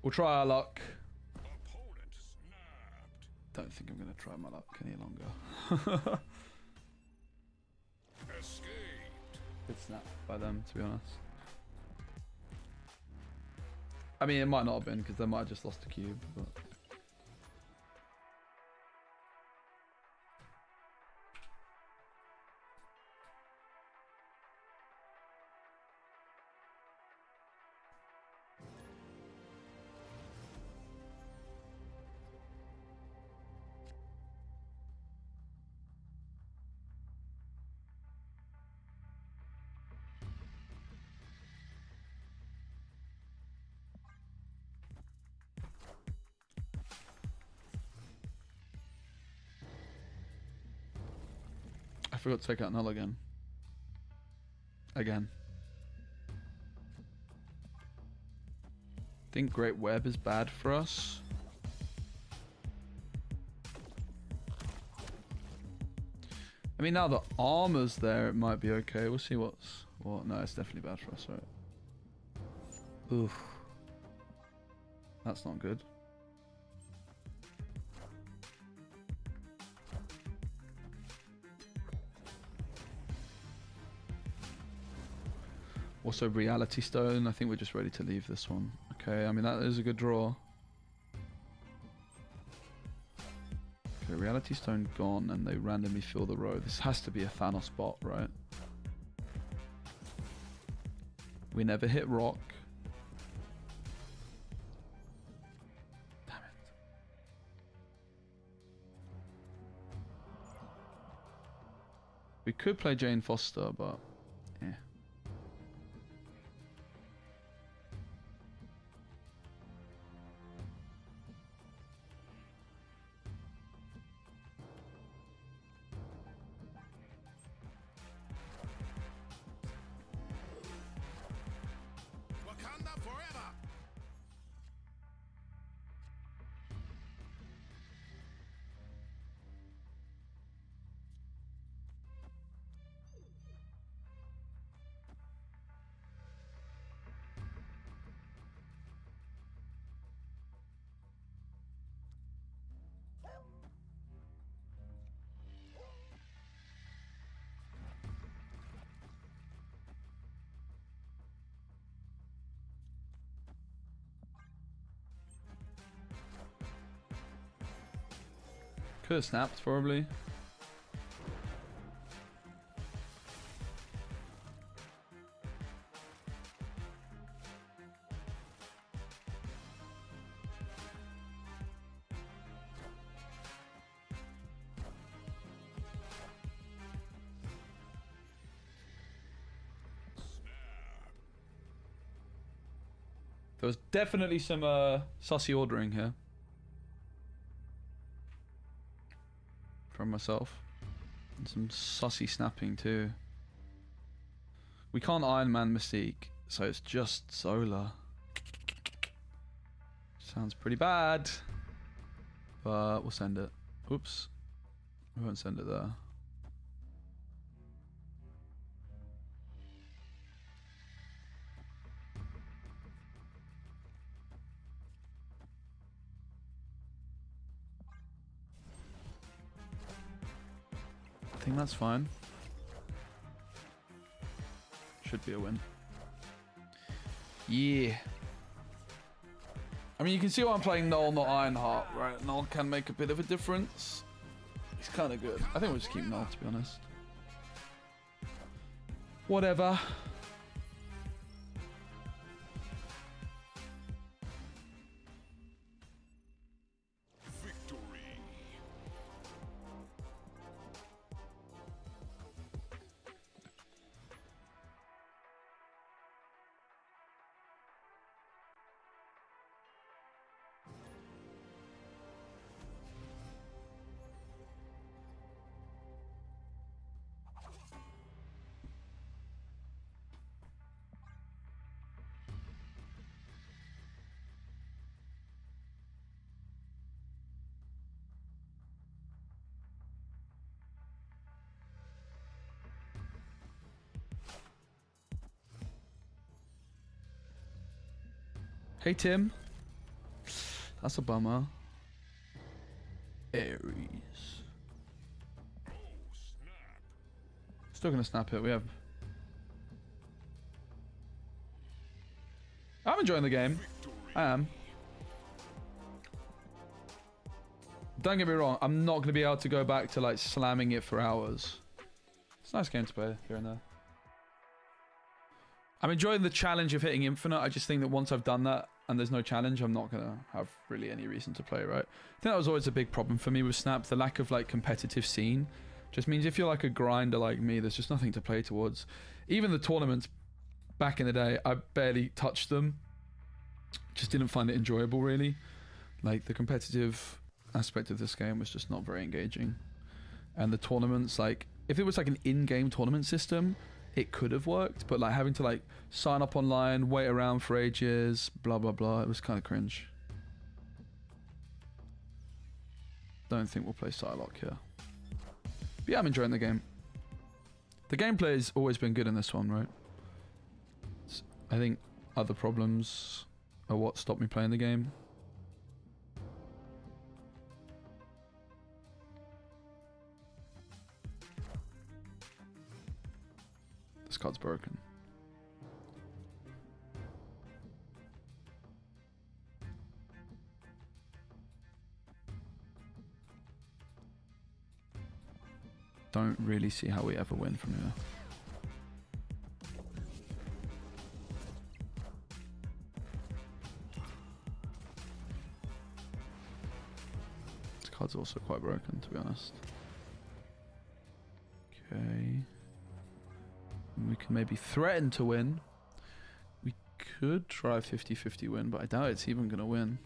We'll try our luck. Don't think I'm going to try my luck any longer. Good snap by them, to be honest. I mean, it might not have been because they might have just lost a cube, but forgot to take out null again. Again. I think Great Web is bad for us. I mean, now the armor's there, it might be okay. We'll see what's what. No, it's definitely bad for us, right? Oof. That's not good. Also, Reality Stone. I think we're just ready to leave this one. Okay, I mean, that is a good draw. Okay, Reality Stone gone, and they randomly fill the row. This has to be a Thanos bot, right? We never hit rock. Damn it. We could play Jane Foster, but yeah. Could have snapped, probably. There was definitely some sussy ordering here. From myself. And some sussy snapping too. We can't Iron Man Mystique, so it's just solar. Sounds pretty bad. But we'll send it. Oops. We won't send it there. I think that's fine. Should be a win. Yeah. I mean, you can see why I'm playing Null, not Ironheart, right? Null can make a bit of a difference. He's kind of good. I think we'll just keep Null, to be honest. Whatever. Hey Tim. That's a bummer. Aries. Still gonna snap it. We have. I'm enjoying the game. I am. Don't get me wrong. I'm not gonna be able to go back to like slamming it for hours. It's a nice game to play here and there. I'm enjoying the challenge of hitting infinite. I just think that once I've done that and there's no challenge, I'm not going to have really any reason to play, right? I think that was always a big problem for me with Snap. The lack of like competitive scene just means if you're like a grinder like me, there's just nothing to play towards. Even the tournaments back in the day, I barely touched them. Just didn't find it enjoyable really. Like the competitive aspect of this game was just not very engaging. And the tournaments, like if it was like an in-game tournament system, it could have worked, but like having to like sign up online, wait around for ages, blah blah blah, it was kind of cringe. Don't think we'll play Psylocke here. But yeah, I'm enjoying the game. The gameplay has always been good in this one, right? I think other problems are what stopped me playing the game. This card's broken. Don't really see how we ever win from here. This card's also quite broken, to be honest. Okay. We can maybe threaten to win. We could try a 50-50 win, but I doubt it's even going to win.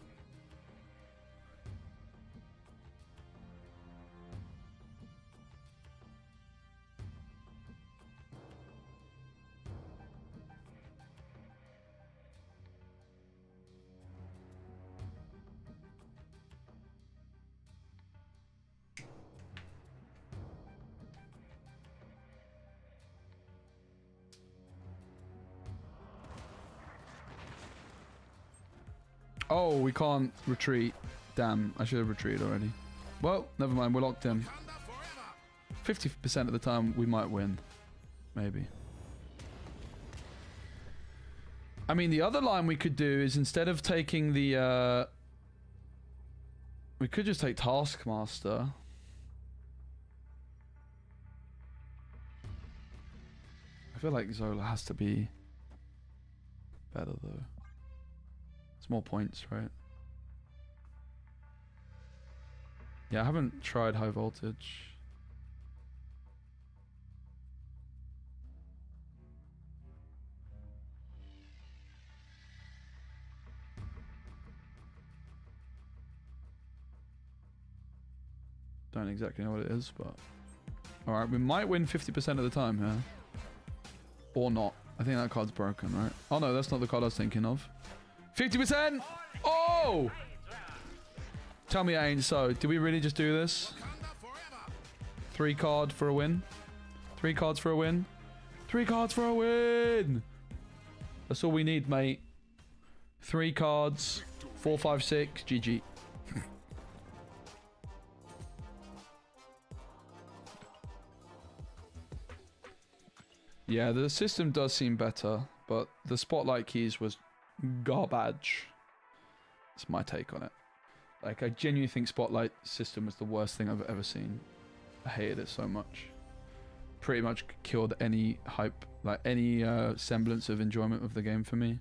Oh, we can't retreat. Damn, I should have retreated already. Well, never mind, we're locked in. 50% of the time, we might win. Maybe. I mean, the other line we could do is instead of taking the... we could just take Taskmaster. I feel like Zola has to be better, though. It's more points, right? Yeah, I haven't tried high voltage. Don't exactly know what it is, but... Alright, we might win 50% of the time here. Or not. I think that card's broken, right? Oh no, that's not the card I was thinking of. 50%! Oh! Tell me it ain't so. Did we really just do this? 3 card for a win? 3 cards for a win? 3 cards for a win! That's all we need, mate. 3 cards. 4, 5, 6. GG. Yeah, the system does seem better, but the spotlight keys was garbage. That's my take on it. Like, I genuinely think spotlight system was the worst thing I've ever seen. I hated it so much. Pretty much killed any hype, like any semblance of enjoyment of the game for me.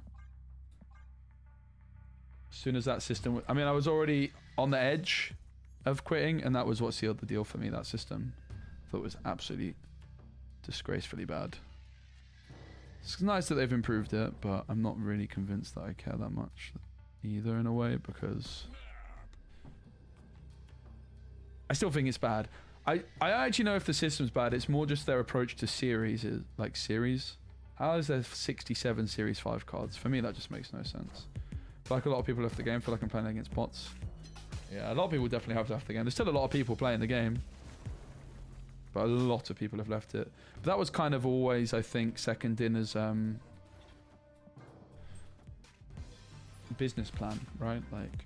As soon as that system... I mean, I was already on the edge of quitting, and that was what sealed the deal for me, that system. I thought it was absolutely disgracefully bad. It's nice that they've improved it, but I'm not really convinced that I care that much either, in a way, because I still think it's bad. I actually know if the system's bad, it's more just their approach to series. Like, series? How is there 67 Series 5 cards? For me, that just makes no sense. I feel like a lot of people left the game. I feel like I'm playing against bots. Yeah, a lot of people definitely have left the game. There's still a lot of people playing the game, but a lot of people have left it. But that was kind of always, I think, second in as business plan, right? Like,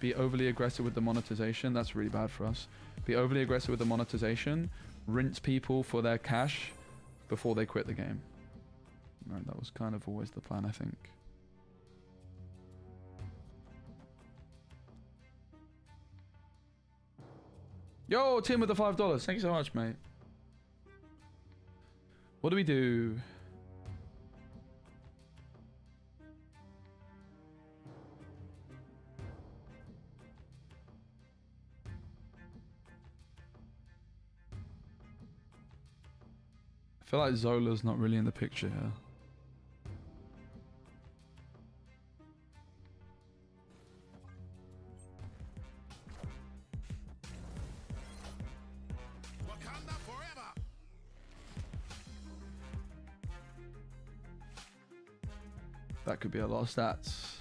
be overly aggressive with the monetization. That's really bad for us. Be overly aggressive with the monetization. Rinse people for their cash before they quit the game. Right, that was kind of always the plan, I think. Yo, Tim with the $5. Thank you so much, mate. What do we do? I feel like Zola's not really in the picture here. That could be a lot of stats.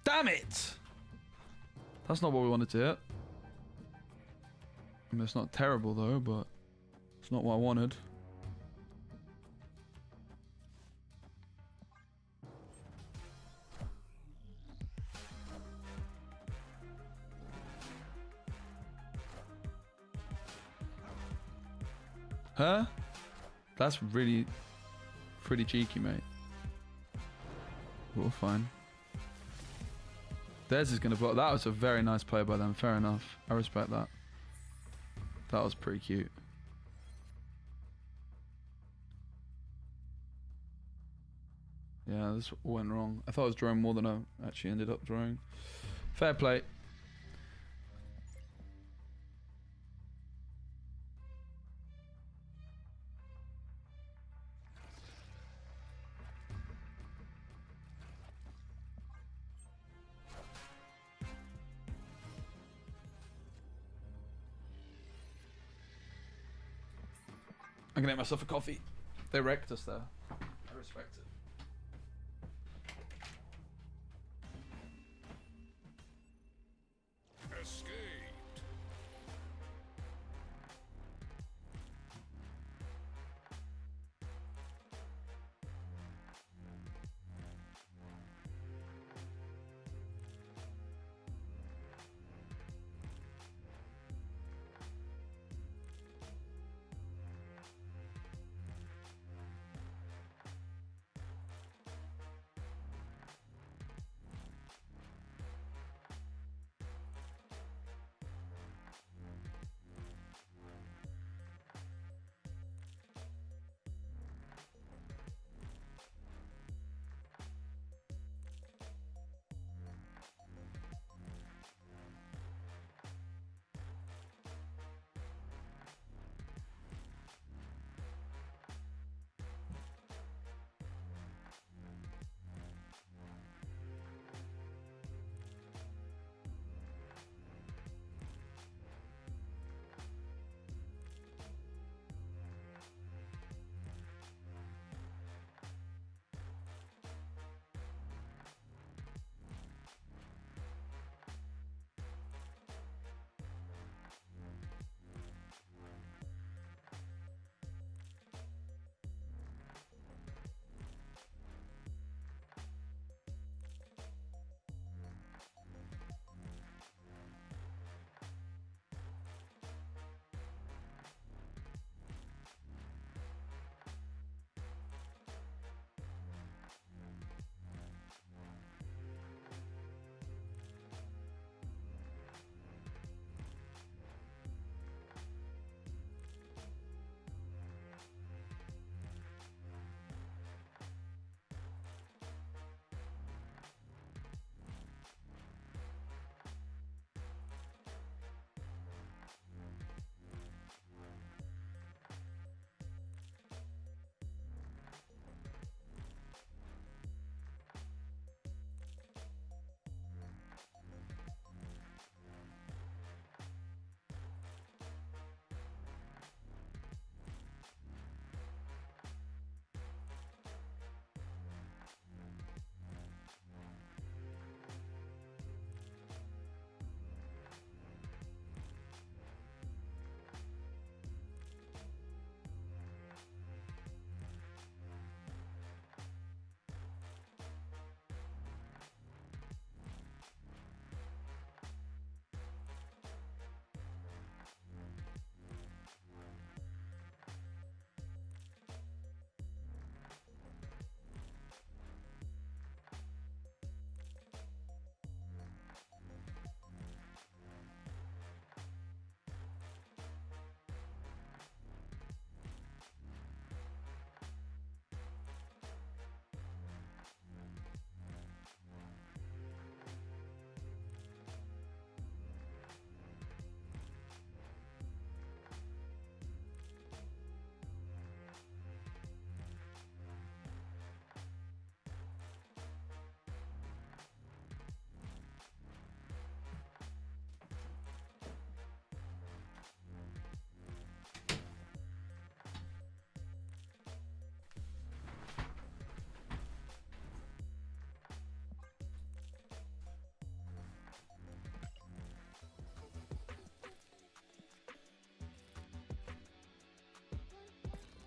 Damn it! That's not what we wanted to hit. I mean, it's not terrible though, but it's not what I wanted. Huh? That's really pretty cheeky, mate. We're fine. Theirs is going to block. That was a very nice play by them. Fair enough. I respect that. That was pretty cute. Yeah, this went wrong. I thought I was drawing more than I actually ended up drawing. Fair play. I'm gonna get myself a coffee. They wrecked us there. I respect it. Escaped.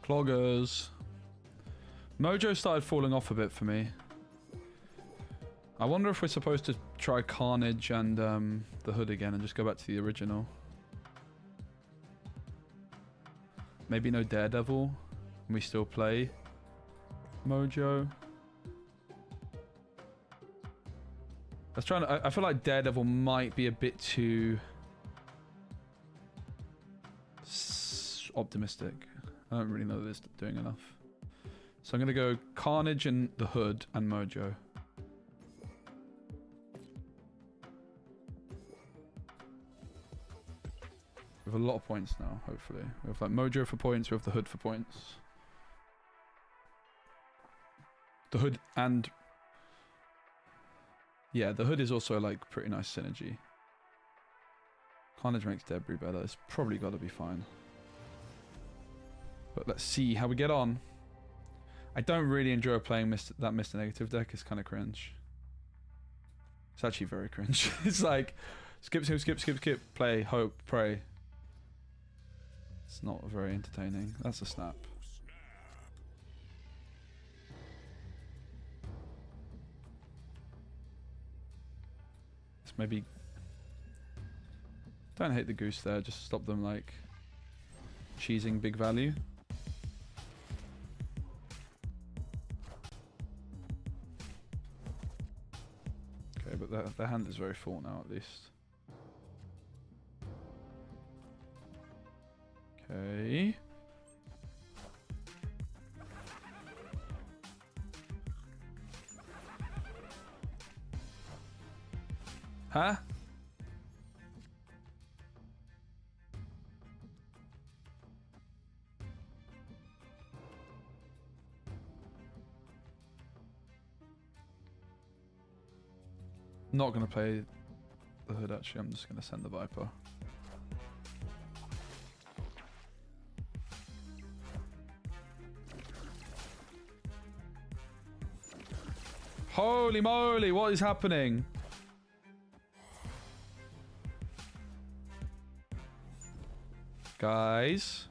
Cloggers. Mojo started falling off a bit for me. I wonder if we're supposed to try Carnage and the Hood again and just go back to the original. Maybe no Daredevil. And we still play Mojo. I feel like Daredevil might be a bit too optimistic. I don't really know this doing enough. So I'm going to go Carnage and the Hood and Mojo. We have a lot of points now, hopefully. We have like Mojo for points, we have the Hood for points. The Hood and... yeah, the Hood is also like pretty nice synergy. Carnage makes Debris better. It's probably got to be fine. But let's see how we get on. I don't really enjoy playing that Mr. Negative deck. It's kind of cringe. It's actually very cringe. It's like skip, skip, skip, skip, skip, play, hope, pray. It's not very entertaining. That's a snap. Let's maybe... don't hate the goose there. Just stop them like cheesing big value. Okay, but their hand is very full now at least. Okay. Huh? Not gonna play the Hood actually, I'm just gonna send the Viper. Holy moly, what is happening? Guys.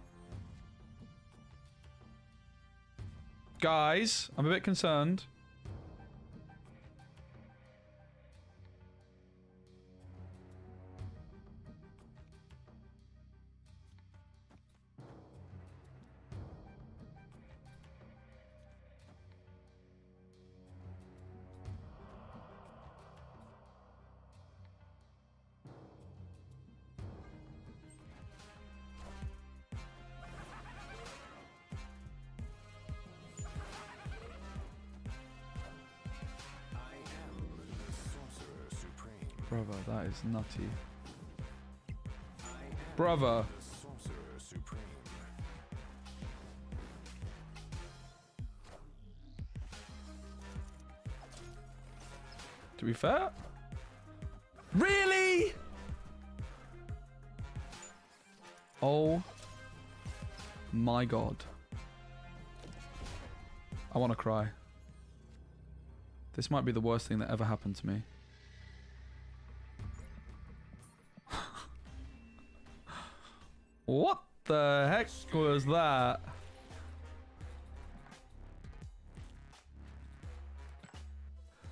Guys, I'm a bit concerned. Brother, that is nutty. Brother. To be fair? Really? Oh my god. I want to cry. This might be the worst thing that ever happened to me. What the heck was that?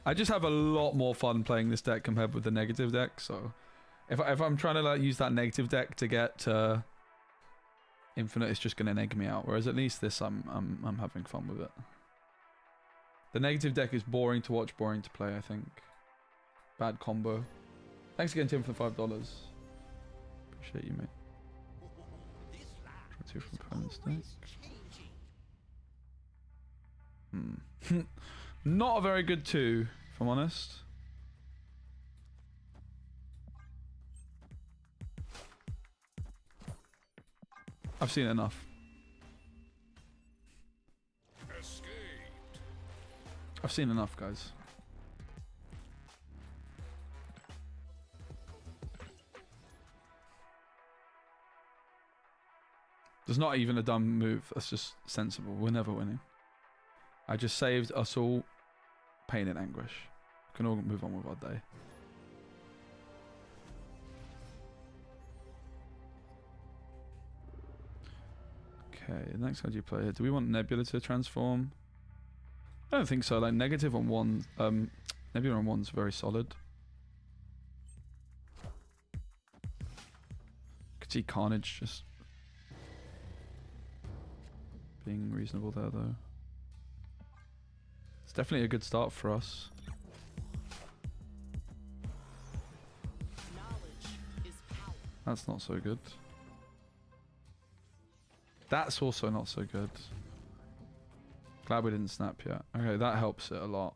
I just have a lot more fun playing this deck compared with the negative deck. So, if I'm trying to like use that negative deck to get infinite, it's just gonna neg me out. Whereas at least this, I'm having fun with it. The negative deck is boring to watch, boring to play. I think. Bad combo. Thanks again, Tim, for $5. Appreciate you, mate. Two from opponent's deck. Not a very good two, if I'm honest. I've seen enough. I've seen enough, guys. There's not even a dumb move. That's just sensible. We're never winning. I just saved us all pain and anguish. We can all move on with our day. Okay, next card you play here. Do we want Nebula to transform? I don't think so. Like negative on one, Nebula on one's very solid. Could see Carnage just being reasonable there though. It's definitely a good start for us. That's not so good. That's also not so good. Glad we didn't snap yet. Okay, that helps it a lot.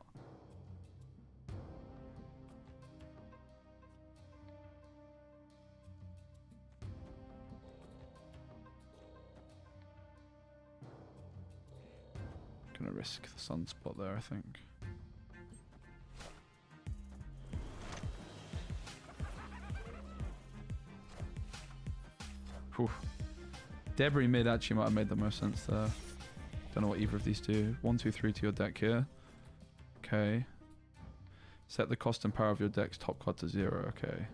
Gonna risk the sunspot there, I think. Whew. Debris mid actually might have made the most sense there. Don't know what either of these do. 1, 2, 3 to your deck here. Okay. Set the cost and power of your deck's top card to 0. Okay.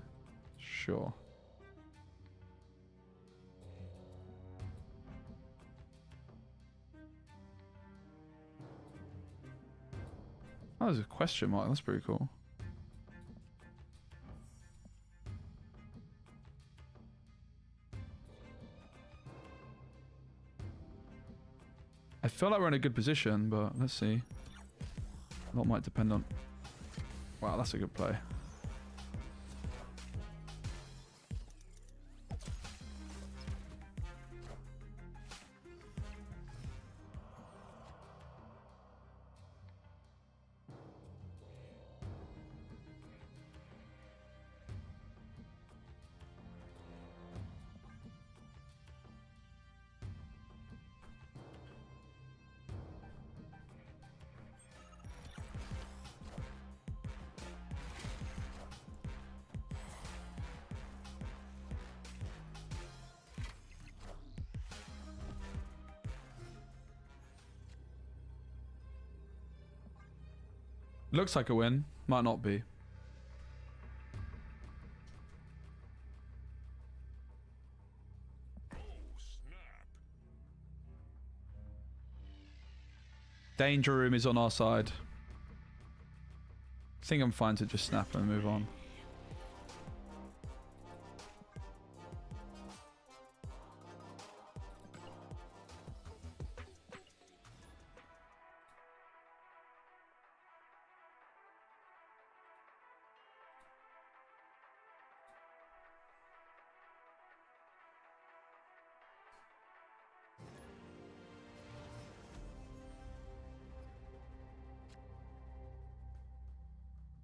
Sure. Oh, there's a question mark. That's pretty cool. I feel like we're in a good position, but let's see. A lot might depend on... Wow, that's a good play. Looks like a win. Might not be. Danger room is on our side. I think I'm fine to just snap and move on.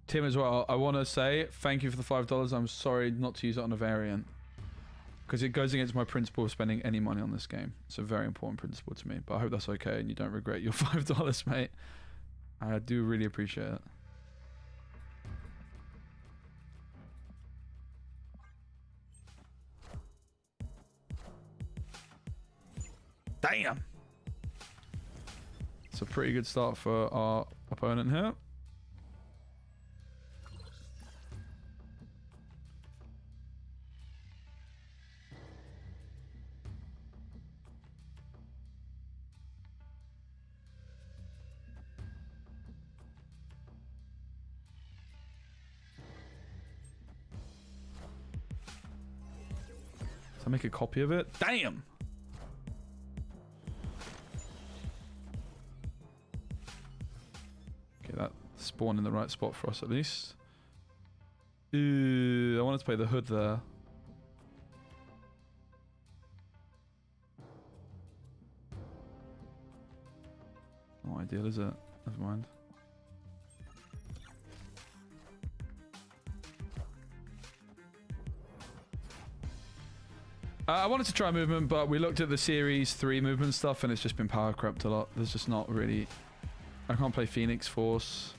Tim as well, I want to say thank you for the $5. I'm sorry not to use it on a variant because it goes against my principle of spending any money on this game. It's a very important principle to me, but I hope that's okay and you don't regret your $5, mate. I do really appreciate it. Damn! It's a pretty good start for our opponent here. So I make a copy of it. Damn! Okay, that spawned in the right spot for us at least. Ooh, I wanted to play the hood there. Not ideal, is it? Never mind. I wanted to try movement, but we looked at the Series 3 movement stuff and it's just been power crept a lot. There's just not really... I can't play Phoenix Force.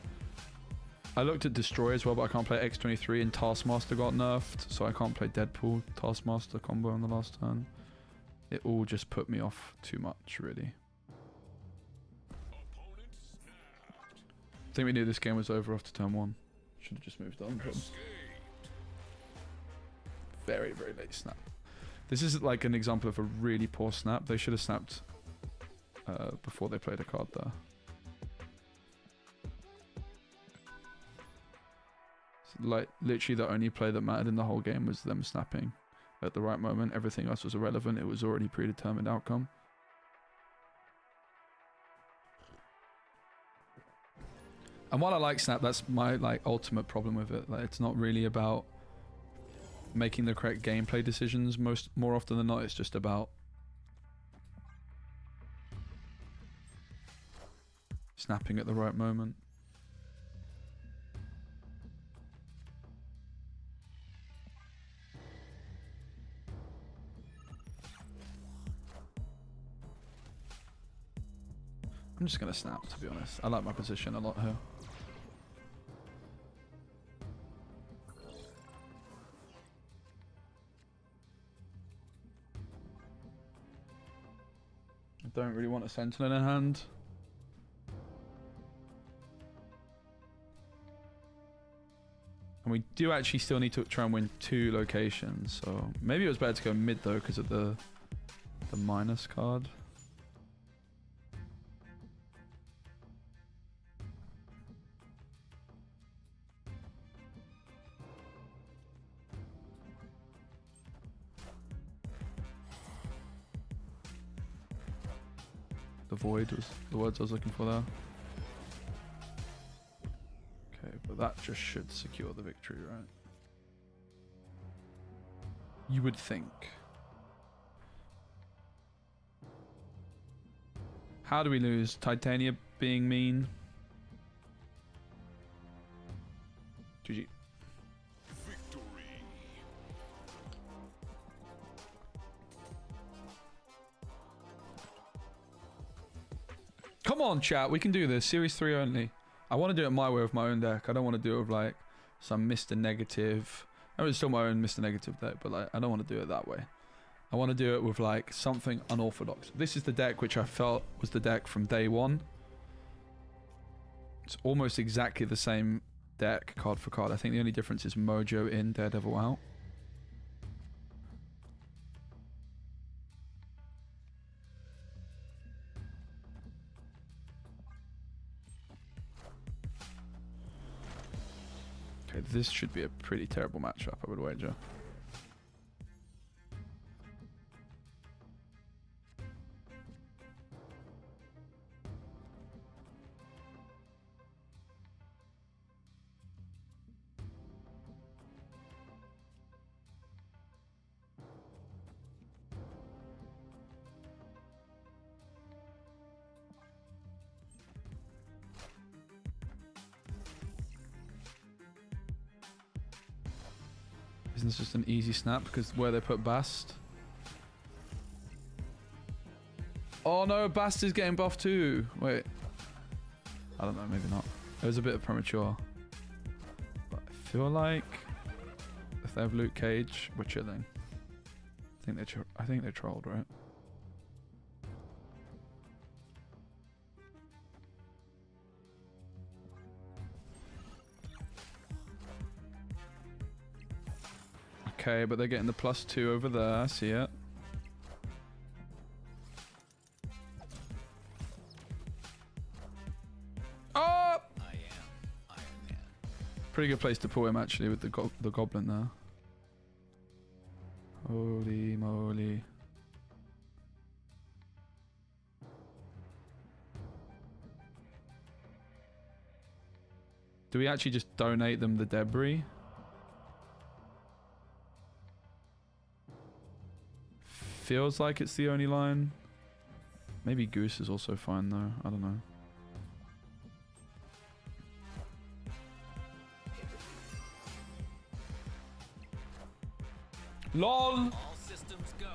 I looked at Destroy as well, but I can't play X-23 and Taskmaster got nerfed, so I can't play Deadpool Taskmaster combo on the last turn. It all just put me off too much, really. I think we knew this game was over after turn 1. Should have just moved on. But very, very late snap. This is like an example of a really poor snap. They should have snapped before they played a card there. Like, literally the only play that mattered in the whole game was them snapping at the right moment. Everything else was irrelevant. It was already predetermined outcome. And while I like snap, that's my like ultimate problem with it. Like, it's not really about making the correct gameplay decisions. More often than not, it's just about snapping at the right moment. I'm just gonna snap, to be honest. I like my position a lot here. I don't really want a sentinel in hand. And we do actually still need to try and win 2 locations, so maybe it was better to go mid though because of the minus card. The void was the words I was looking for there. Okay, but that just should secure the victory, right? You would think. How do we lose? Titania being mean. GG. Come on, chat. We can do this. Series 3 only. I want to do it my way with my own deck. I don't want to do it with like some Mr. Negative. I mean, it's still my own Mr. Negative deck, but like I don't want to do it that way. I want to do it with like something unorthodox. This is the deck which I felt was the deck from day one. It's almost exactly the same deck, card for card. I think the only difference is Mojo in, Daredevil out. Okay, this should be a pretty terrible matchup, I would wager. Isn't this just an easy snap because where they put Bast? Oh no, Bast is getting buffed too. Wait. I don't know, maybe not. It was a bit premature. But I feel like if they have Luke Cage, we're chilling. I think they trolled, right? Okay, but they're getting the +2 over there. I see it. Oh! I am Iron Man. Pretty good place to pull him actually with the goblin there. Holy moly. Do we actually just donate them the debris? Feels like it's the only line. Maybe Goose is also fine though. I don't know. LOL! All systems go.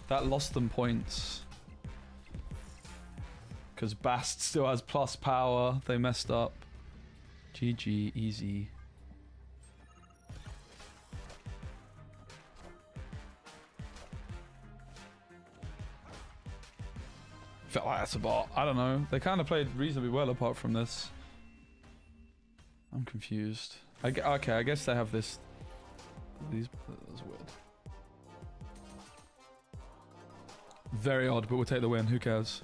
That lost them points. Because Bast still has plus power. They messed up. GG, easy. Felt like that's a bot. I don't know. They kind of played reasonably well apart from this. I'm confused. Okay, I guess they have this. That's weird. Very odd, but we'll take the win. Who cares?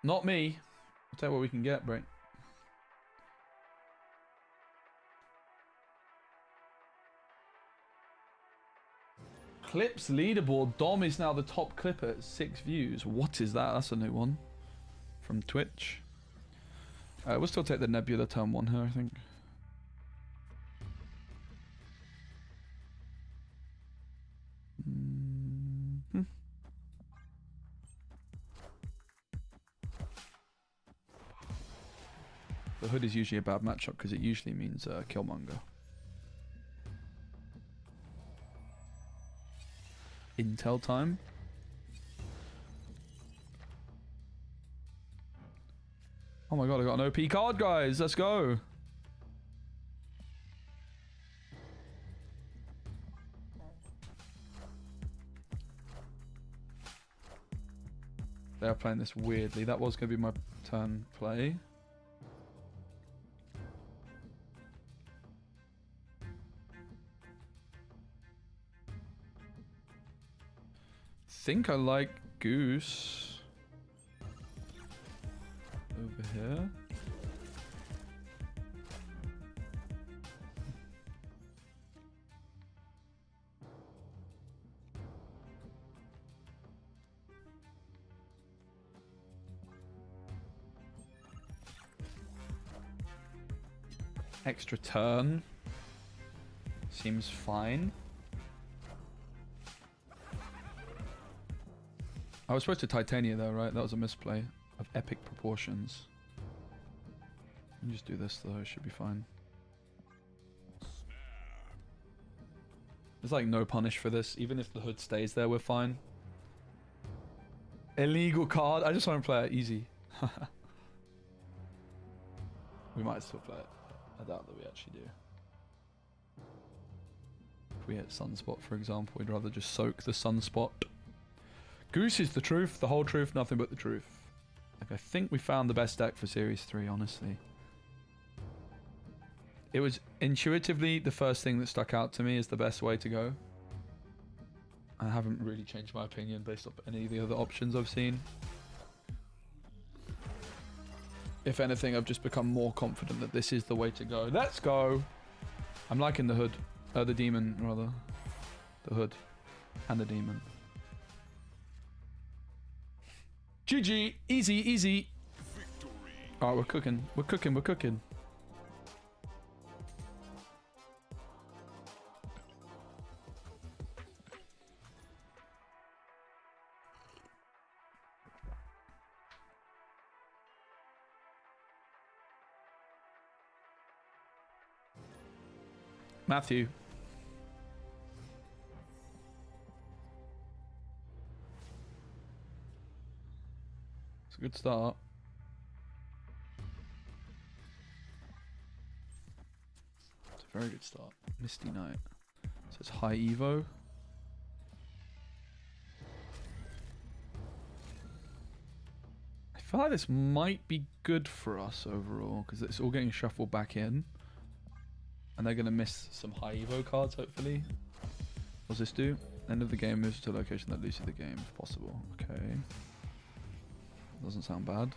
Not me. I'll tell you what we can get, bro. Clips leaderboard. Dom is now the top clipper at 6 views. What is that? That's a new one from Twitch. We'll still take the Nebula turn 1 here, I think. The hood is usually a bad matchup because it usually means Killmonger. Intel time. Oh my god, I got an OP card, guys. Let's go. They are playing this weirdly. That was going to be my turn play. Think I like Goose over here. Extra turn seems fine. I was supposed to Titania though, right? That was a misplay of epic proportions. Let me just do this though, it should be fine. There's like no punish for this. Even if the hood stays there, we're fine. Illegal card. I just want to play it easy. We might still play it. I doubt that we actually do. If we hit Sunspot, for example, we'd rather just soak the Sunspot. Goose is the truth, the whole truth, nothing but the truth. Like, I think we found the best deck for Series 3, honestly. It was intuitively the first thing that stuck out to me as the best way to go. I haven't really changed my opinion based off any of the other options I've seen. If anything, I've just become more confident that this is the way to go. Let's go! I'm liking the hood. The demon, rather. The hood. And the demon. GG! Easy, easy! Alright, we're cooking. We're cooking, we're cooking. Matthew. It's a good start. It's a very good start. Misty Knight. So it's high Evo. I feel like this might be good for us overall because it's all getting shuffled back in. And they're going to miss some high Evo cards, hopefully. What's this do? End of the game moves to a location that loses the game, if possible. Okay. Doesn't sound bad.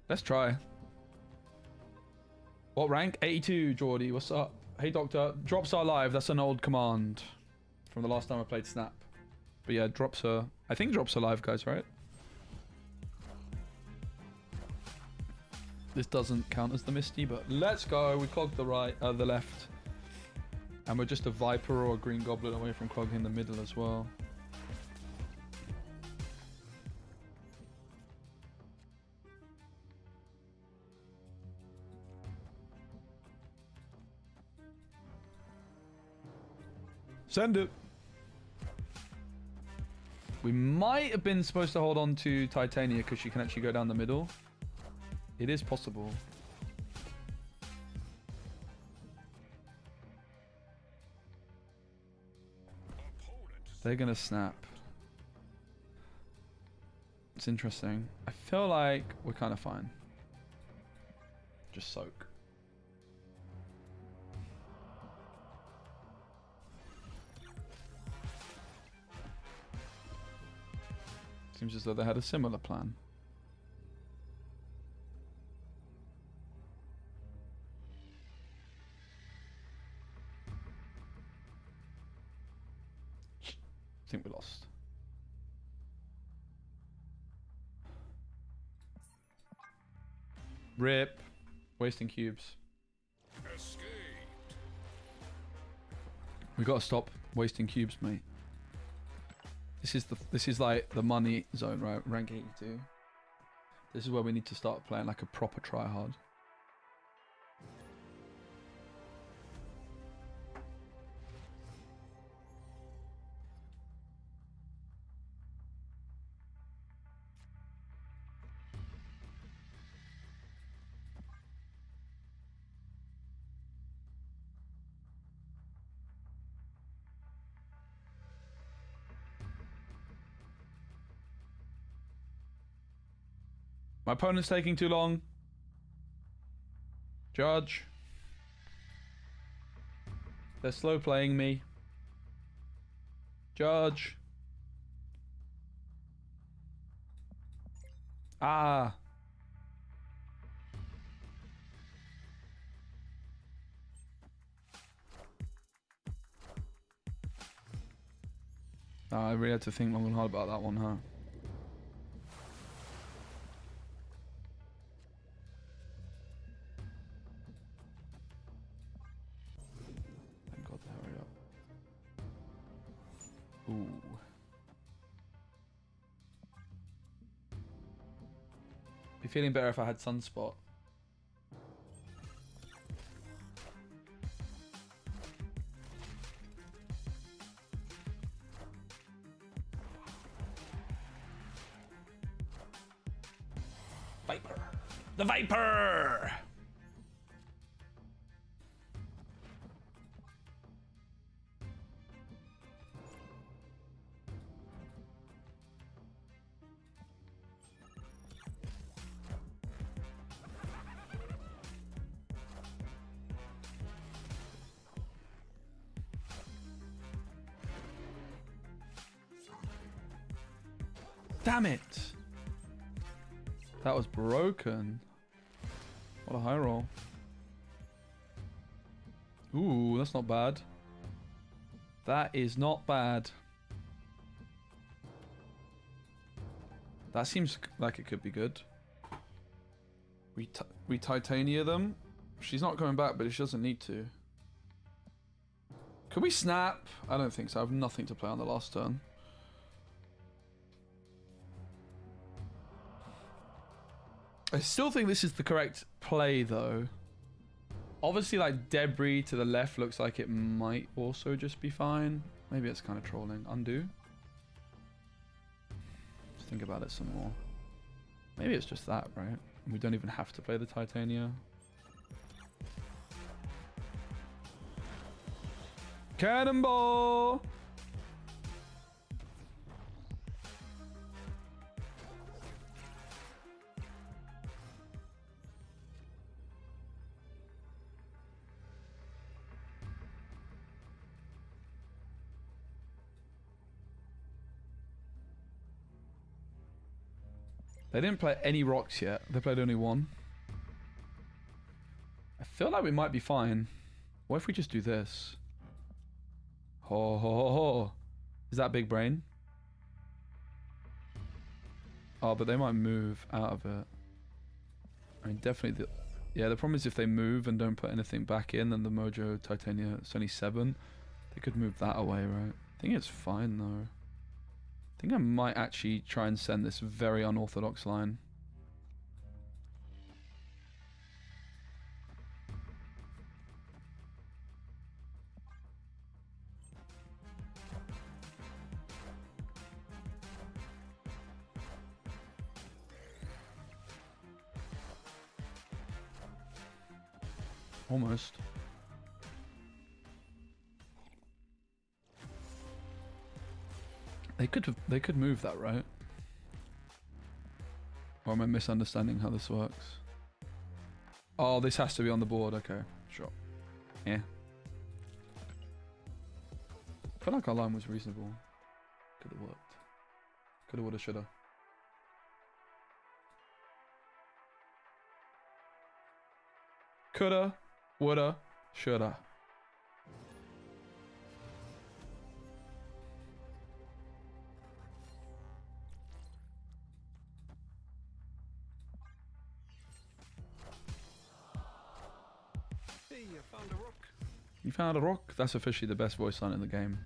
Let's try. What rank? 82, Geordie. What's up? Hey, Doctor. Drops are live. That's an old command from the last time I played Snap. But yeah, drops are... I think drops are live, guys, right? This doesn't count as the Misty, but let's go. We clogged the right, the left. And we're just a Viper or a Green Goblin away from clogging the middle as well. Send it. We might have been supposed to hold on to Titania because she can actually go down the middle. It is possible. They're gonna snap. It's interesting. I feel like we're kind of fine. Just soak. Seems as though they had a similar plan. I think we lost. Rip. Wasting cubes. We gotta stop wasting cubes, mate. This is like the money zone, right? Rank 82. This is where we need to start playing like a proper tryhard. My opponent's taking too long. Judge. They're slow playing me. Judge. Ah. I really had to think long and hard about that one, huh? Ooh. Be feeling better if I had sunspot. Viper. The Viper! Damn it! That was broken. What a high roll. Ooh, that's not bad. That is not bad. That seems like it could be good. We Titania them. She's not coming back, but she doesn't need to. Could we snap? I don't think so. I have nothing to play on the last turn. I still think this is the correct play, though. Obviously, like, debris to the left looks like it might also just be fine. Maybe it's kind of trolling. Undo. Let's think about it some more. Maybe it's just that, right? We don't even have to play the Titania. Cannonball! They didn't play any rocks yet. They played only one. I feel like we might be fine. What if we just do this? Ho ho ho ho. Is that big brain? Oh, but they might move out of it. I mean, definitely. Yeah, the problem is if they move and don't put anything back in, then the Mojo Titania, it's only 7. They could move that away, right? I think it's fine, though. I think I might actually try and send this very unorthodox line. Almost. They could move that, right? Or am I misunderstanding how this works? Oh, this has to be on the board. Okay, sure. Yeah. I feel like our line was reasonable. Could have worked. Coulda, woulda, shoulda. Coulda, woulda, shoulda. Hey, I found a rock. You found a rock? That's officially the best voice line in the game.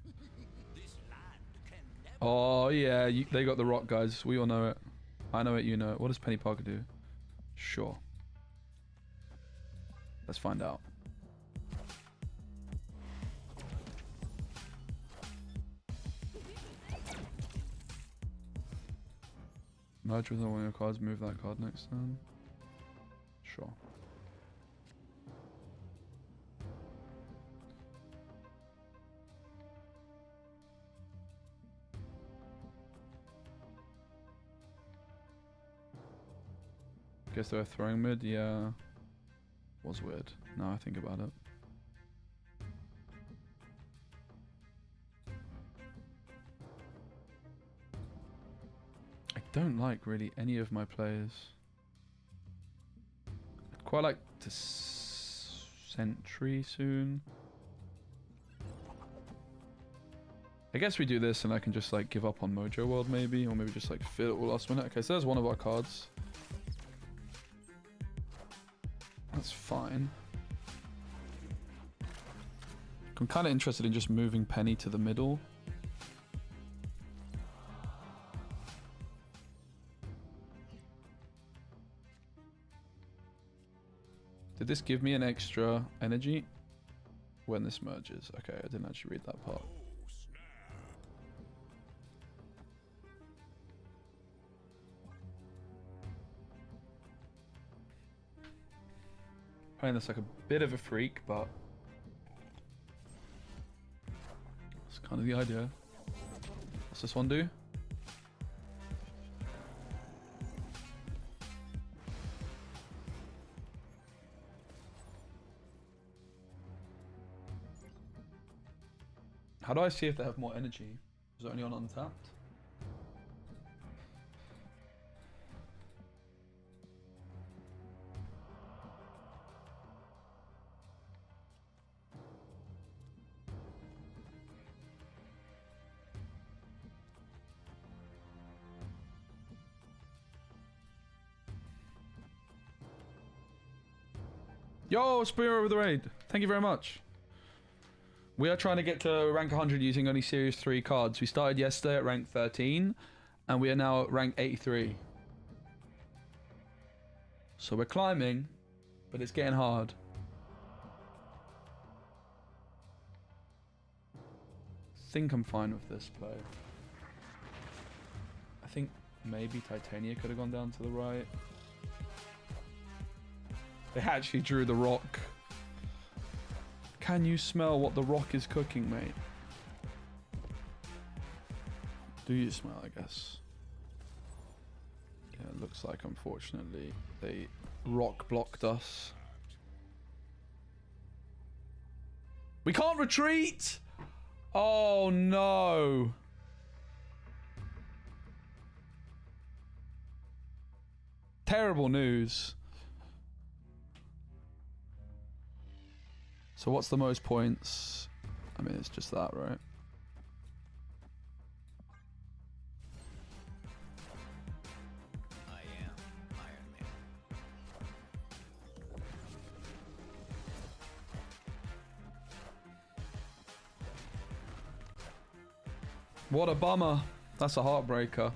Oh, yeah, they got the rock, guys. We all know it. I know it, you know it. What does Penny Parker do? Sure. Let's find out. Merge with one of your cards, move that card next turn. Sure. Guess they were throwing mid, yeah. Was weird. Now I think about it. I don't like really any of my players. I'd quite like to sentry soon. I guess we do this and I can just like give up on Mojo World maybe, or maybe just like fit it all last minute. Okay, so there's one of our cards. That's fine. I'm kind of interested in just moving Penny to the middle. Did this give me an extra energy when this merges? Okay, I didn't actually read that part. Playing this like a bit of a freak, but that's kind of the idea. What's this one do? How do I see if they have more energy? Is it only on untapped? Yo, Spear over the raid. Thank you very much. We are trying to get to rank 100 using only Series 3 cards. We started yesterday at rank 13, and we are now at rank 83. So we're climbing, but it's getting hard. I think I'm fine with this play. I think maybe Titania could have gone down to the right. They actually drew the rock. Can you smell what the rock is cooking, mate? Do you smell, I guess? Yeah, it looks like, unfortunately, they rock blocked us. We can't retreat! Oh, no. Terrible news. So what's the most points? I mean, it's just that, right? I am Iron Man. What a bummer. That's a heartbreaker.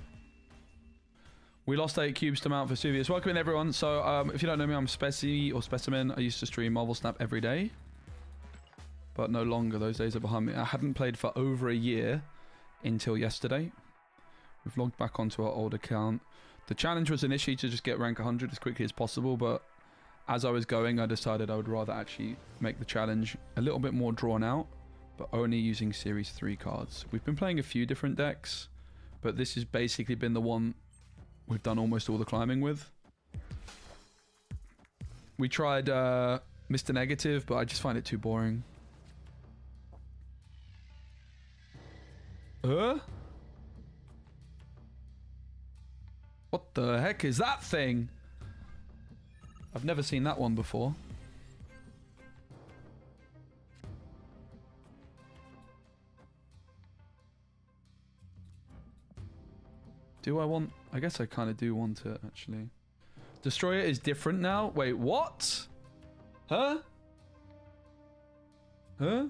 We lost 8 cubes to Mount Vesuvius. Welcome in, everyone. So if you don't know me, I'm SPECI or Specimen. I used to stream Marvel Snap every day, but no longer. Those days are behind me. I hadn't played for over a year until yesterday. We've logged back onto our old account. The challenge was initially to just get rank 100 as quickly as possible, but as I was going, I decided I would rather actually make the challenge a little bit more drawn out, but only using Series 3 cards. We've been playing a few different decks, but this has basically been the one we've done almost all the climbing with. We tried Mr. Negative, but I just find it too boring. What the heck is that thing? I've never seen that one before. Do I want... I guess I kind of do want it, actually. Destroyer is different now? Wait, what? Huh? Huh?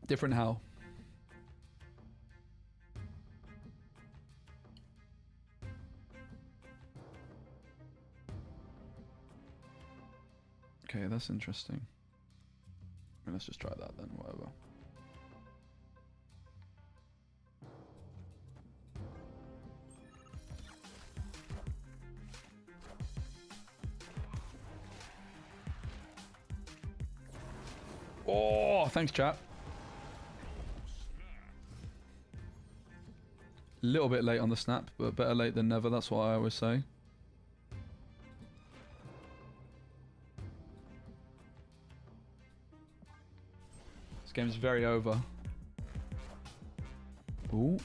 Different how? Okay, that's interesting. Let's just try that then, whatever. Oh, thanks, chat. Little bit late on the snap, but better late than never. That's what I always say. This game's very over. Ooh.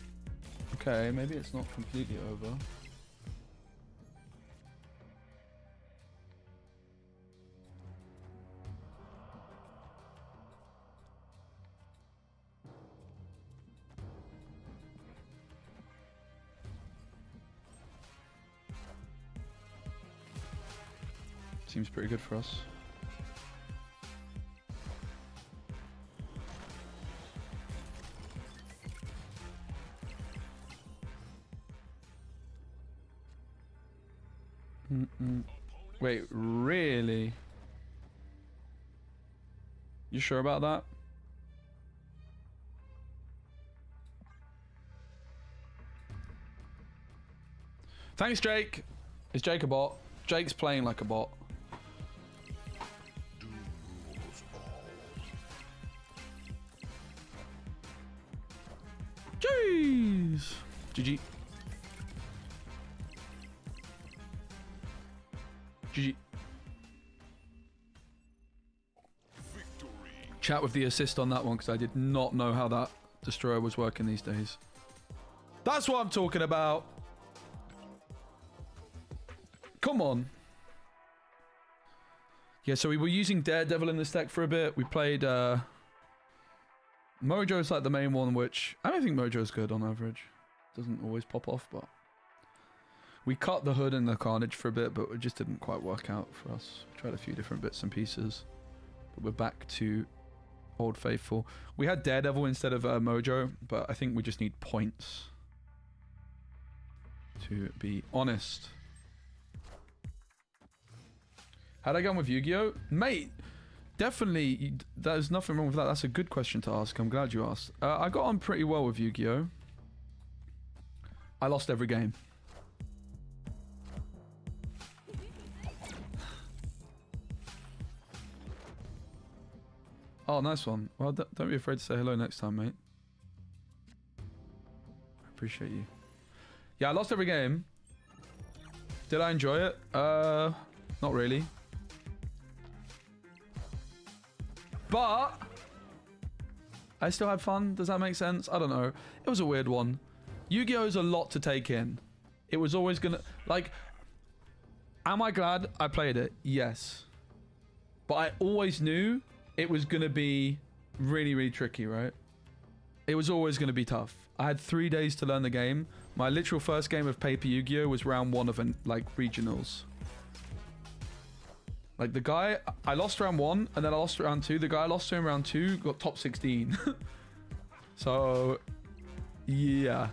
Okay, maybe it's not completely over. Seems pretty good for us. Wait, really? You sure about that? Thanks, Jake. Is Jake a bot? Jake's playing like a bot. Jeez. GG. GG. Chat with the assist on that one because I did not know how that destroyer was working these days. That's what I'm talking about. Come on. Yeah, so we were using Daredevil in this deck for a bit. We played Mojo's like the main one, which I don't think Mojo's good on average. Doesn't always pop off, but we cut the Hood and the Carnage for a bit, but it just didn't quite work out for us. We tried a few different bits and pieces, but we're back to Old Faithful. We had Daredevil instead of Mojo, but I think we just need points, to be honest. How'd I go on with Yu-Gi-Oh? Mate, definitely, there's nothing wrong with that. That's a good question to ask. I'm glad you asked. I got on pretty well with Yu-Gi-Oh. I lost every game. Oh, nice one. Well, don't be afraid to say hello next time, mate. I appreciate you. Yeah, I lost every game. Did I enjoy it? Not really. But I still had fun. Does that make sense? I don't know. It was a weird one. Yu-Gi-Oh! Is a lot to take in. It was always gonna... Like, am I glad I played it? Yes. But I always knew it was gonna be really, really tricky, right? It was always gonna be tough. I had 3 days to learn the game. My literal first game of Paper Yu-Gi-Oh! Was round 1 of regionals. Like the guy, I lost round 1 and then I lost round 2. The guy I lost to in round 2 got top 16. So, yeah.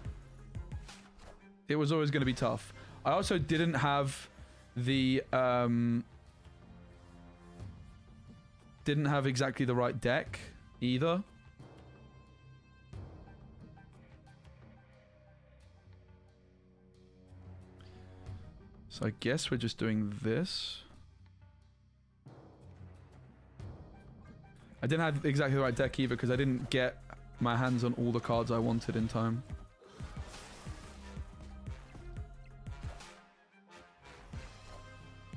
It was always going to be tough. I also didn't have the, didn't have exactly the right deck either. So I guess we're just doing this. I didn't have exactly the right deck either because I didn't get my hands on all the cards I wanted in time.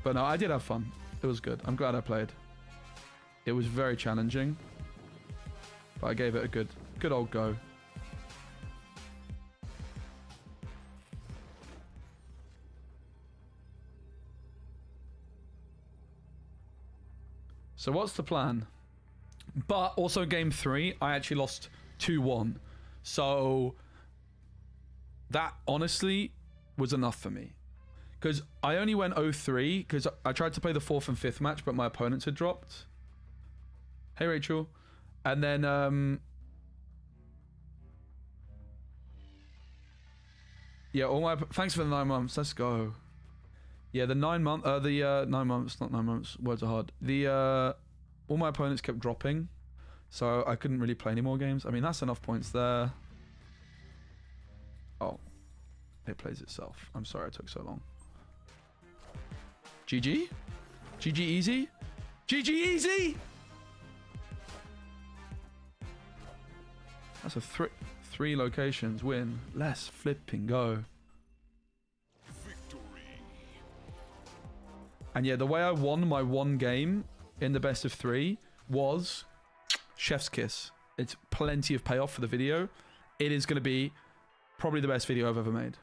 But no, I did have fun. It was good. I'm glad I played. It was very challenging, but I gave it a good old go. So what's the plan? But also game 3, I actually lost 2-1. So that honestly was enough for me. Because I only went 0-3 because I tried to play the 4th and 5th match, but my opponents had dropped. Hey, Rachel. And then, yeah, all my... Thanks for the 9 months. Let's go. Yeah, the 9 month... 9 months, not 9 months. Words are hard. All my opponents kept dropping, so I couldn't really play any more games. I mean, that's enough points there. Oh. It plays itself. I'm sorry it took so long. GG? GG easy? GG easy? That's a three locations win. Let's flipping go. Victory. And yeah, the way I won my 1 game in the best of 3 was chef's kiss. It's plenty of payoff for the video. It is going to be probably the best video I've ever made.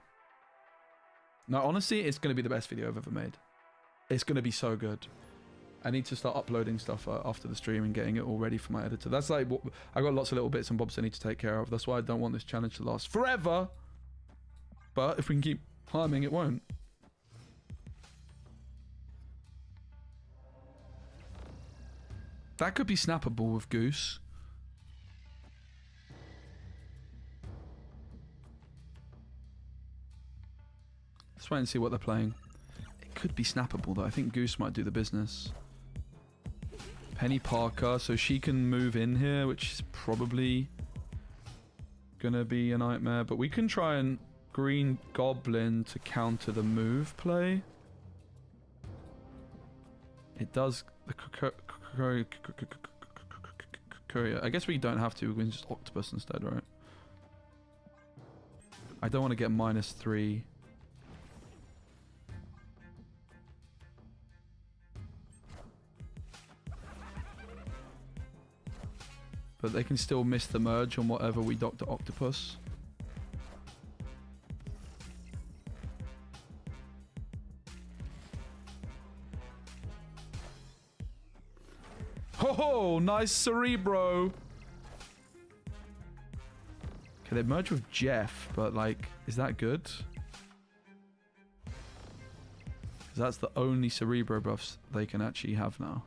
No, honestly, it's going to be the best video I've ever made. It's going to be so good. I need to start uploading stuff after the stream and getting it all ready for my editor. That's like, I got lots of little bits and bobs I need to take care of. That's why I don't want this challenge to last forever. But if we can keep climbing, it won't. That could be snappable with Goose. Let's wait and see what they're playing. It could be snappable though. I think Goose might do the business. Penny Parker, so she can move in here, which is probably gonna be a nightmare. But we can try and Green Goblin to counter the move play. It does the courier. I guess we don't have to. We can just Octopus instead, right? I don't want to get -3. But they can still miss the merge on whatever we Dr. Octopus. Oh, nice Cerebro. Okay, they merge with Jeff, but like, is that good? Because that's the only Cerebro buffs they can actually have now.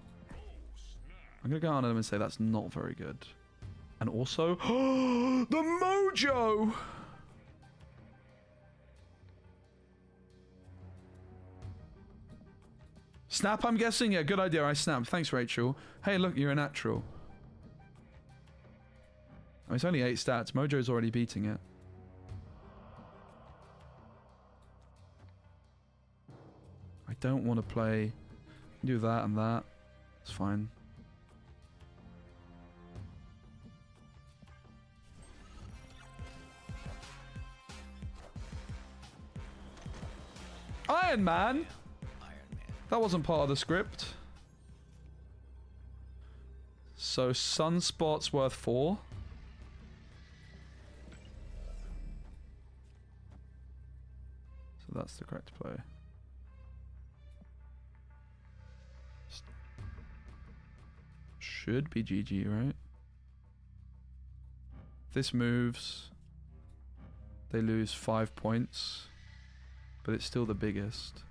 I'm going to go on them and say that's not very good. And also, the Mojo! Snap, I'm guessing? Yeah, good idea. I snapped. Thanks, Rachel. Hey, look, you're a natural. Oh, it's only 8 stats. Mojo's already beating it. I don't want to play... Do that and that. It's fine. Iron Man? That wasn't part of the script. So Sunspot's worth 4. So that's the correct play. Should be GG, right? If this moves, they lose 5 points, but it's still the biggest.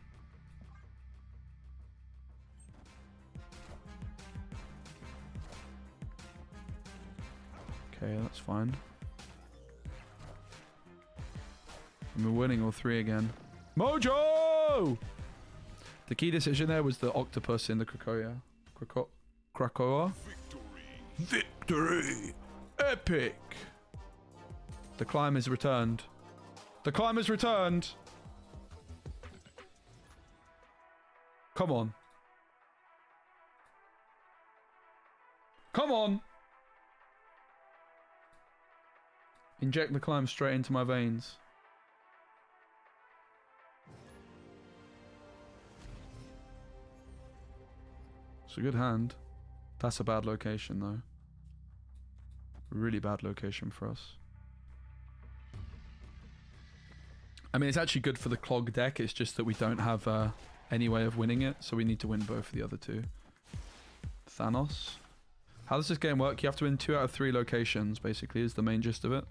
Okay, that's fine. And we're winning all 3 again. Mojo! The key decision there was the octopus in the Krakoa. Krakoa? Victory! Epic! The climb is returned. The climb is returned! Come on. Come on! Inject the climb straight into my veins. It's a good hand. That's a bad location though. Really bad location for us. I mean, it's actually good for the clog deck. It's just that we don't have any way of winning it, so we need to win both of the other 2. Thanos. How does this game work? You have to win 2 out of 3 locations, basically, is the main gist of it.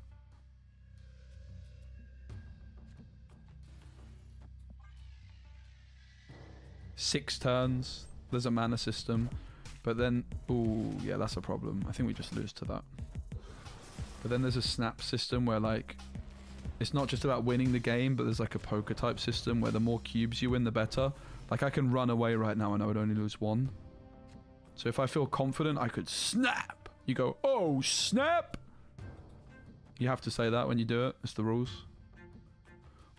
Six turns. There's a mana system. But then... Ooh, yeah, that's a problem. I think we just lose to that. But then there's a snap system where, like... It's not just about winning the game, but there's, like, a poker type system where the more cubes you win, the better. Like, I can run away right now and I would only lose 1. So if I feel confident, I could snap. You go, oh, snap. You have to say that when you do it. It's the rules.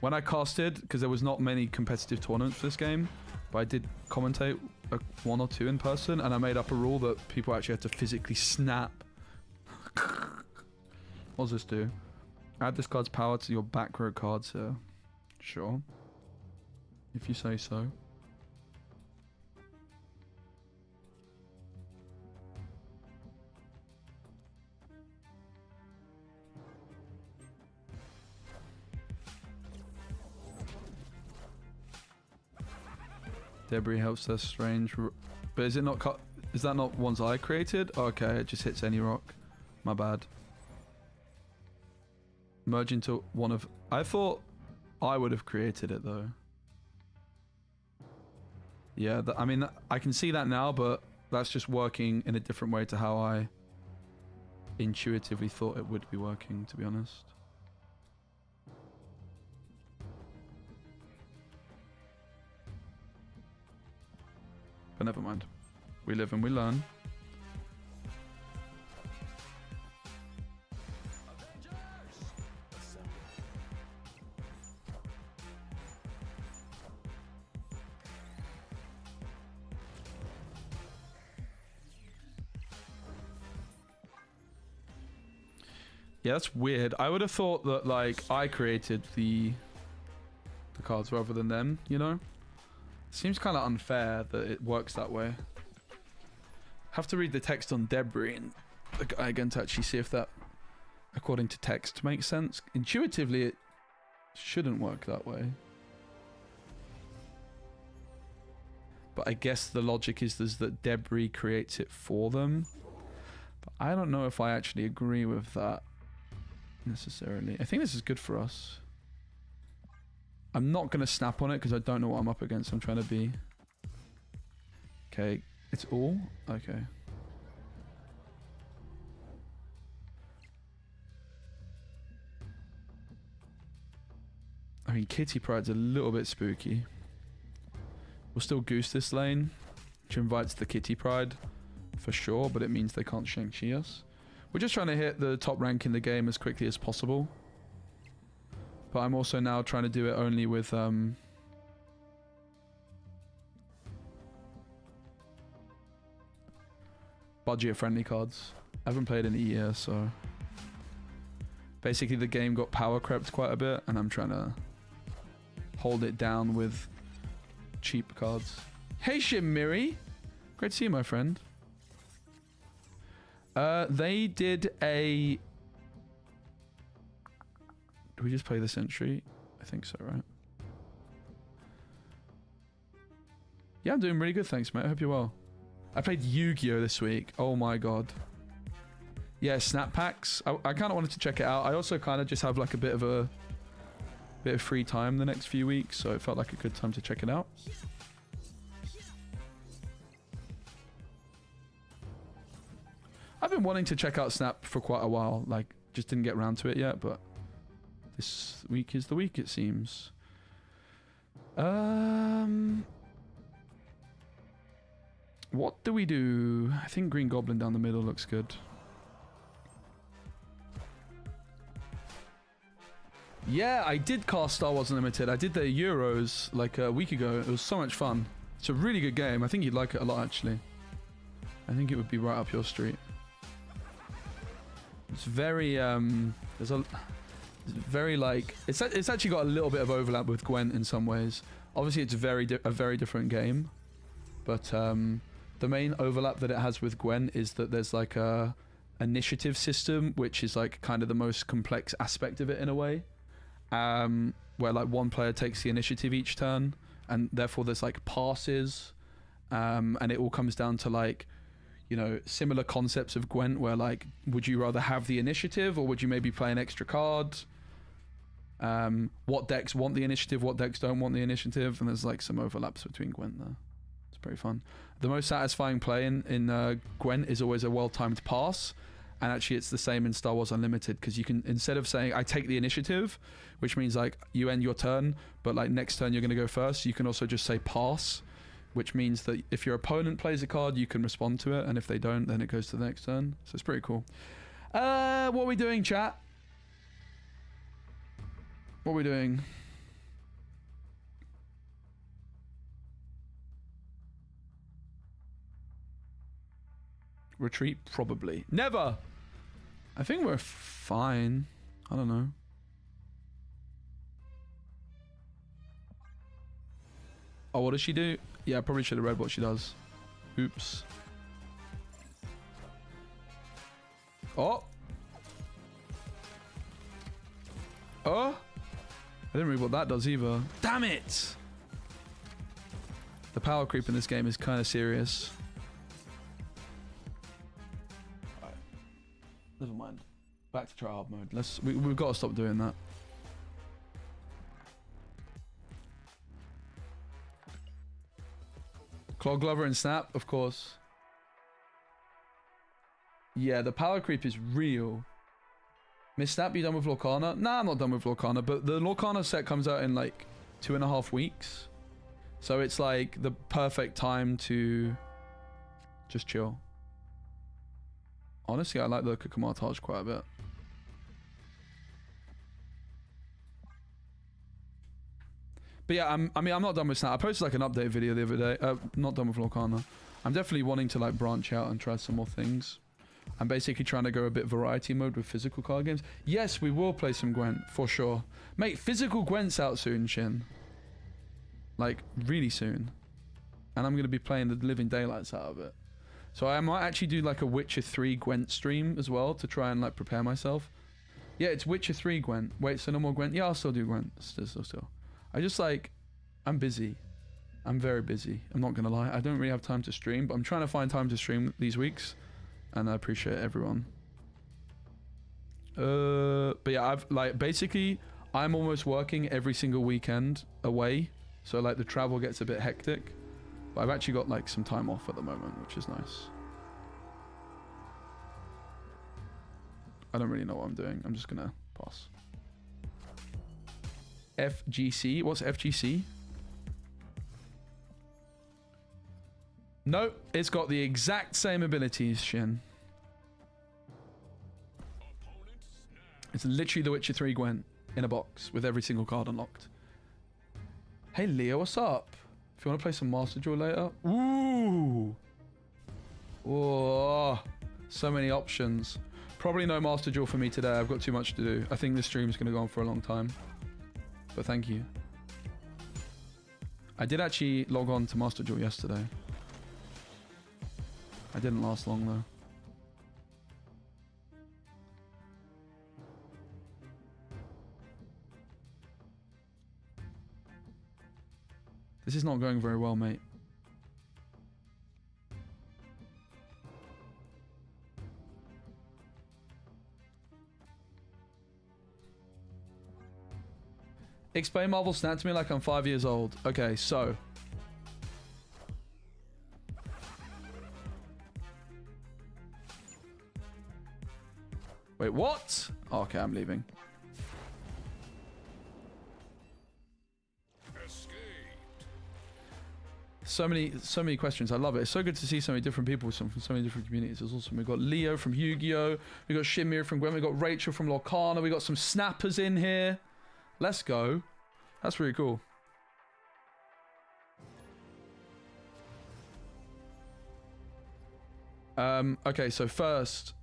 When I casted, because there was not many competitive tournaments for this game, but I did commentate 1 or 2 in person, and I made up a rule that people actually had to physically snap. What does this do? Add this card's power to your back row cards here. Sure. If you say so. Debris helps us range, but is it not? Is that not ones I created? Oh, okay, it just hits any rock. My bad. Merge into one of. I thought I would have created it though. Yeah, I mean, I can see that now, but that's just working in a different way to how I intuitively thought it would be working, to be honest. But never mind. We live and we learn. Yeah, that's weird. I would have thought that, like, I created the cards rather than them, you know? Seems kind of unfair that it works that way. Have to read the text on Debris and again to actually see if that, according to text, makes sense. Intuitively, it shouldn't work that way. But I guess the logic is that Debris creates it for them. But I don't know if I actually agree with that necessarily. I think this is good for us. I'm not going to snap on it because I don't know what I'm up against. I'm trying to be... Okay, it's all? Okay. I mean, Kitty Pride's a little bit spooky. We'll still goose this lane, which invites the Kitty Pride for sure, but it means they can't Shang-Chi us. We're just trying to hit the top rank in the game as quickly as possible. But I'm also now trying to do it only with budget-friendly cards. I haven't played in a year, so basically the game got power crept quite a bit, and I'm trying to hold it down with cheap cards. Hey, Shimiri! Great to see you, my friend. They did a... Do we just play the Sentry? I think so, right? Yeah, I'm doing really good, thanks, mate. I hope you're well. I played Yu-Gi-Oh! This week. Oh my god. Yeah, snap packs. I kind of wanted to check it out. I also kind of just have like a bit of free time the next few weeks, so it felt like a good time to check it out. I've been wanting to check out Snap for quite a while. Like, just didn't get around to it yet, but this week is the week, it seems. What do we do? I think Green Goblin down the middle looks good. Yeah, I did cast Star Wars Unlimited. I did the Euros like a week ago. It was so much fun. It's a really good game. I think you'd like it a lot, actually. I think it would be right up your street. It's very there's a very like it's actually got a little bit of overlap with Gwent in some ways. Obviously, it's a very different game, but the main overlap that it has with Gwent is that there's like a initiative system, which is like kind of the most complex aspect of it in a way, where like one player takes the initiative each turn, and therefore there's like passes, and it all comes down to like you know, similar concepts of Gwent where like, would you rather have the initiative or would you maybe play an extra card? What decks want the initiative, what decks don't want the initiative, and there's like some overlaps between Gwent there. It's pretty fun. The most satisfying play in Gwent is always a well-timed pass, and actually it's the same in Star Wars Unlimited, because you can, instead of saying I take the initiative, which means like you end your turn but like next turn you're going to go first, you can also just say pass, which means that if your opponent plays a card you can respond to it, and if they don't then it goes to the next turn. So it's pretty cool. What are we doing, chat? What are we doing? Retreat? Probably. Never! I think we're fine. I don't know. Oh, what does she do? Yeah, I probably should have read what she does. Oops. Oh! Oh! I didn't read what that does either. Damn it! The power creep in this game is kind of serious. Alright. Never mind. Back to try hard mode. We've got to stop doing that. Claw Glover and Snap, of course. Yeah, the power creep is real. Miss Snap, you done with Lorcana? Nah, I'm not done with Lorcana, but the Lorcana set comes out in like 2.5 weeks. So it's like the perfect time to just chill. Honestly, I like the Kamartage quite a bit. But yeah, I'm not done with Snap. I posted like an update video the other day. Not done with Lorcana. I'm definitely wanting to like branch out and try some more things. I'm basically trying to go a bit variety mode with physical card games. Yes, we will play some Gwent, for sure. Mate, physical Gwent's out soon, Shin. Like, really soon. And I'm going to be playing the living daylights out of it. So I might actually do like a Witcher 3 Gwent stream as well to try and like prepare myself. Yeah, it's Witcher 3 Gwent. Wait, so no more Gwent? Yeah, I'll still do Gwent. Still. I just like, I'm busy. I'm very busy. I'm not going to lie. I don't really have time to stream, but I'm trying to find time to stream these weeks. And I appreciate everyone. But yeah, I've like basically I'm almost working every single weekend away, so like the travel gets a bit hectic. But I've actually got like some time off at the moment, which is nice. I don't really know what I'm doing. I'm just gonna pass. FGC. What's FGC? Nope, it's got the exact same abilities, Shin. It's literally the Witcher 3 Gwent in a box with every single card unlocked. Hey Leo, what's up? If you want to play some Master Duel later. Ooh. Whoa. So many options. Probably no Master Duel for me today. I've got too much to do. I think this stream's going to go on for a long time. But thank you. I did actually log on to Master Duel yesterday. I didn't last long though. This is not going very well, mate. Explain Marvel Snap to me like I'm 5 years old. Okay, so wait, what? Oh, okay, I'm leaving. So many questions. I love it. It's so good to see so many different people from so many different communities. It's awesome. We've got Leo from Yu-Gi-Oh! We've got Shimir from Gwen. We've got Rachel from Lorcana. We've got some snappers in here. Let's go. That's really cool. Okay, so first,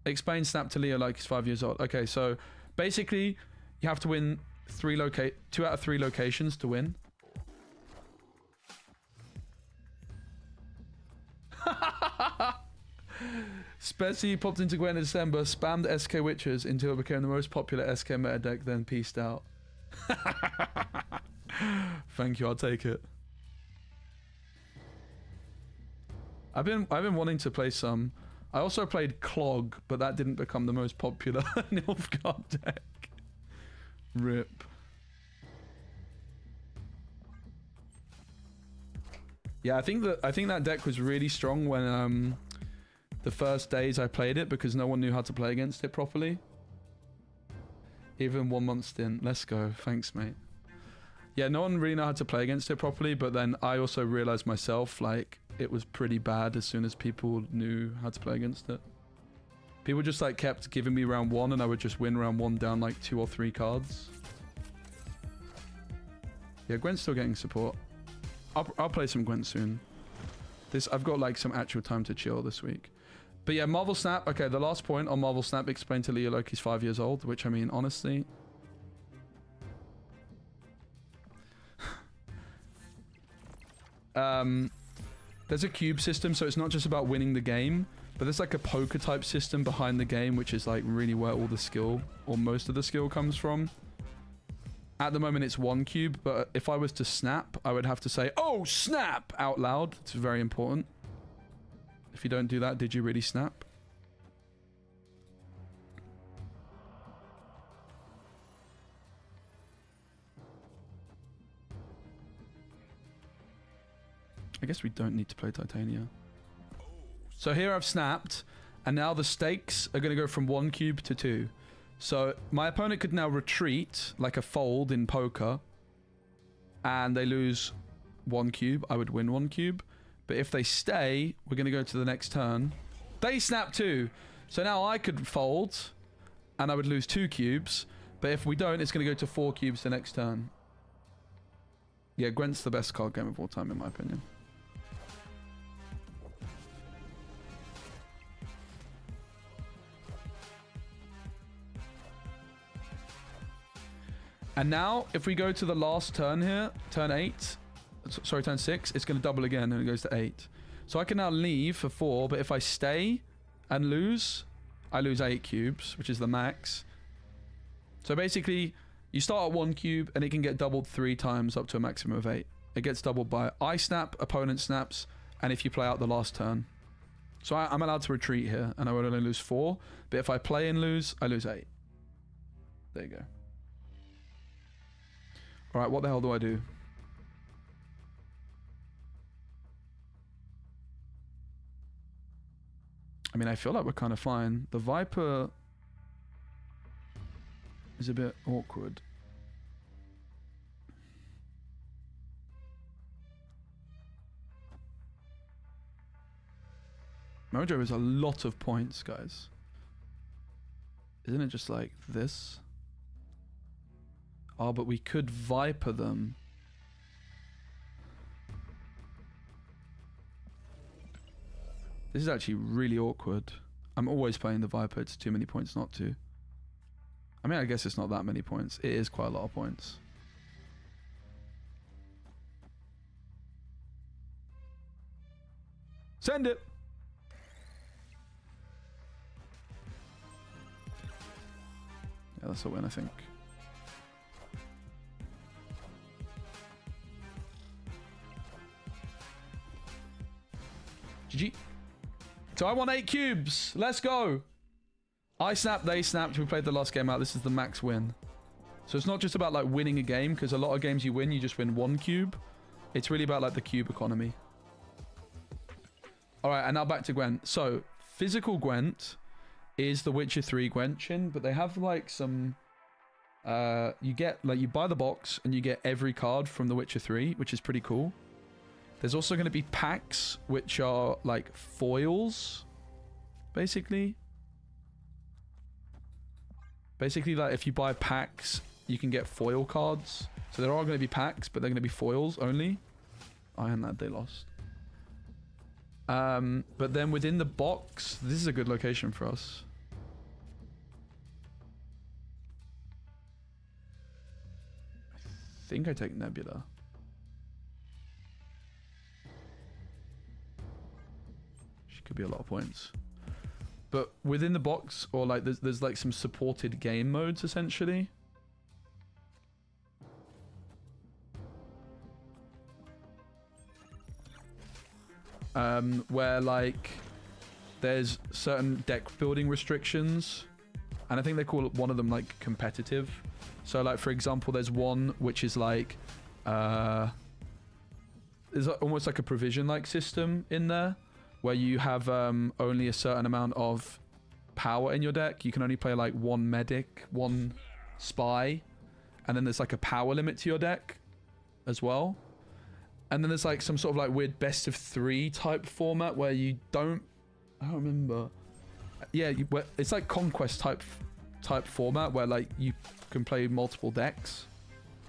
explain Snap to Leo like he's 5 years old. Okay, so basically, you have to win 2 out of 3 locations to win. SPECI popped into Gwen in December, spammed SK Witchers until it became the most popular SK meta deck, then peaced out. Thank you, I'll take it. I've been wanting to play some. I also played Clog, but that didn't become the most popular Nilfgaard deck. Rip. Yeah, I think that deck was really strong when the first days I played it because no one knew how to play against it properly. Even 1 month stint. Let's go. Thanks, mate. Yeah, no one really knew how to play against it properly, but then I also realized myself, like, it was pretty bad as soon as people knew how to play against it. People just, like, kept giving me round 1, and I would just win round 1 down, like, 2 or 3 cards. Yeah, Gwent's still getting support. I'll play some Gwent soon. I've got, like, some actual time to chill this week. But yeah, Marvel Snap. Okay, the last point on Marvel Snap explained to Leo Loki's 5 years old, which, I mean, honestly... there's a cube system, so it's not just about winning the game, but there's like a poker type system behind the game, which is like really where all the skill, or most of the skill, comes from. At the moment it's 1 cube, but if I was to snap, I would have to say, "Oh, snap!" out loud. It's very important. If you don't do that, did you really snap? I guess we don't need to play Titania. So here I've snapped, and now the stakes are going to go from 1 cube to 2. So my opponent could now retreat like a fold in poker, and they lose 1 cube. I would win 1 cube. But if they stay, we're going to go to the next turn. They snap 2. So now I could fold, and I would lose 2 cubes. But if we don't, it's going to go to 4 cubes the next turn. Yeah, Gwent's the best card game of all time, in my opinion. And now, if we go to the last turn here, turn 8, sorry, turn 6, it's going to double again and it goes to 8. So I can now leave for 4, but if I stay and lose, I lose 8 cubes, which is the max. So basically, you start at 1 cube and it can get doubled 3 times up to a maximum of 8. It gets doubled by I snap, opponent snaps, and if you play out the last turn. So I'm allowed to retreat here, and I would only lose 4. But if I play and lose, I lose 8. There you go. Alright, what the hell do I do? I mean, I feel like we're kind of fine. The Viper is a bit awkward. Mojo is a lot of points, guys. Isn't it just like this? Oh, but we could Viper them. This is actually really awkward. I'm always playing the Viper. It's too many points not to. I mean, I guess it's not that many points. It is quite a lot of points. Send it! Yeah, that's a win, I think. GG. So I want 8 cubes. Let's go. I snapped, they snapped. We played the last game out. This is the max win. So it's not just about like winning a game, because a lot of games you win, you just win 1 cube. It's really about like the cube economy. All right, and now back to Gwent. So physical Gwent is the Witcher 3 Gwentshin, but they have like some... you get like, you buy the box and you get every card from the Witcher 3, which is pretty cool. There's also going to be packs, which are like foils, basically. Basically, like if you buy packs, you can get foil cards. So there are going to be packs, but they're going to be foils only. I am that they lost. But then within the box, this is a good location for us. I think I take Nebula. Could be a lot of points, but within the box, or like there's like some supported game modes essentially. where like there's certain deck building restrictions, and I think they call one of them like competitive. So like for example, there's one which is like there's almost like a provision like system in there where you have only a certain amount of power in your deck. You can only play like one medic, one spy, and then there's like a power limit to your deck as well. And then there's like some sort of like weird best of 3 type format where you don't, I don't remember. Yeah, it's like conquest type format where like you can play multiple decks.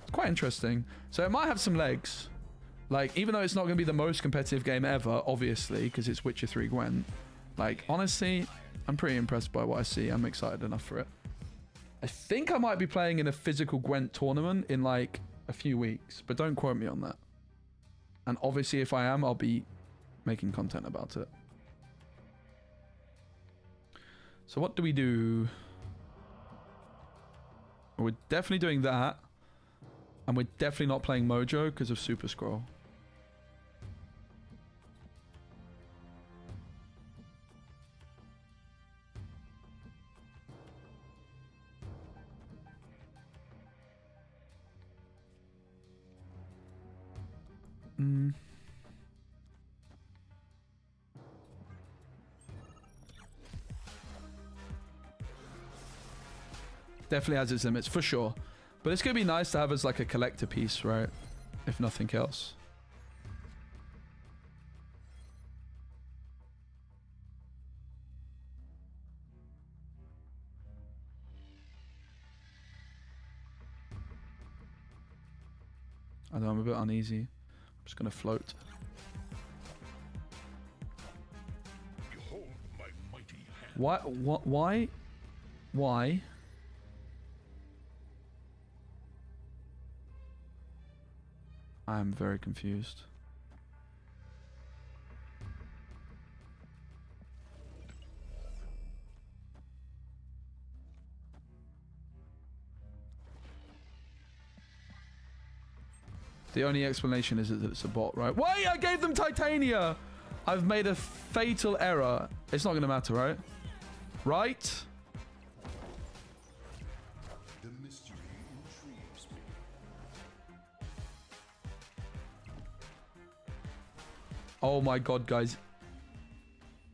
It's quite interesting. So it might have some legs. Like, even though it's not going to be the most competitive game ever, obviously, because it's Witcher 3 Gwent, like, honestly, I'm pretty impressed by what I see. I'm excited enough for it. I think I might be playing in a physical Gwent tournament in, like, a few weeks, but don't quote me on that. And obviously, if I am, I'll be making content about it. So what do we do? We're definitely doing that. And we're definitely not playing Mojo because of Super Scroll. Definitely has its limits, for sure. But it's going to be nice to have as like a collector piece, right? If nothing else. I know I'm a bit uneasy. I'm just going to float. Behold my mighty hand. Why? What? Why? Why? I am very confused. The only explanation is that it's a bot, right? Wait, I gave them Titania! I've made a fatal error. It's not going to matter, right? Right? The mystery intrigues me. Oh my god, guys.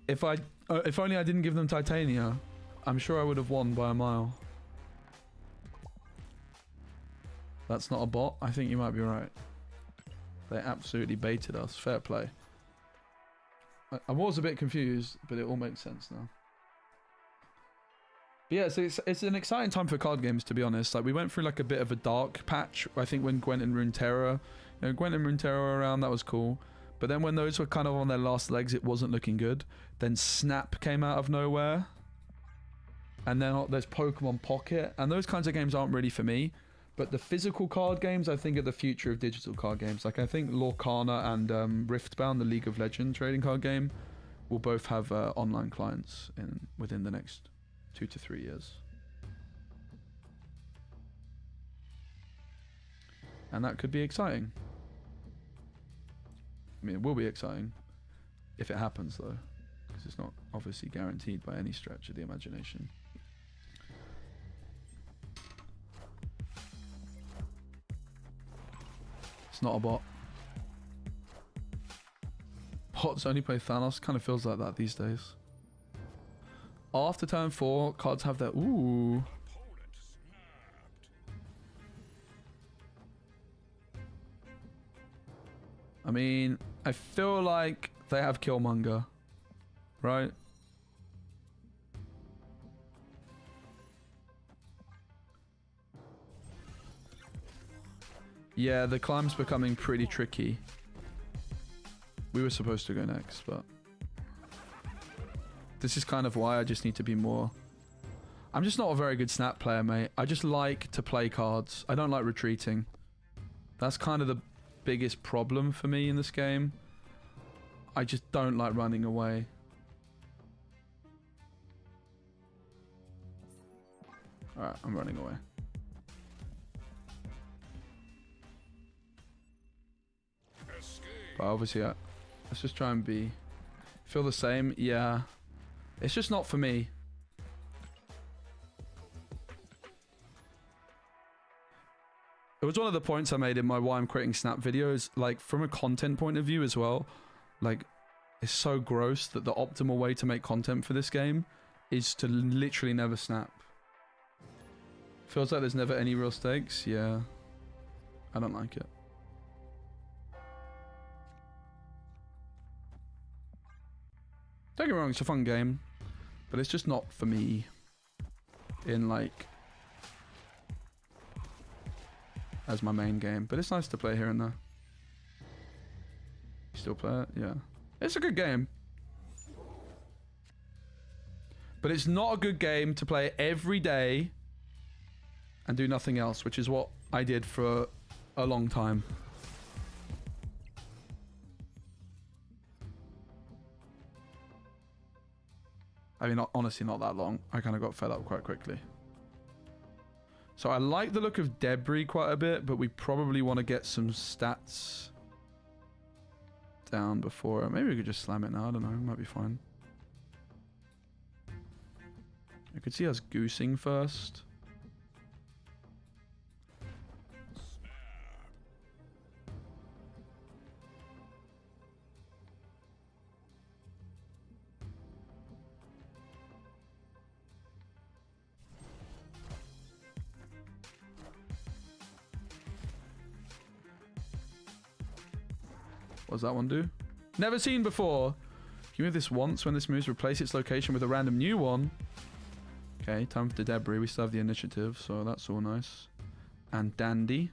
If only I didn't give them Titania, I'm sure I would have won by a mile. That's not a bot. I think you might be right. They absolutely baited us. Fair play. I was a bit confused, but it all makes sense now. But yeah, so it's an exciting time for card games, to be honest. Like, we went through like a bit of a dark patch, I think, when Gwent and Runeterra, Gwent and Runeterra were around, that was cool. But then when those were kind of on their last legs, it wasn't looking good. Then Snap came out of nowhere. And then there's Pokemon Pocket. And those kinds of games aren't really for me. But the physical card games, I think, are the future of digital card games. Like, I think Lorcana and Riftbound, the League of Legends trading card game, will both have online clients within the next 2 to 3 years. And that could be exciting. I mean, it will be exciting if it happens, though, because it's not obviously guaranteed by any stretch of the imagination. It's not a bot. Bots only play Thanos. Kind of feels like that these days. After turn 4, cards have their... Ooh. Opponent snapped. I mean, I feel like they have Killmonger, right? Yeah, the climb's becoming pretty tricky. We were supposed to go next, but... This is kind of why I just need to be more... I'm just not a very good Snap player, mate. I just like to play cards. I don't like retreating. That's kind of the biggest problem for me in this game. I just don't like running away. Alright, I'm running away. Escape. But obviously, let's just try and be Feel the same? Yeah. It's just not for me. It was one of the points I made in my why I'm quitting Snap videos, like from a content point of view as well. Like, it's so gross that the optimal way to make content for this game is to literally never snap. Feels like there's never any real stakes. Yeah. I don't like it. Don't get me wrong, it's a fun game, but it's just not for me in like as my main game. But it's nice to play here and there. You still play it? Yeah. It's a good game. But it's not a good game to play every day and do nothing else, which is what I did for a long time. I mean, honestly, not that long. I kind of got fed up quite quickly. So I like the look of Debris quite a bit, but we probably want to get some stats down before. Maybe we could just slam it now. I don't know. It might be fine. I could see us goosing first. What does that one do? Never seen before. Can you move this once? When this moves, replace its location with a random new one. Okay, time for the Debris. We still have the initiative, so that's all nice. And dandy.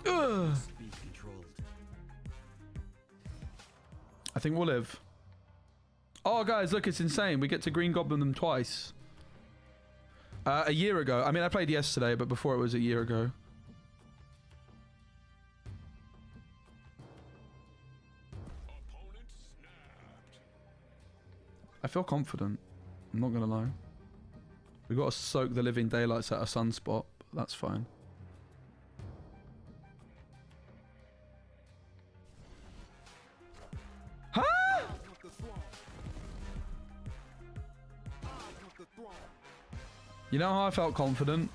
Ugh. I think we'll live. Oh, guys, look, it's insane. We get to Green Goblin them twice. A year ago. I mean, I played yesterday, but before it was a year ago. Opponent snapped. I feel confident. I'm not going to lie. We got to soak the living daylights at a sunspot. But that's fine. Huh? You know how I felt confident?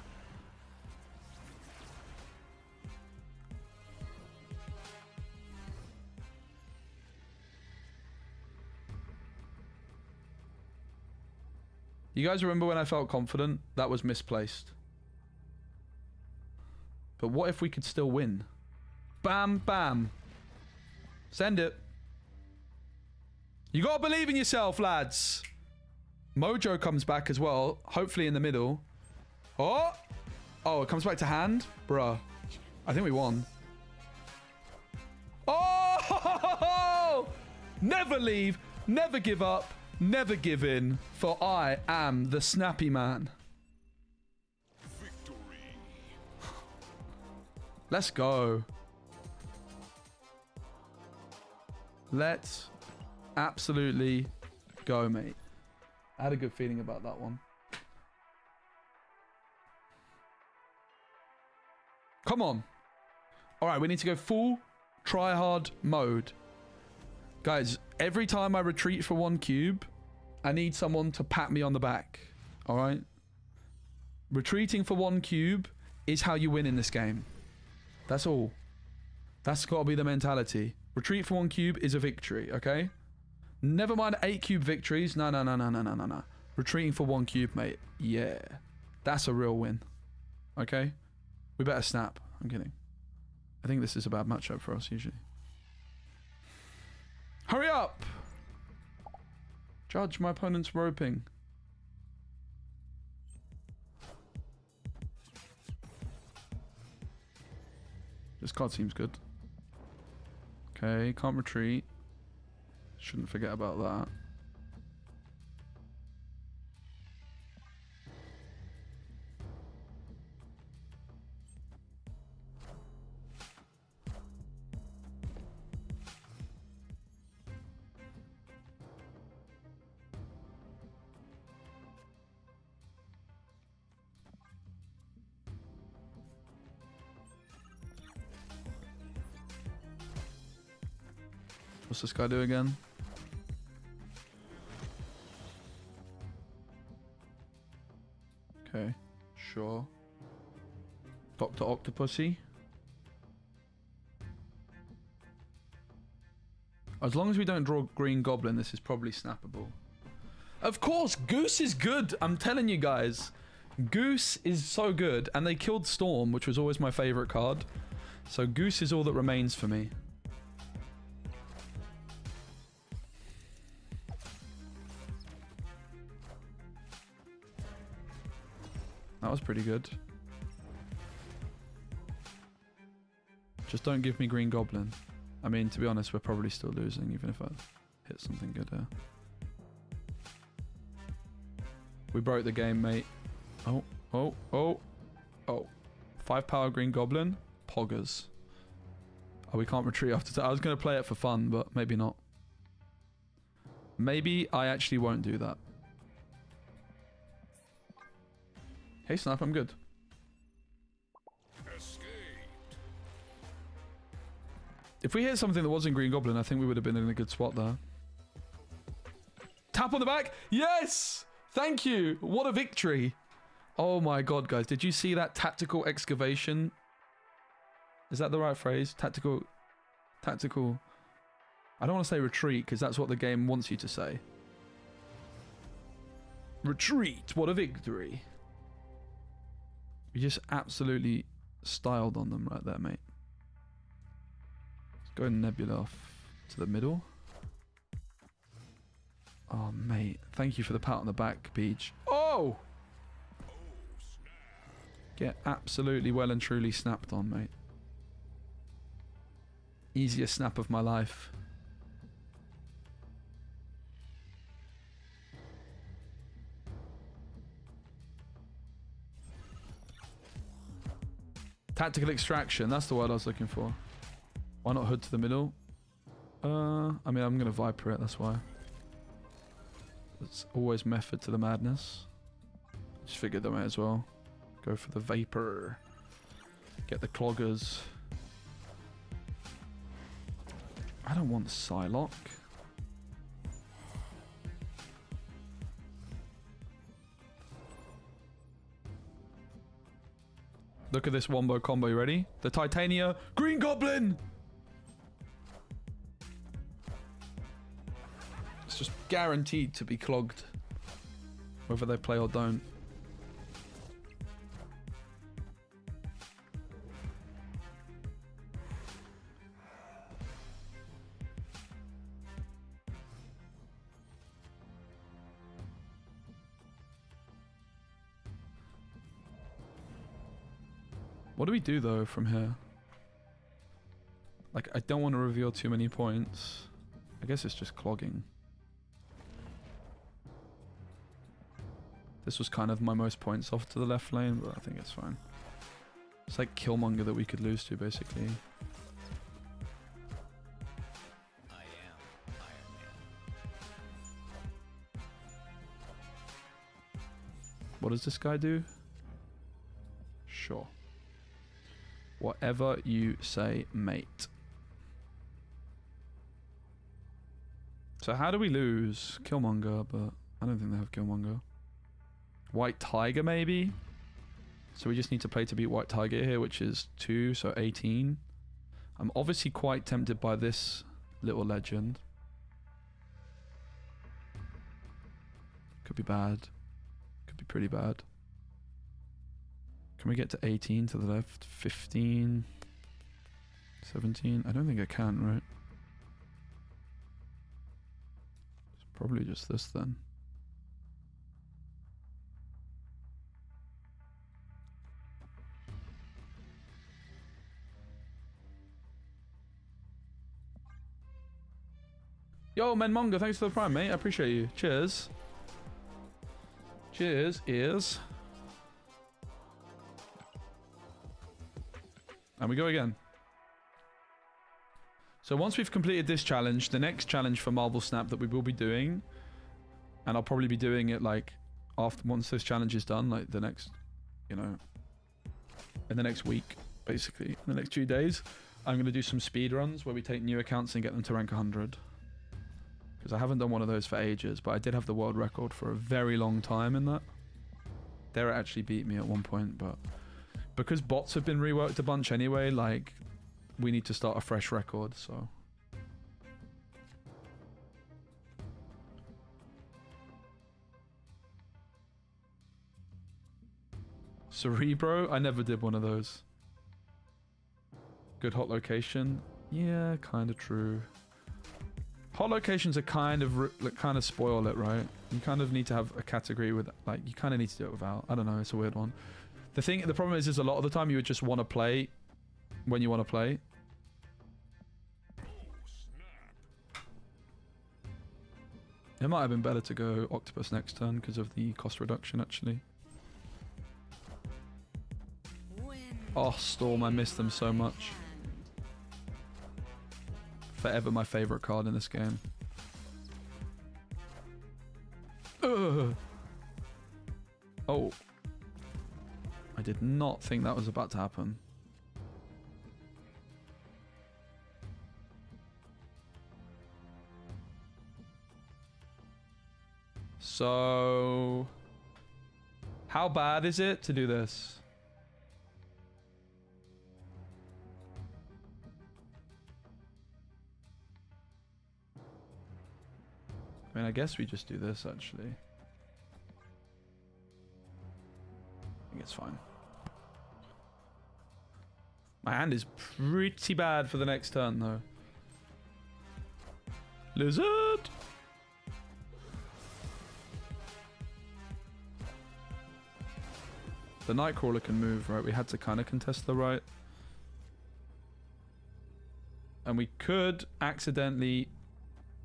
You guys remember when I felt confident? That was misplaced. But what if we could still win? Bam, bam. Send it. You gotta believe in yourself, lads. Mojo comes back as well. Hopefully in the middle. Oh! Oh, it comes back to hand? Bruh. I think we won. Oh! Never leave. Never give up. Never give in. For I am the snappy man. Victory. Let's go. Let's absolutely go, mate. I had a good feeling about that one. Come on. All right, we need to go full try-hard mode. Guys, every time I retreat for one cube, I need someone to pat me on the back. All right? Retreating for one cube is how you win in this game. That's all. That's got to be the mentality. Retreat for one cube is a victory, okay? Never mind 8 cube victories. No. Retreating for one cube, mate. Yeah. That's a real win. Okay? We better snap. I'm kidding. I think this is a bad matchup for us, usually. Hurry up! Judge, my opponent's roping. This card seems good. Okay, can't retreat. Shouldn't forget about that. What's this guy do again? Okay, sure. Dr. Octopussy. As long as we don't draw Green Goblin, this is probably snappable. Of course, Goose is good. I'm telling you guys. Goose is so good. And they killed Storm, which was always my favorite card. So Goose is all that remains for me. That was pretty good. Just don't give me Green Goblin. I mean, to be honest, we're probably still losing, even if I hit something good here. We broke the game, mate. Oh, oh, oh, oh. 5 power Green Goblin. Poggers. Oh, we can't retreat after that. I was going to play it for fun, but maybe not. Maybe I actually won't do that. Hey, Snap, I'm good. Escaped. If we hit something that wasn't Green Goblin, I think we would have been in a good spot there. Tap on the back. Yes! Thank you. What a victory. Oh my god, guys. Did you see that tactical excavation? Is that the right phrase? Tactical. I don't want to say retreat, because that's what the game wants you to say. Retreat. What a victory. You just absolutely styled on them right there, mate. Let's go Nebula off to the middle. Oh, mate. Thank you for the pat on the back, Peach. Oh! Get absolutely well and truly snapped on, mate. Easiest snap of my life. Tactical extraction. That's the word I was looking for. Why not hood to the middle? I mean, I'm going to Viper it. That's why. It's always method to the madness. Just figured that might as well. Go for the Vapor. Get the Cloggers. I don't want Psylocke. Look at this wombo combo. You ready? The Titania Green Goblin! It's just guaranteed to be clogged. Whether they play or don't. What do we do though from here? Like, I don't want to reveal too many points. I guess it's just clogging. This was kind of my most points off to the left lane, but I think it's fine. It's like Killmonger that we could lose to, basically. I am Iron Man. What does this guy do? Sure. Whatever you say, mate. So how do we lose? Killmonger, but I don't think they have Killmonger. White Tiger, maybe? So we just need to play to beat White Tiger here, which is 2, so 18. I'm obviously quite tempted by this little legend. Could be bad. Could be pretty bad. Can we get to 18 to the left? 15? 17? I don't think I can, right? It's probably just this then. Yo, Menmonga, thanks for the prime, mate. I appreciate you. Cheers. Cheers, ears. And we go again. So once we've completed this challenge, the next challenge for Marvel Snap that we will be doing, and I'll probably be doing it like after once this challenge is done, like the next, you know, in the next week, basically, in the next 2 days, I'm going to do some speed runs where we take new accounts and get them to rank 100. Because I haven't done one of those for ages, but I did have the world record for a very long time in that. Derek actually beat me at one point, but because bots have been reworked a bunch anyway, like, we need to start a fresh record, so. Cerebro? I never did one of those. Good hot location? Yeah, kind of true. Hot locations are kind of spoil it, right? You kind of need to have a category with, like, you kind of need to do it without. I don't know, it's a weird one. The problem is a lot of the time you would just want to play when you want to play. It might have been better to go Octopus next turn because of the cost reduction, actually. Oh, Storm, I missed them so much. Forever my favorite card in this game. Ugh. Oh. I did not think that was about to happen. So, how bad is it to do this? I mean, I guess we just do this, actually. I think it's fine. My hand is pretty bad for the next turn, though. Lizard! The Nightcrawler can move, right? We had to kind of contest the right. And we could accidentally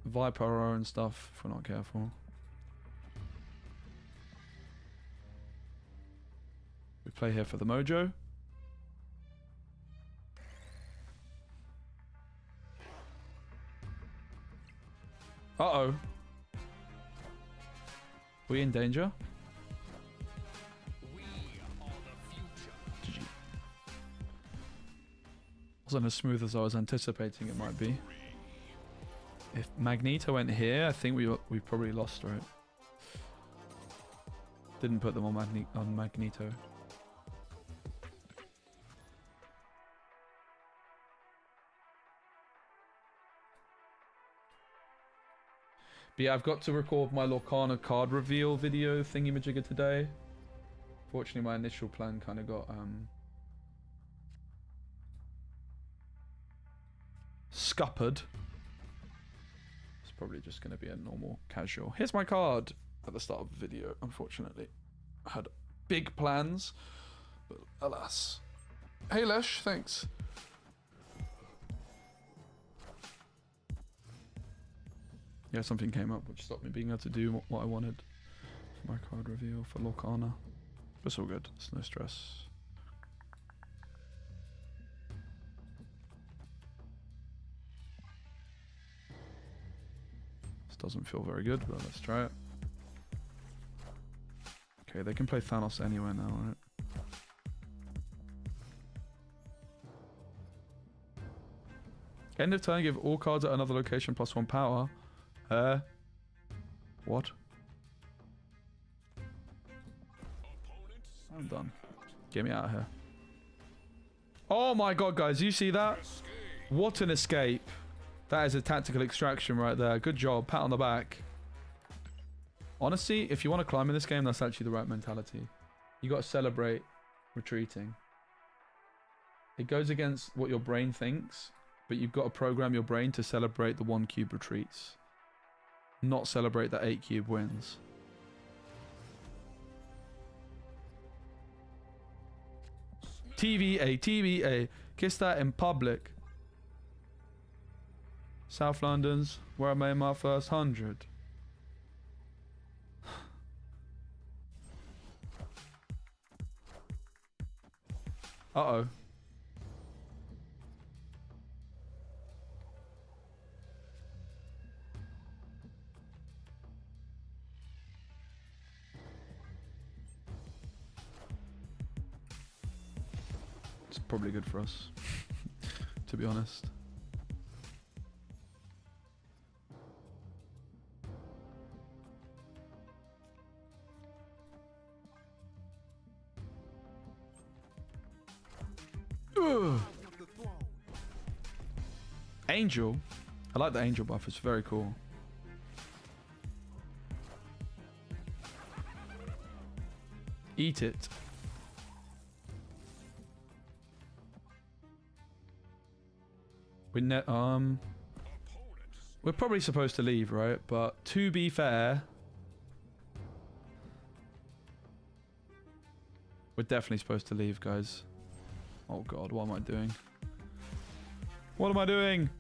Viper our own stuff if we're not careful. We play here for the mojo. Uh-oh. We in danger? We are the future. GG. Wasn't as smooth as I was anticipating it might be. If Magneto went here, I think we probably lost, right? Didn't put them on Magneto. But yeah, I've got to record my Lorcana card reveal video thingy-majigger today. Fortunately, my initial plan kind of got scuppered. It's probably just going to be a normal casual. Here's my card at the start of the video, unfortunately. I had big plans, but alas. Hey Lesh, thanks. Yeah, something came up which stopped me being able to do what I wanted for my card reveal for Lorcana. But it's all good, it's no stress. This doesn't feel very good, but let's try it. Okay, they can play Thanos anywhere now, right? End of turn, give all cards at another location +1 power. What? I'm done. Get me out of here. Oh my god, guys, you see that? What an escape. That is a tactical extraction right there. Good job. Pat on the back. Honestly, if you want to climb in this game, that's actually the right mentality. You got to celebrate retreating. It goes against what your brain thinks, but you've got to program your brain to celebrate the 1 cube retreats. Not celebrate that 8 cube wins. TVA, TVA. Kiss that in public. South London's where I made my first 100. Uh-oh. It's probably good for us. to be honest. Ugh. Angel. I like the angel buff. It's very cool. Eat it. We're probably supposed to leave, right? But to be fair, we're definitely supposed to leave, guys. Oh god, what am I doing? What am I doing?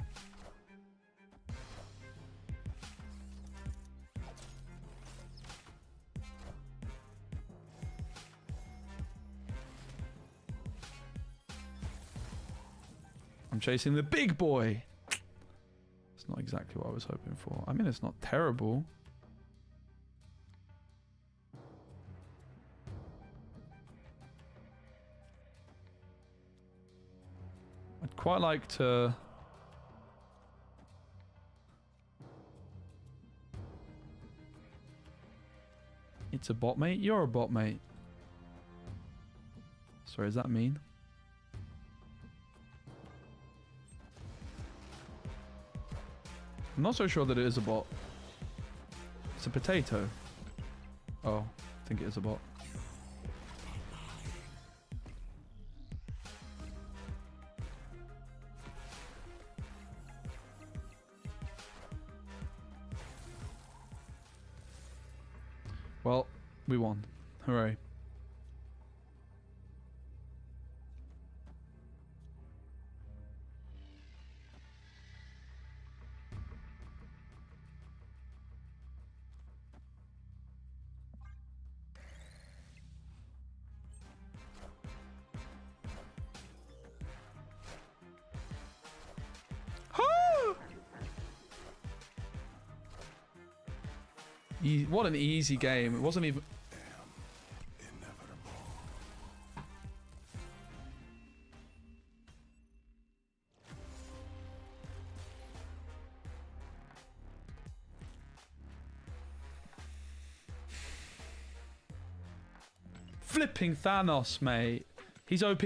I'm chasing the big boy. It's not exactly what I was hoping for. I mean, it's not terrible. I'd quite like to... It's a bot, mate. You're a bot, mate. Sorry, does that mean? I'm not so sure that it is a bot. It's a potato. Oh, I think it is a bot. Well, we won. Hooray. What an easy game. It wasn't even... Flipping Thanos, mate. He's OP.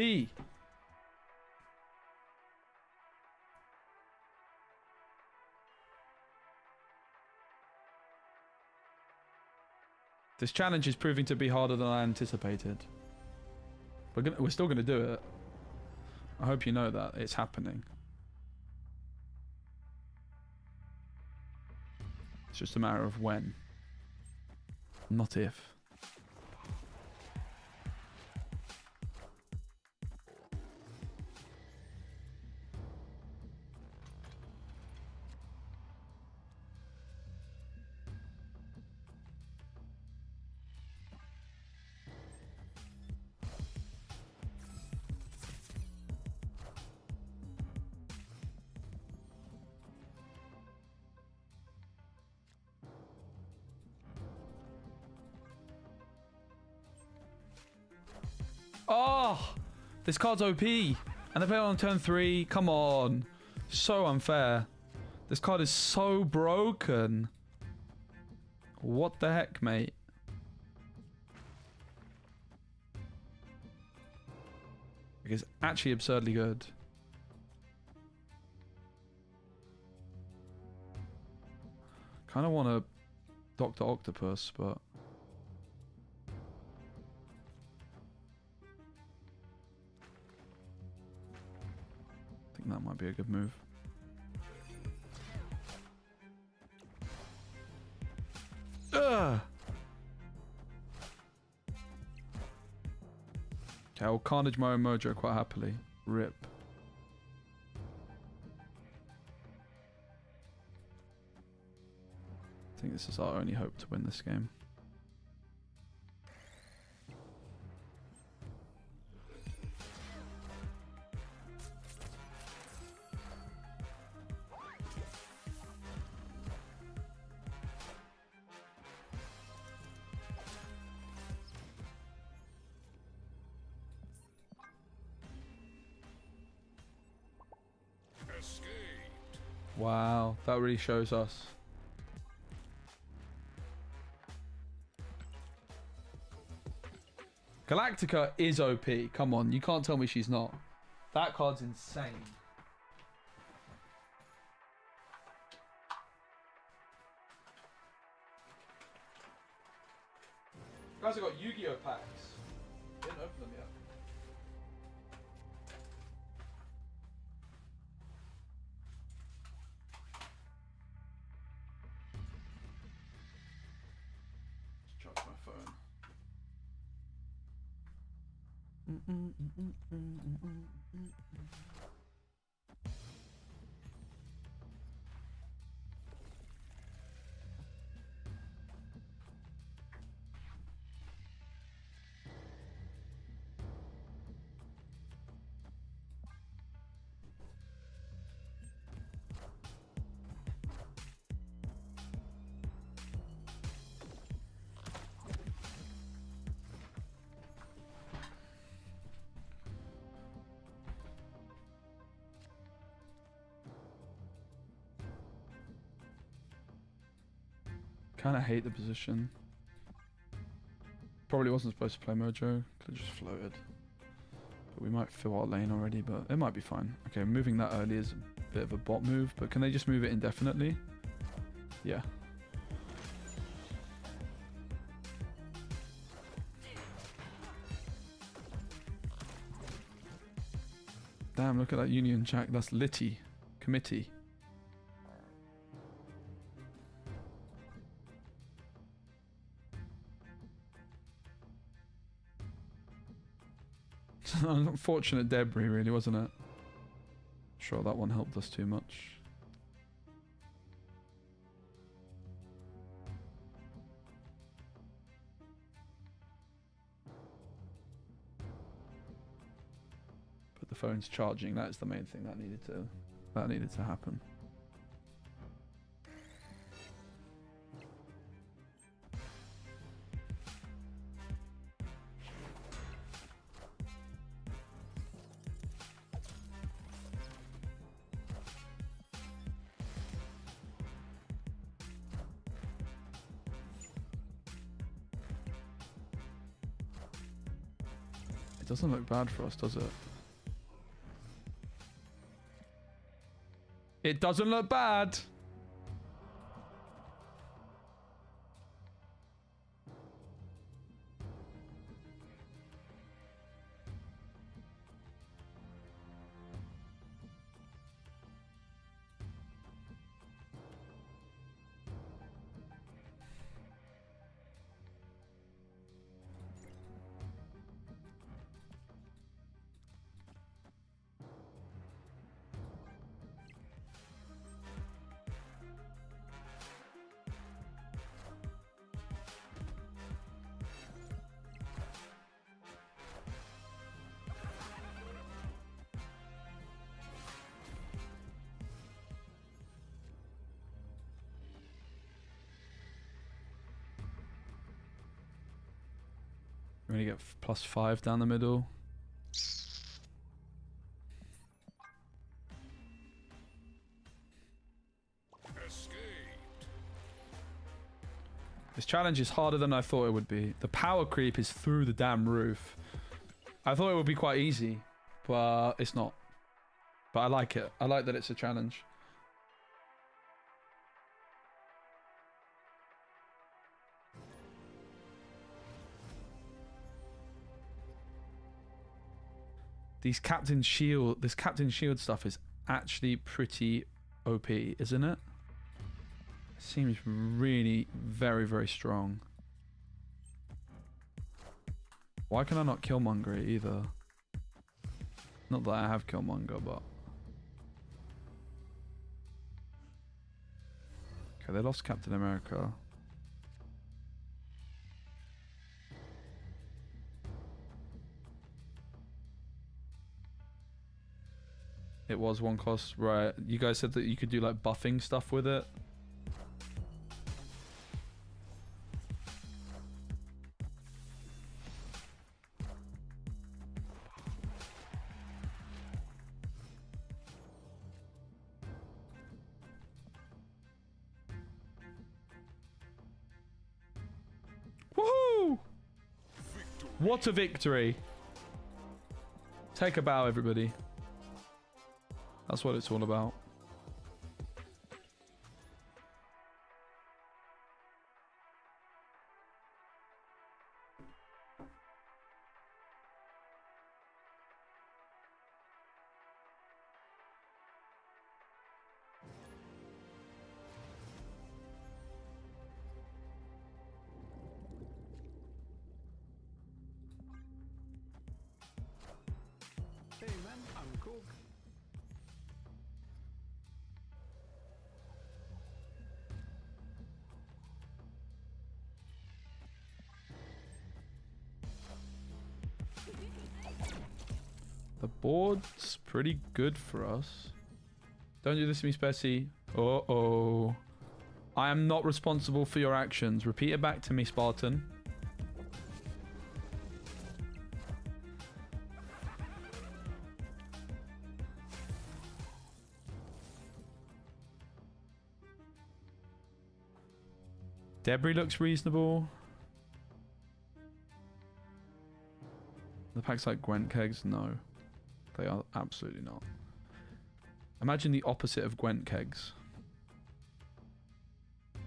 This challenge is proving to be harder than I anticipated. We're still gonna do it. I hope you know that it's happening. It's just a matter of when, not if. Oh, this card's OP. And they play it on turn 3. Come on. So unfair. This card is so broken. What the heck, mate? It's actually absurdly good. Kind of want to Dr. Octopus, but... I think that might be a good move. Ugh! Okay, I'll Carnage my own Mojo quite happily. Rip. I think this is our only hope to win this game. Wow, that really shows us. Galactica is OP. Come on, you can't tell me she's not. That card's insane. Guys, I got Yu-Gi-Oh packs. Didn't open them yet. Charge my phone. Kind of hate the position. Probably wasn't supposed to play Mojo. Could have just floated. But we might fill our lane already, but it might be fine. Okay, moving that early is a bit of a bot move, but can they just move it indefinitely? Yeah. Damn, look at that Union Jack. That's Litty. Committee. Unfortunate debris, really, wasn't it? Sure, that one helped us too much. But the phone's charging. That is the main thing that needed to happen. Doesn't look bad for us, does it? It doesn't look bad. We're gonna get +5 down the middle. This challenge is harder than I thought it would be. The power creep is through the damn roof. I thought it would be quite easy, but it's not. But I like it. I like that it's a challenge. This Captain Shield stuff is actually pretty OP, isn't it? Seems really very, very strong. Why can I not Killmonger it either? Not that I have Killmonger, but... Okay, they lost Captain America. It was one cost, right? You guys said that you could do like buffing stuff with it. What a victory. Take a bow, everybody. That's what it's all about. Hey man, I'm cool. The board's pretty good for us. Don't do this to me, SPECI. Uh-oh. I am not responsible for your actions. Repeat it back to me, Spartan. Debris looks reasonable. The packs like Gwent kegs? No. They are absolutely not. Imagine the opposite of Gwent kegs. I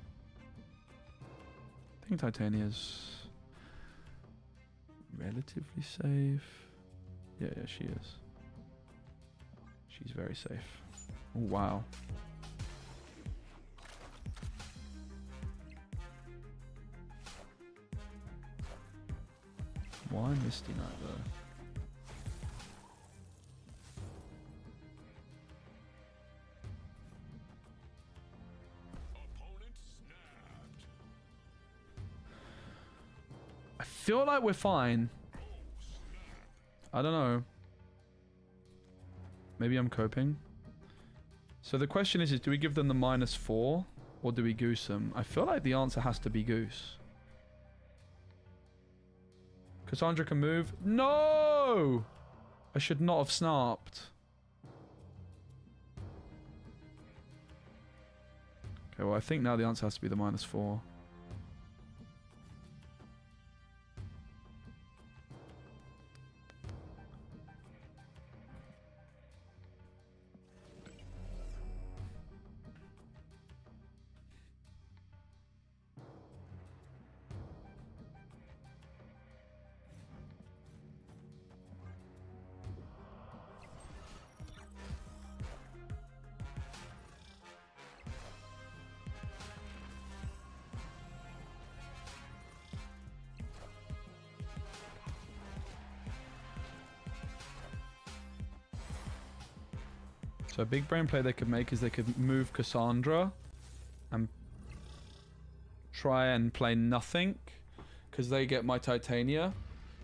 think Titania's relatively safe. Yeah, she is. She's very safe. Oh, wow. Why Misty Knight though? I feel like we're fine. I don't know. Maybe I'm coping. So the question is do we give them the -4 or do we goose them? I feel like the answer has to be goose. Cassandra can move. No! I should not have snapped. Okay, well I think now the answer has to be the -4. So a big brain play they could make is they could move Cassandra and try and play nothing because they get my Titania.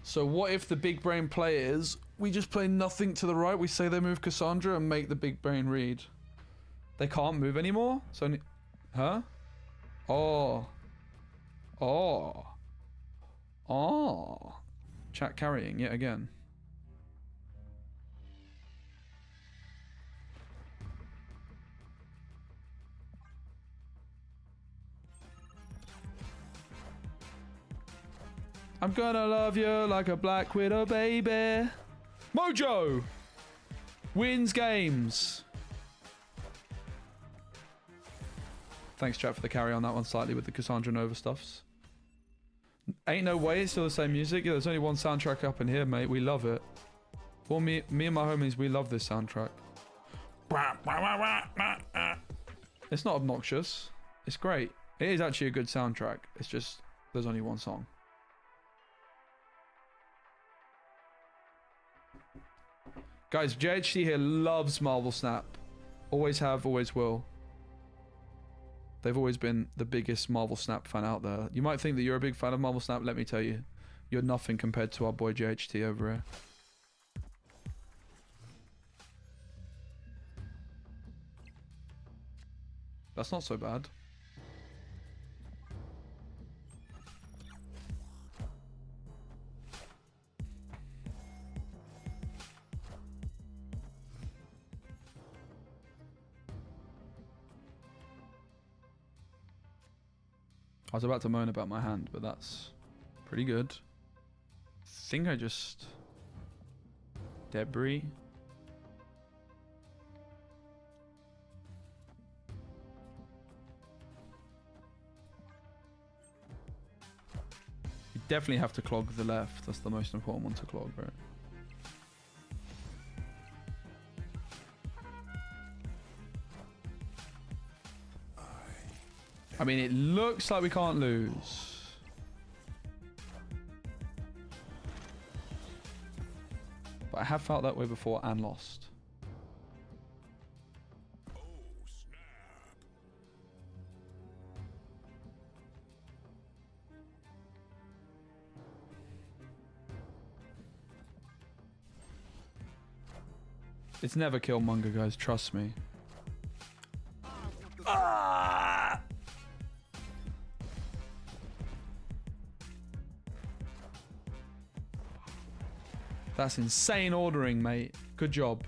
So what if the big brain play is we just play nothing to the right, we say they move Cassandra and make the big brain read. They can't move anymore? So, huh? Oh. Oh. Oh. Chat carrying yet again. I'm gonna love you like a black widow, baby. Mojo wins games. Thanks, chat, for the carry on that one slightly with the Cassandra Nova stuffs. Ain't no way it's still the same music. Yeah, there's only one soundtrack up in here, mate. We love it. For me and my homies, we love this soundtrack. It's not obnoxious. It's great. It is actually a good soundtrack. It's just there's only one song. Guys, JHT here loves Marvel Snap. Always have, always will. They've always been the biggest Marvel Snap fan out there. You might think that you're a big fan of Marvel Snap. Let me tell you, you're nothing compared to our boy JHT over here. That's not so bad. I was about to moan about my hand, but that's pretty good. think I just... Debris. You definitely have to clog the left. That's the most important one to clog, right? I mean, it looks like we can't lose. But I have felt that way before and lost. It's never Killmonger, guys. Trust me. Ah! That's insane ordering, mate. Good job.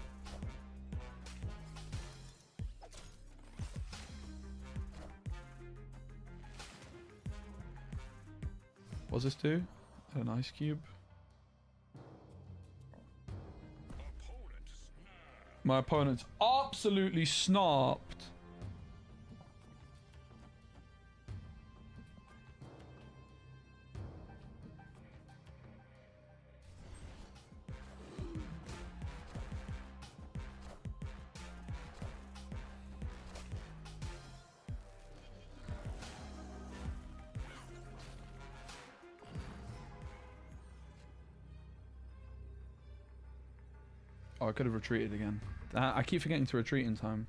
What's this do? An ice cube. My opponent's absolutely snapped. Oh, I could have retreated again. I keep forgetting to retreat in time.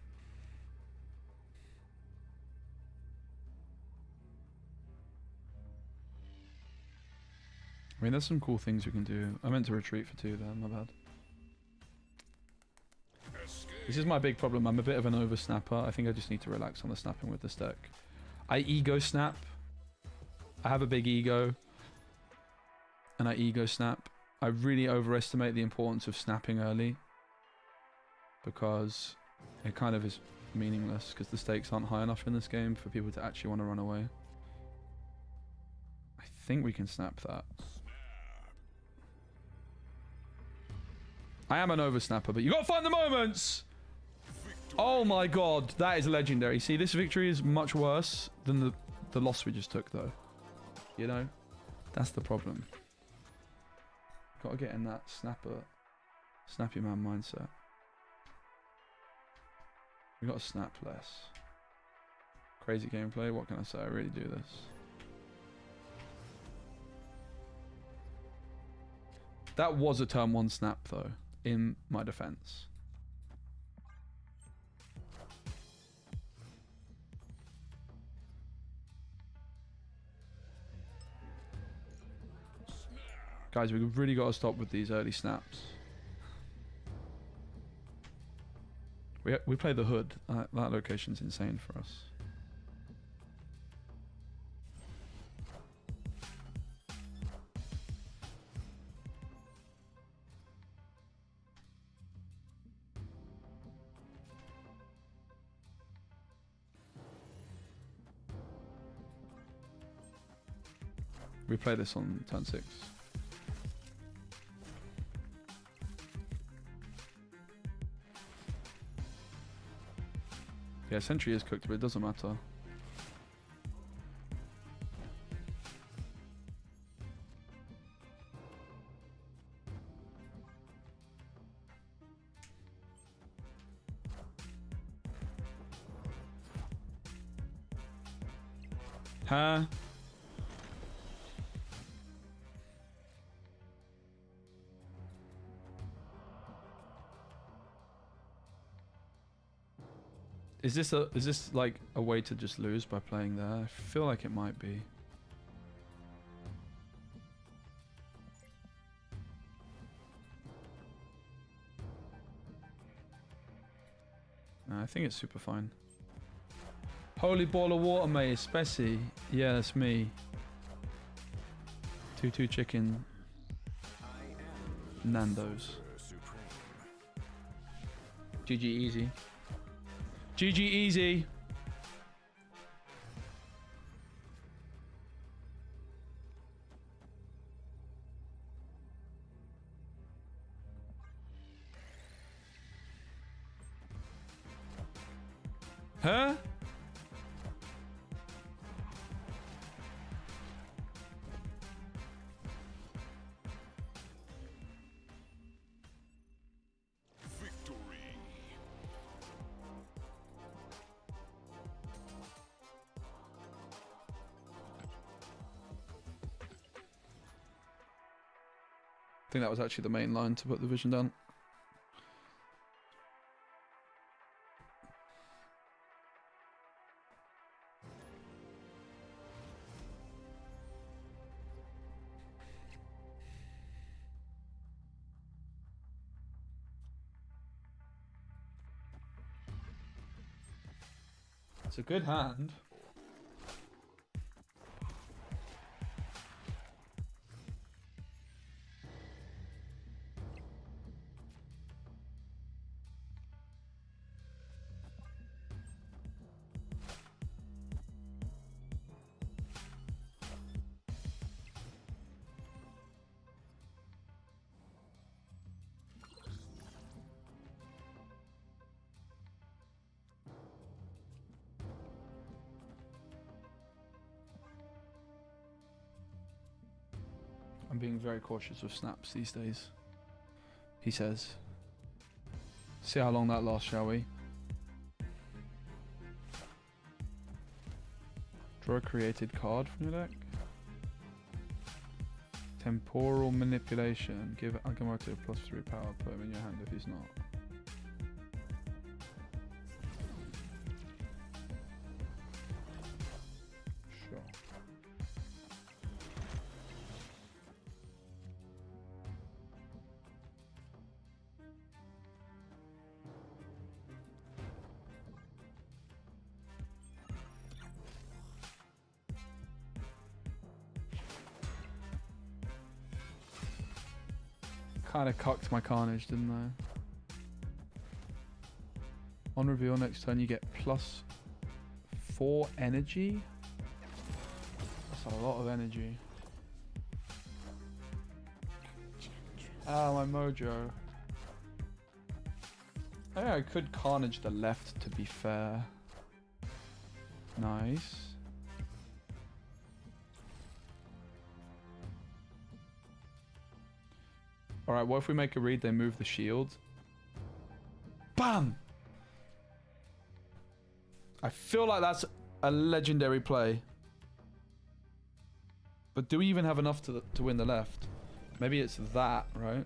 I mean, there's some cool things we can do. I meant to retreat for 2 there, my bad. This is my big problem. I'm a bit of an over snapper. I think I just need to relax on the snapping with this deck. I ego snap. I have a big ego. And I ego snap. I really overestimate the importance of snapping early. Because it kind of is meaningless. Because the stakes aren't high enough in this game for people to actually want to run away. I think we can snap that. I am an over snapper, but you gotta find the moments! Oh my god, that is legendary. See, this victory is much worse than the loss we just took, though. You know? That's the problem. Gotta get in that snappy man mindset. We gotta snap less. Crazy gameplay, what can I say? I really do this. That was a turn 1 snap, though, in my defense. Guys, we've really got to stop with these early snaps. We play the hood. That location's insane for us. We play this on turn 6. Yeah, Sentry is cooked, but it doesn't matter. Huh? Is this like a way to just lose by playing there? I feel like it might be. No, I think it's super fine. Holy ball of water, mate. SPECI. Yeah, that's me. 2-2 chicken. Nando's. GG easy. GG easy. Huh? I think that was actually the main line to put the vision down. It's a good hand. I'm being very cautious with snaps these days, he says. See how long that lasts, shall we? Draw a created card from your deck. Temporal manipulation. Give Agamotto a +3 power. Put him in your hand if he's not. Sure. Kind of cucked my Carnage, didn't I? On reveal next turn, you get +4 energy. That's a lot of energy. Ah, my mojo. Yeah, I could Carnage the left, to be fair. Nice. Alright, what if we make a read, they move the shield? BAM! I feel like that's a legendary play. But do we even have enough to win the left? Maybe it's that, right?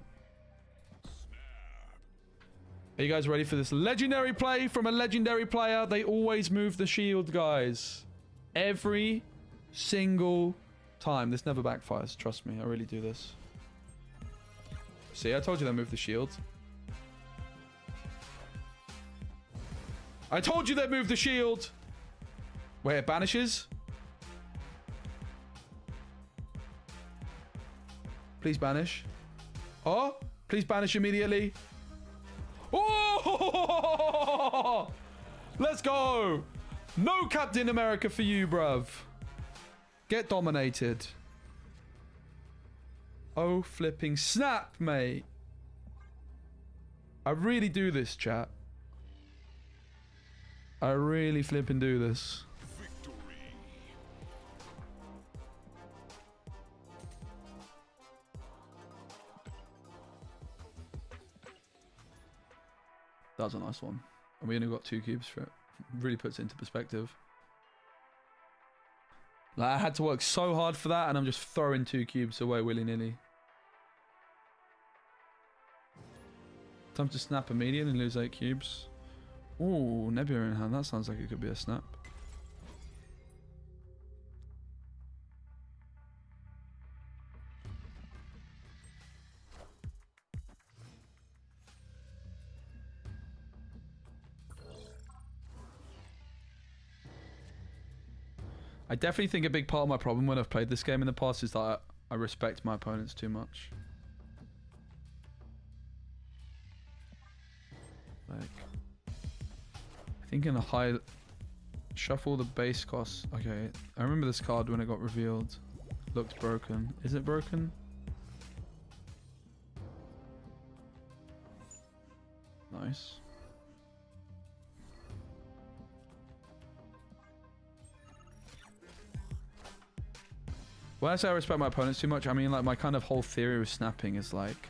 Are you guys ready for this legendary play from a legendary player? They always move the shield, guys. Every single time. This never backfires, trust me. I really do this. See, I told you they moved the shield. I told you they moved the shield! Wait, it banishes? Please banish. Oh! Please banish immediately. Oh! Let's go! No Captain America for you, bruv. Get dominated. Oh, flipping snap, mate. I really do this, chat. I really flipping do this. That was a nice one. And we only got 2 cubes for it. Really puts it into perspective. Like, I had to work so hard for that, and I'm just throwing 2 cubes away willy-nilly. Time to snap immediately and lose 8 cubes. Ooh, Nebula in hand. That sounds like it could be a snap. I definitely think a big part of my problem when I've played this game in the past is that I respect my opponents too much. Like, I think in a high shuffle the base costs. Okay, I remember this card when it got revealed. Looked broken. Is it broken? Nice. When I say I respect my opponents too much, I mean like my kind of whole theory of snapping is like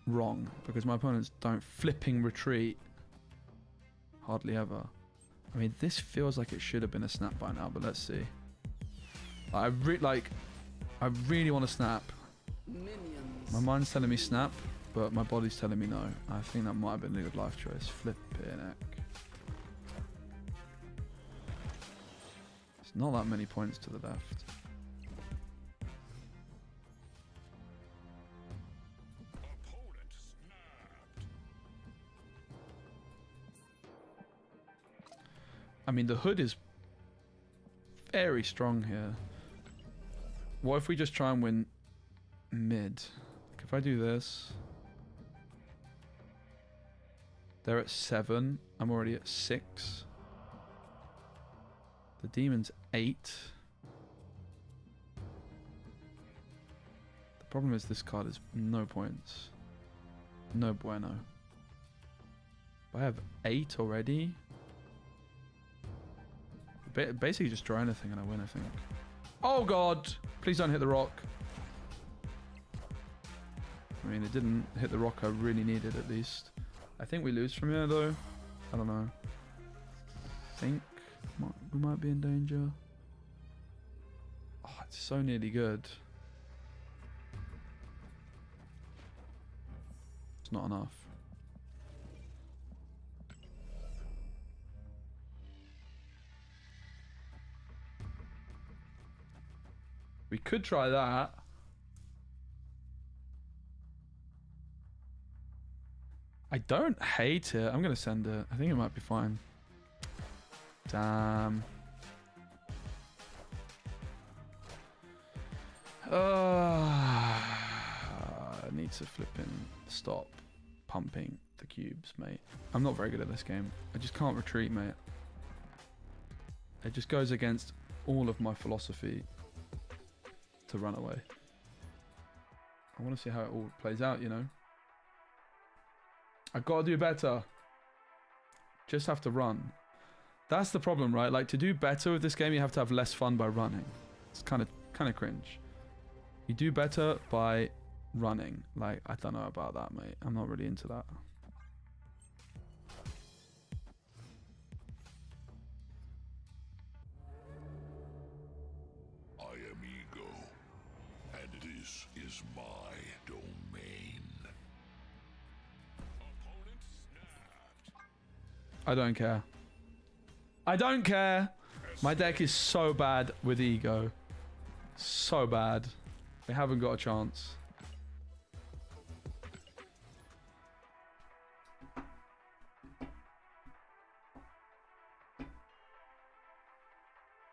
wrong, because my opponents don't flipping retreat hardly ever. I mean, this feels like it should have been a snap by now, but let's see. I really want to snap. My mind's telling me snap, but my body's telling me no. I think that might have been a good life choice. Flipping heck. It's not that many points to the left. I mean, the hood is very strong here. What if we just try and win mid? Like if I do this, they're at 7. I'm already at 6. The demon's 8. The problem is this card is no points. No bueno. I have 8 already. Basically just draw anything and I win, I think. Oh god! Please don't hit the rock. I mean, it didn't hit the rock I really needed, at least. I think we lose from here, though. I don't know. I think we might be in danger. Oh, it's so nearly good. It's not enough. We could try that. I don't hate it. I'm going to send it. I think it might be fine. Damn. I need to flip in. Stop pumping the cubes, mate. I'm not very good at this game. I just can't retreat, mate. It just goes against all of my philosophy to run away. I want to see how it all plays out, you know. I've got to do better. Just have to run. That's the problem, right? Like, to do better with this game, you have to have less fun by running. It's kind of cringe. You do better by running. Like, I don't know about that, mate. I'm not really into that. I am ego, and this is my domain. Opponent snapped. I don't care. I don't care. My deck is so bad with ego. So bad. They haven't got a chance.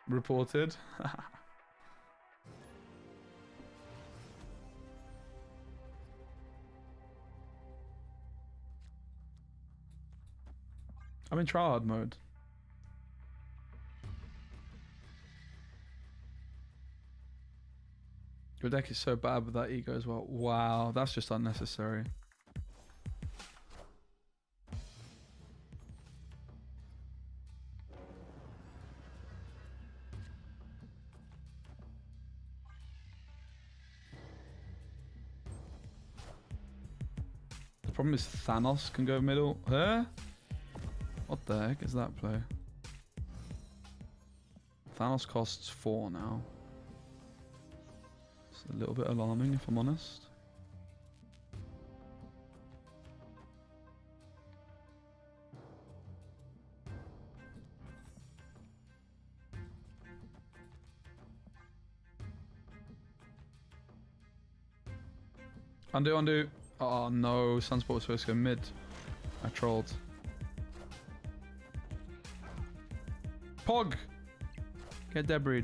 Reported. I'm in tryhard mode. Your deck is so bad with that ego as well. Wow, that's just unnecessary. The problem is Thanos can go middle. Huh? What the heck is that play? Thanos costs 4 now. It's a little bit alarming, if I'm honest. Undo, undo. Oh no, Sunspot was supposed to go mid. I trolled. Pog! Get debris.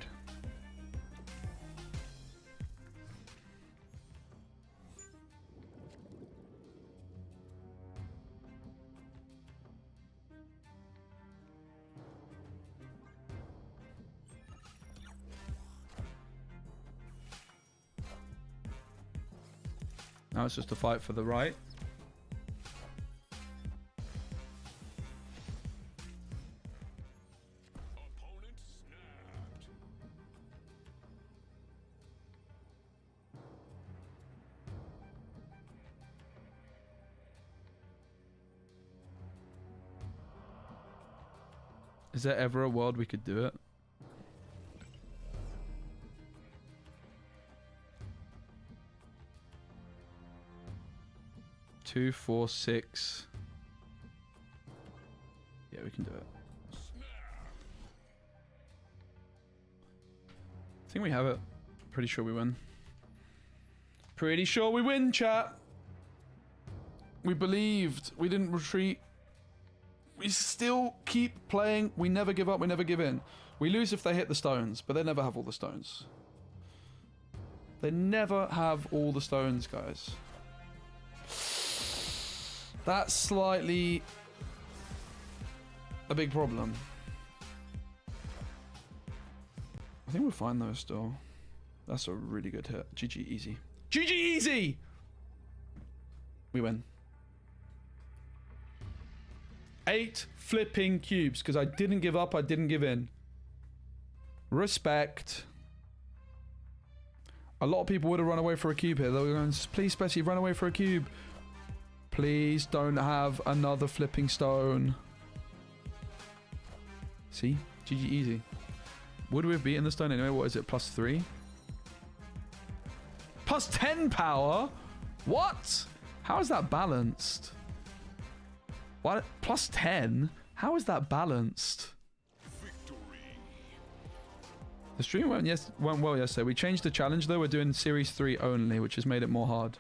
Now it's just a fight for the right. Is there ever a world we could do it? Two, 4, 6. Yeah, we can do it. I think we have it. Pretty sure we win. Pretty sure we win, chat. We believed. We didn't retreat. We still keep playing. We never give up. We never give in. We lose if they hit the stones, but they never have all the stones. They never have all the stones, guys. That's slightly a big problem. I think we're fine though still. That's a really good hit. GG easy. GG easy! We win. 8 flipping cubes because I didn't give up, I didn't give in. Respect. A lot of people would have run away for a cube here. They were going, please, SPECI, run away for a cube. Please don't have another flipping stone. See? GG easy. Would we have beaten the stone anyway? What is it? +3? +10 power? What? How is that balanced? What? +10? How is that balanced? The stream went well yesterday. We changed the challenge though. We're doing series 3 only, which has made it more hard.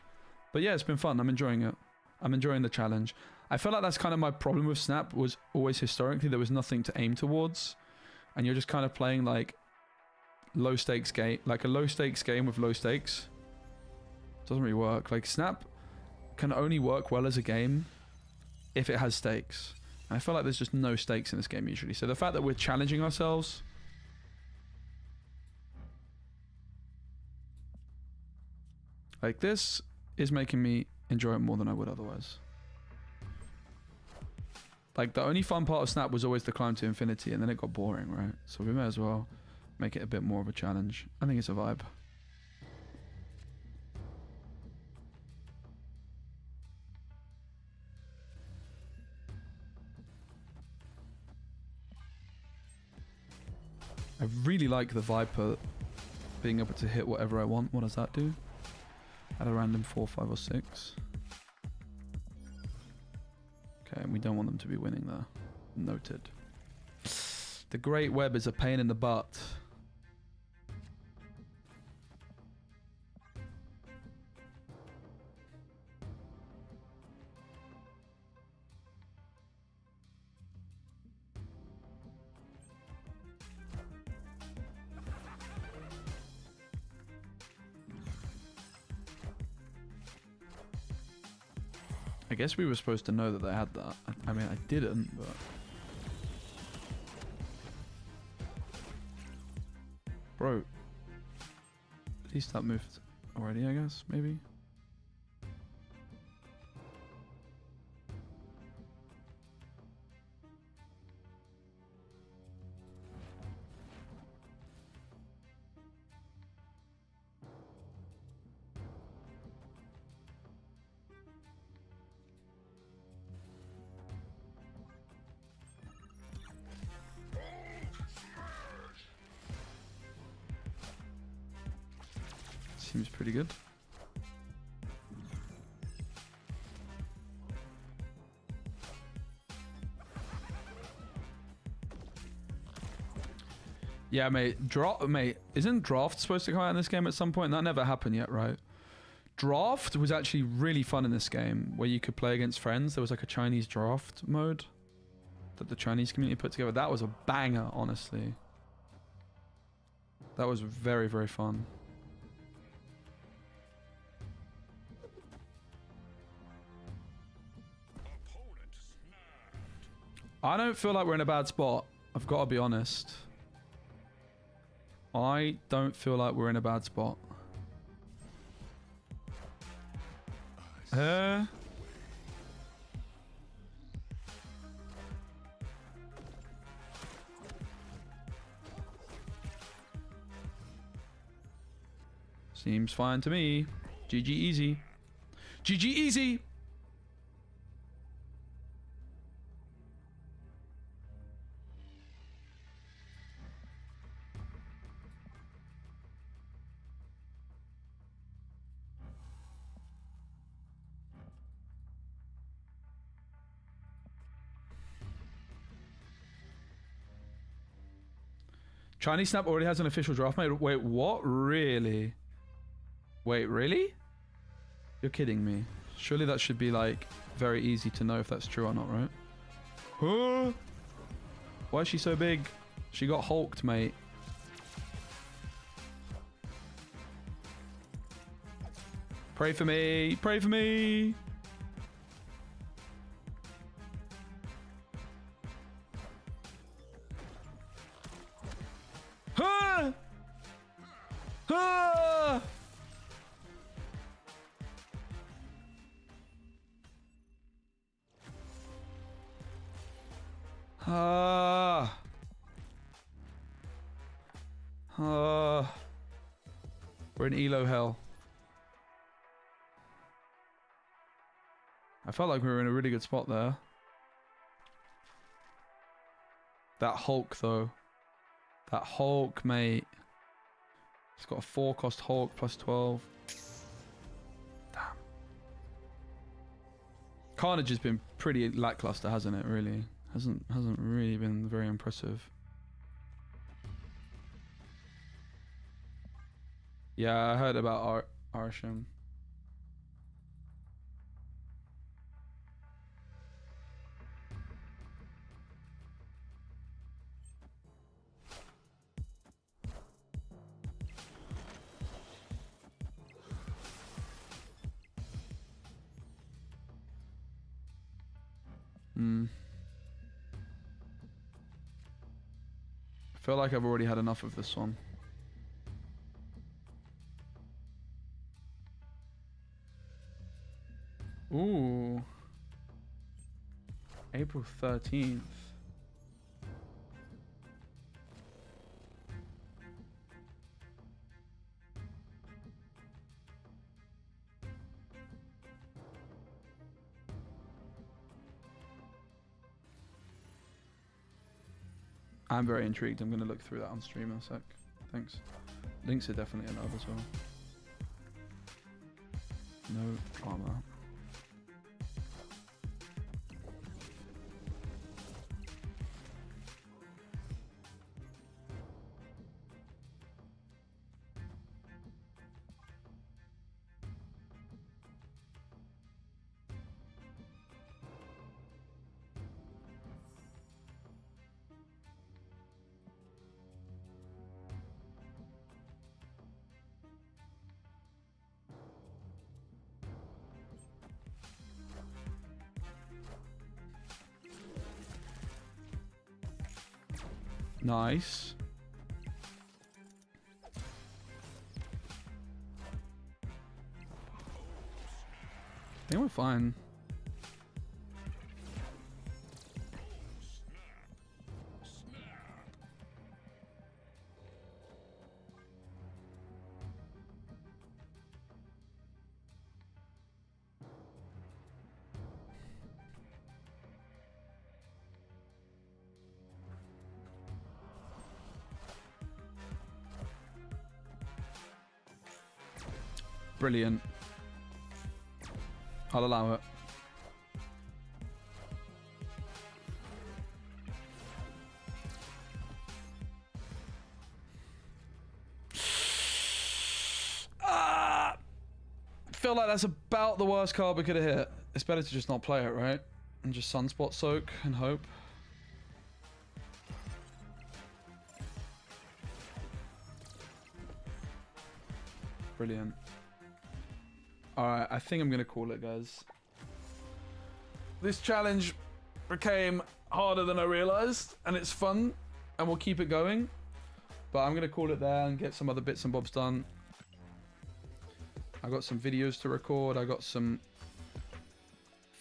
But yeah, it's been fun. I'm enjoying it. I'm enjoying the challenge. I feel like that's kind of my problem with Snap, was always historically there was nothing to aim towards. And you're just kind of playing like low stakes game, like a low stakes game with low stakes. Doesn't really work. Like Snap can only work well as a game if it has stakes. And I feel like there's just no stakes in this game usually. So the fact that we're challenging ourselves, like this, is making me enjoy it more than I would otherwise. Like the only fun part of Snap was always the climb to infinity, and then it got boring, right? So we may as well make it a bit more of a challenge. I think it's a vibe. I really like the Viper being able to hit whatever I want. What does that do? At a random 4, 5, or 6. Okay, and we don't want them to be winning there. Noted. The Great Web is a pain in the butt. I guess we were supposed to know that they had that. I mean, I didn't, but... Bro. At least that moved already, I guess, maybe? Seems pretty good. Yeah, mate. Mate, isn't draft supposed to come out in this game at some point? That never happened yet, right? Draft was actually really fun in this game, where you could play against friends. There was like a Chinese draft mode that the Chinese community put together. That was a banger, honestly. That was very, very fun. I don't feel like we're in a bad spot. I've got to be honest. I don't feel like we're in a bad spot. Seems fine to me. GG easy. GG easy! Chinese Snap already has an official draft made. Wait, what? Really? Wait, really? You're kidding me. Surely that should be like very easy to know if that's true or not, right? Huh? Why is she so big? She got hulked, mate. Pray for me. Pray for me. Huh? Huh? We're in Elo hell. I felt like we were in a really good spot there. That Hulk, though. That Hulk, mate. It's got a 4-cost Hulk plus 12. Damn. Carnage has been pretty lackluster, hasn't it, really? Hasn't really been very impressive. Yeah, I heard about Arsham. I feel like I've already had enough of this one. Ooh. April 13th. I'm very intrigued. I'm going to look through that on stream in a sec. Thanks. Links are definitely allowed as well. No drama. Nice. I think we're fine. Brilliant. I'll allow it. I feel like that's about the worst card we could have hit. It's better to just not play it, right? And just Sunspot Soak and hope. Brilliant. Alright, I think I'm going to call it, guys. This challenge became harder than I realized, and it's fun, and we'll keep it going. But I'm going to call it there and get some other bits and bobs done. I got some videos to record. I got some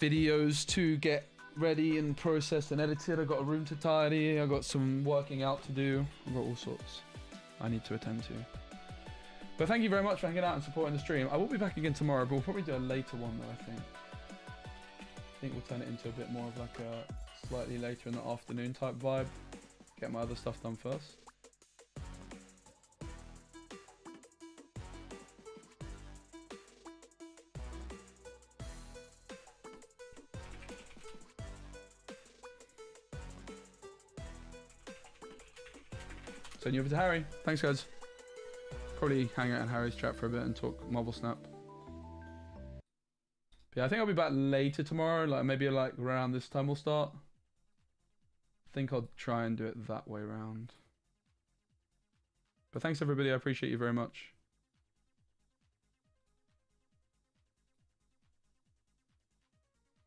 videos to get ready and processed and edited. I got a room to tidy. I got some working out to do. I've got all sorts I need to attend to. But thank you very much for hanging out and supporting the stream. I will be back again tomorrow, but we'll probably do a later one though, I think. I think we'll turn it into a bit more of like a slightly later in the afternoon type vibe. Get my other stuff done first. Send you over to Harry. Thanks, guys. Probably hang out in Harry's chat for a bit and talk Marble Snap. But yeah, I think I'll be back later tomorrow. Like maybe like around this time we'll start. I think I'll try and do it that way around. But thanks everybody. I appreciate you very much.